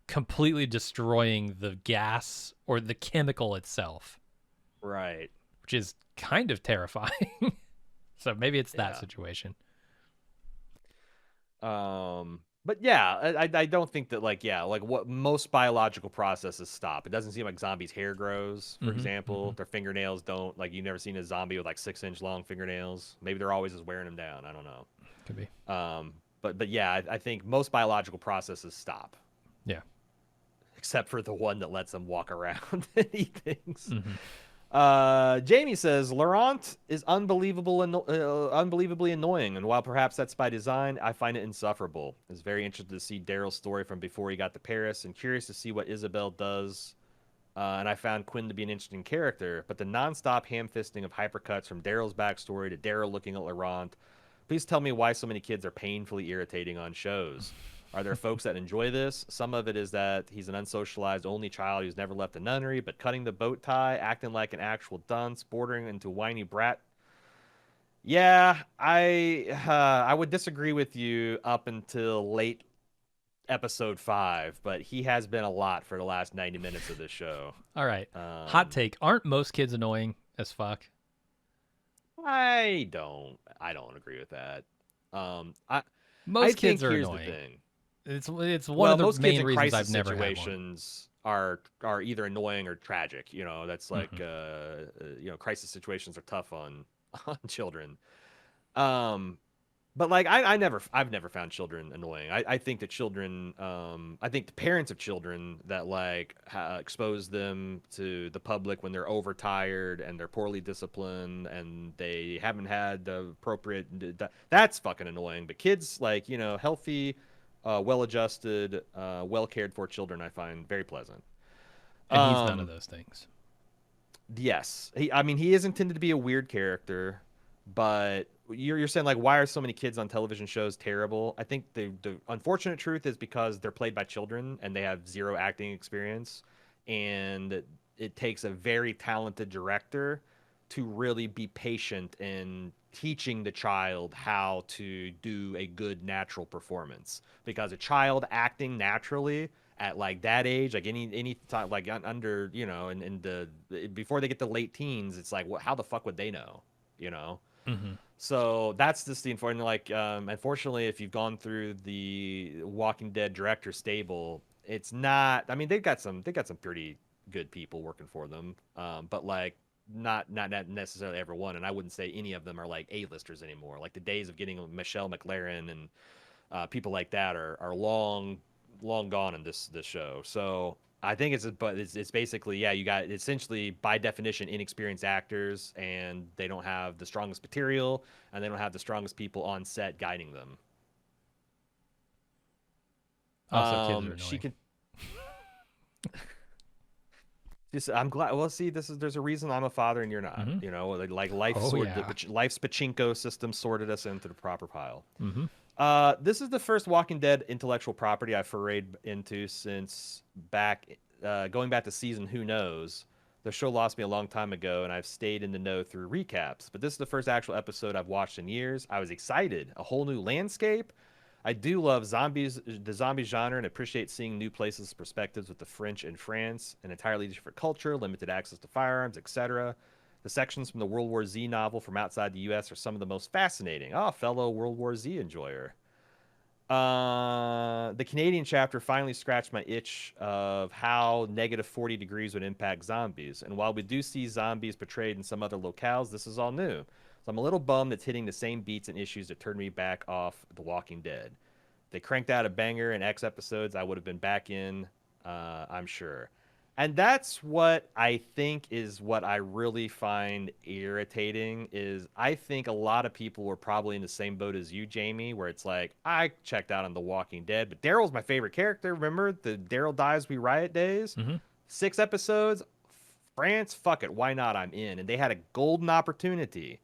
completely destroying the gas or the chemical itself. Right. Which is kind of terrifying. So maybe it's that Yeah. situation. But yeah, I don't think that like what most biological processes stop. It doesn't seem like zombies' hair grows, for example. Their fingernails don't. Like, you've never seen a zombie with like 6-inch long fingernails. Maybe they're always just wearing them down. I don't know. Could be. But yeah, I think most biological processes stop. Yeah. Except for the one that lets them walk around and eat things. Mm-hmm. Jamie says Laurent is unbelievably annoying, and while perhaps that's by design, I find it insufferable. I was very interested to see Daryl's story from before he got to Paris, and curious to see what Isabel does and I found Quinn to be an interesting character, but the nonstop ham-fisting of hypercuts from Daryl's backstory to Daryl looking at Laurent, please tell me why so many kids are painfully irritating on shows. Are there folks that enjoy this? Some of it is that he's an unsocialized only child who's never left a nunnery, but cutting the bow tie, acting like an actual dunce, bordering into whiny brat. Yeah, I would disagree with you up until late episode 5, but he has been a lot for the last 90 minutes of this show. All right. Hot take. Aren't most kids annoying as fuck? I don't agree with that. Most I kids think are here's annoying. the thing. It's one Well, of the most kids main in reasons crisis I've never had one. situations are either annoying or tragic. You know, that's like crisis situations are tough on on children. But like I've never found children annoying. I think that children, I think the parents of children that like expose them to the public when they're overtired and they're poorly disciplined and they haven't had the appropriate, that's fucking annoying. But kids, like, you know, healthy, well-adjusted, well-cared for children, I find very pleasant. And he's none of those things. Yes, I mean, he is intended to be a weird character, but you're saying like, why are so many kids on television shows terrible? I think the unfortunate truth is because they're played by children and they have zero acting experience, and it takes a very talented director to really be patient in teaching the child how to do a good natural performance. Because a child acting naturally at like that age, like any time, like under, you know, and the before they get to late teens, it's like, how the fuck would they know, you know? Mm-hmm. So that's the scene for, and like, unfortunately, if you've gone through the Walking Dead director stable, it's not. I mean, they've got some pretty good people working for them, but like not necessarily everyone. And I wouldn't say any of them are like A-listers anymore. Like the days of getting Michelle McLaren and people like that are long gone in this show. So I think it's basically, yeah, you got essentially by definition inexperienced actors, and they don't have the strongest material, and they don't have the strongest people on set guiding them. Also, kids are annoying. She can. Just, I'm glad. Well, see, there's a reason I'm a father and you're not. Mm-hmm. You know, like life life's pachinko system sorted us into the proper pile. Mm-hmm. This is the first Walking Dead intellectual property I've forayed into since going back to season Who Knows. The show lost me a long time ago, and I've stayed in the know through recaps. But this is the first actual episode I've watched in years. I was excited. A whole new landscape. I do love the zombie genre, and appreciate seeing new places, perspectives with the French and France, an entirely different culture, limited access to firearms, etc. The sections from the World War Z novel from outside the U.S. are some of the most fascinating. Oh, fellow World War Z enjoyer. The Canadian chapter finally scratched my itch of how negative 40 degrees would impact zombies. And while we do see zombies portrayed in some other locales, this is all new. So I'm a little bummed it's hitting the same beats and issues that turned me back off The Walking Dead. If they cranked out a banger in X episodes, I would have been back in, I'm sure. And that's what I think is what I really find irritating is I think a lot of people were probably in the same boat as you, Jamie, where it's like, I checked out on The Walking Dead, but Daryl's my favorite character. Remember the Daryl Dies We Riot days? Mm-hmm. 6 episodes, France, fuck it, why not? I'm in. And they had a golden opportunity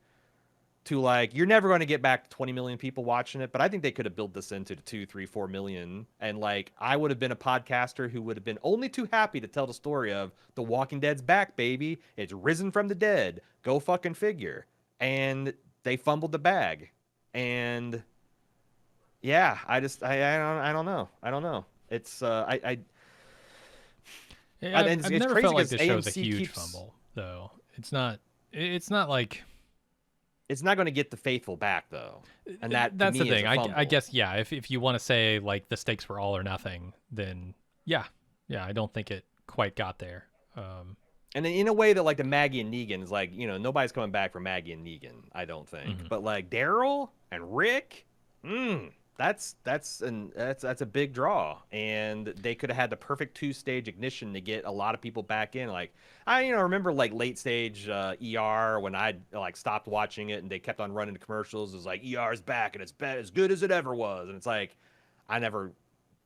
to, like, you're never going to get back to 20 million people watching it, but I think they could have built this into 2, 3, 4 million. And like, I would have been a podcaster who would have been only too happy to tell the story of The Walking Dead's back, baby. It's risen from the dead. Go fucking figure. And they fumbled the bag. And yeah, I don't know. I don't know. It's I've never crazy felt like the because show's a AMC huge fumble, though. It's not like. It's not going to get the faithful back, though, and that's the thing. I guess, yeah. If you want to say like the stakes were all or nothing, then yeah. I don't think it quite got there. And in a way that like the Maggie and Negan is like, you know, nobody's coming back for Maggie and Negan, I don't think. Mm-hmm. But like Daryl and Rick, that's a big draw, and they could have had the perfect 2-stage ignition to get a lot of people back in. Like I remember like late stage ER when I like stopped watching it and they kept on running the commercials. It was like ER's back and it's as good as it ever was, and it's like I never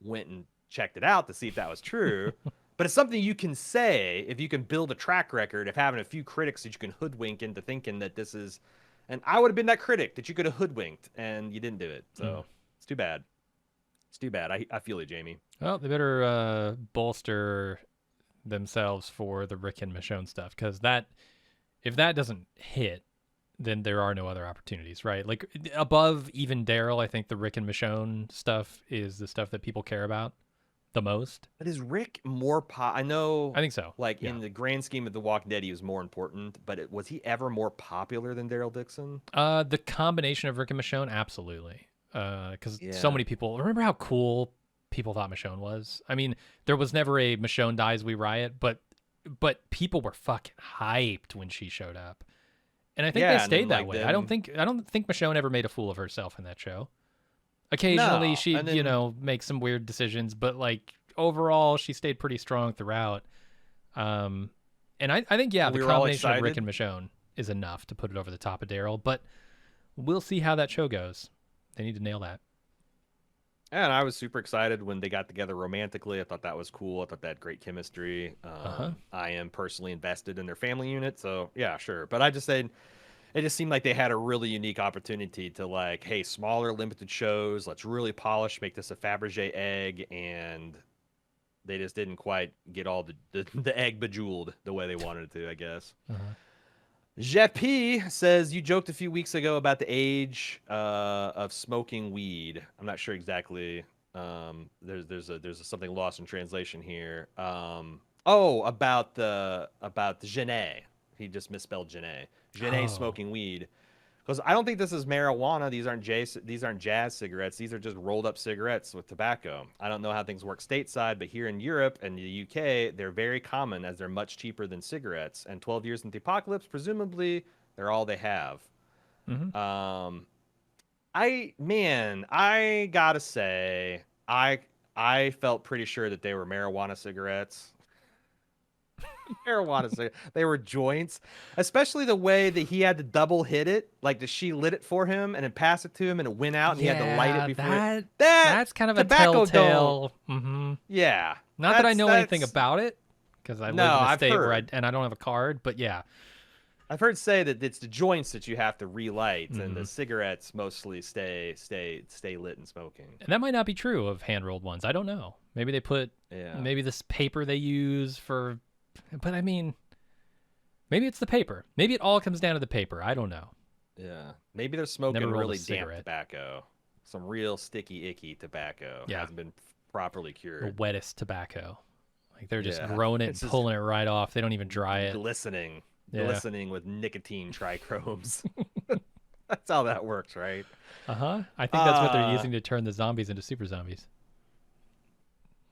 went and checked it out to see if that was true. But it's something you can say if you can build a track record of having a few critics that you can hoodwink into thinking that this is. And I would have been that critic that you could have hoodwinked, and you didn't do it. So it's too bad. It's too bad. I feel you, Jamie. Well, they better bolster themselves for the Rick and Michonne stuff, because if that doesn't hit, then there are no other opportunities, right? Like above even Daryl, I think the Rick and Michonne stuff is the stuff that people care about the most. But is Rick more I know. I think so. Like Yeah. in the grand scheme of The Walking Dead, he was more important. But was he ever more popular than Daryl Dixon? The combination of Rick and Michonne, absolutely. Because so Yeah. many people remember how cool people thought Michonne was. I mean, there was never a Michonne dies we riot, but people were fucking hyped when she showed up, and I think they stayed that way. I don't think Michonne ever made a fool of herself in that show. Occasionally, No, she and then, makes some weird decisions, but like overall, she stayed pretty strong throughout. And I think the we were all combination of Rick excited. and Michonne is enough to put it over the top of Daryl, but we'll see how that show goes. They need to nail that. And I was super excited when they got together romantically. I thought that was cool. I thought they had great chemistry. I am personally invested in their family unit, so yeah, sure. But I just said it just seemed like they had a really unique opportunity to like, hey, smaller, limited shows. Let's really polish, make this a Fabergé egg, and they just didn't quite get all the egg bejeweled the way they wanted it to, I guess. Jeff P says you joked a few weeks ago about the age of smoking weed. I'm not sure exactly. There's something lost in translation here. About the Genet. He just misspelled Genet. Genet smoking weed. Because I don't think this is marijuana. These aren't jazz cigarettes. These are just rolled up cigarettes with tobacco. I don't know how things work stateside, but here in Europe and the UK, they're very common as they're much cheaper than cigarettes. And 12 years into the apocalypse, presumably, they're all they have. I gotta say, I felt pretty sure that they were marijuana cigarettes. Marijuana cigarettes. They were joints, especially the way that he had to double hit it. Like that she lit it for him and then pass it to him, and it went out, and he had to light it before. That's kind of a telltale. Yeah. Not that I know anything about it, because I live in a state where I don't have a card, but yeah. I've heard say that it's the joints that you have to relight, and the cigarettes mostly stay lit and smoking. And that might not be true of hand rolled ones. I don't know. Maybe they put maybe this paper they use for, but I mean, maybe it's the paper. Maybe it all comes down to the paper. I don't know. Yeah, maybe they're smoking really damp tobacco, some real sticky, icky tobacco. Yeah, hasn't been properly cured. The wettest tobacco. Like they're just growing it and pulling it right off. They don't even dry it. Glistening with nicotine trichromes. That's how that works, right? I think that's what they're using to turn the zombies into super zombies.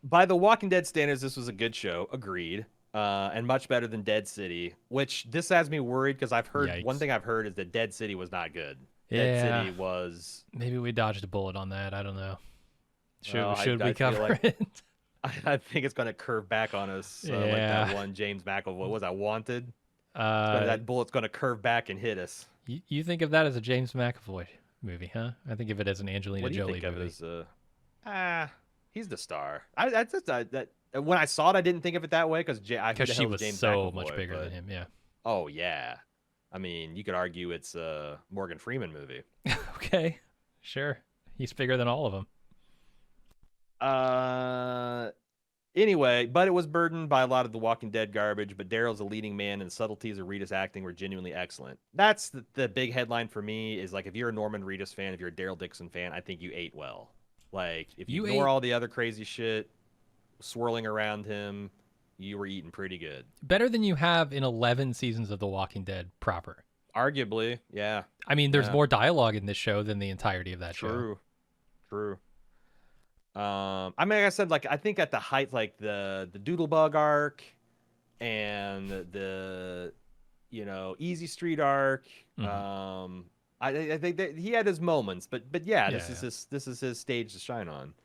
By the Walking Dead standards, this was a good show. Agreed. And much better than Dead City, which this has me worried because I've heard one thing I've heard is that Dead City was not good. Dead City was. Maybe we dodged a bullet on that. I don't know. Should we cover it? I think it's going to curve back on us like that one James McAvoy. What was that, Wanted? That bullet's going to curve back and hit us. You think of that as a James McAvoy movie, huh? I think of it as an Angelina Jolie movie. He's the star. When I saw it, I didn't think of it that way because she was James so McAvoy, much bigger than him. Yeah. Oh yeah. I mean, you could argue it's a Morgan Freeman movie. Okay, sure. He's bigger than all of them. Anyway, but it was burdened by a lot of the Walking Dead garbage, but Daryl's a leading man and subtleties of Rita's acting were genuinely excellent. That's the big headline for me is like, if you're a Norman Reedus fan, if you're a Daryl Dixon fan, I think you ate well. Like, if you ignore all the other crazy shit swirling around him, you were eating pretty good. Better than you have in 11 seasons of The Walking Dead proper. Arguably, yeah. I mean, there's more dialogue in this show than the entirety of that show. True. I mean, like I said, like I think at the height, like the Doodlebug arc and the Easy Street arc. I think that he had his moments, but this is his stage to shine on.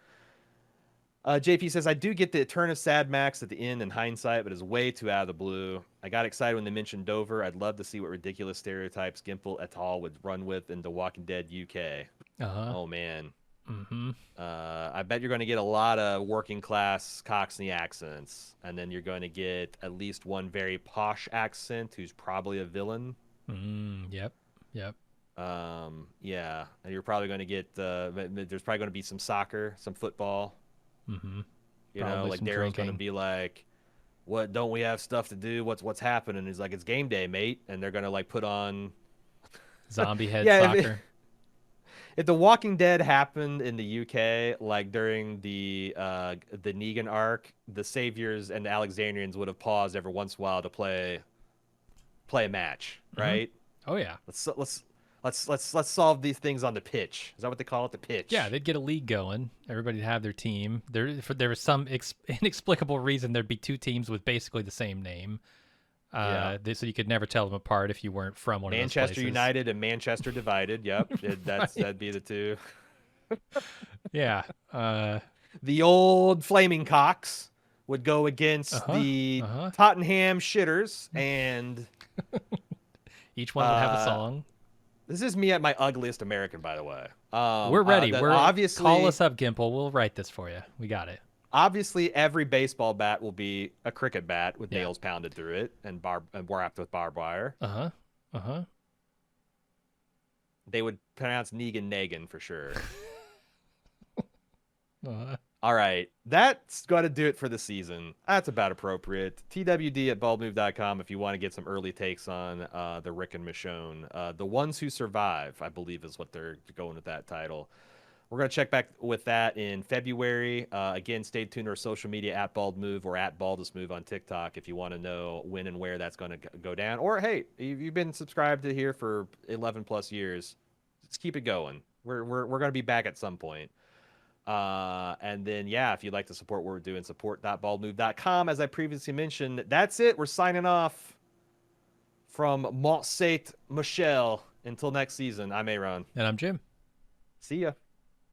JP says, I do get the turn of Sad Max at the end in hindsight, but it's way too out of the blue. I got excited when they mentioned Dover. I'd love to see what ridiculous stereotypes Gimple et al. Would run with in The Walking Dead UK. Oh man. Mm-hmm. I bet you're going to get a lot of working class Cockney accents, and then you're going to get at least one very posh accent who's probably a villain. Yep. Yep. Yeah, and you're probably going to get there's probably going to be some soccer, some football. Mm-hmm. You know, Probably like some Daryl's going to drinking. be like, "What? Don't we have stuff to do? What's happening?" He's like, "It's game day, mate," and they're going to like put on. Zombie head Yeah, soccer. if The Walking Dead happened in the UK, like during the Negan arc, the Saviors and the Alexandrians would have paused every once in a while to play a match, Mm-hmm. right? Oh yeah. Let's solve these things on the pitch. Is that what they call it? The Yeah, pitch. they'd get a league going. Everybody'd have their team. There was some inexplicable reason there'd be two teams with basically the same name. Yeah. So you could never tell them apart if you weren't from one of those Manchester places. United and Manchester Divided. Yep, Right. that'd be the two. Yeah. The old Flaming Cocks would go against Uh-huh. the Uh-huh. Tottenham Shitters, and Each one would have a uh, song. this is me at my ugliest American, by the way. We're ready. That We're Call obviously, us up, Gimple. We'll write this for you. We got it. obviously, every baseball bat will be a cricket bat with Yeah. nails pounded through it and wrapped with barbed wire. Uh-huh. Uh-huh. They would pronounce Negan Negan for sure. Uh-huh. All right, that's got to do it for the season. That's about appropriate. TWD at baldmove.com if you want to get some early takes on the Rick and Michonne. The Ones Who Survive, I believe, is what they're going with that title. We're going to check back with that in February. Again, stay tuned to our social media at BaldMove or at BaldestMove on TikTok if you want to know when and where that's going to go down. Or, hey, if you've been subscribed to here for 11 plus years, let's keep it going. We're going to be back at some point. And then, yeah, if you'd like to support what we're doing, support.baldmove.com. As I previously mentioned, that's it. We're signing off from Mont Saint Michel. Until next season, I'm Aaron. And I'm Jim. See ya.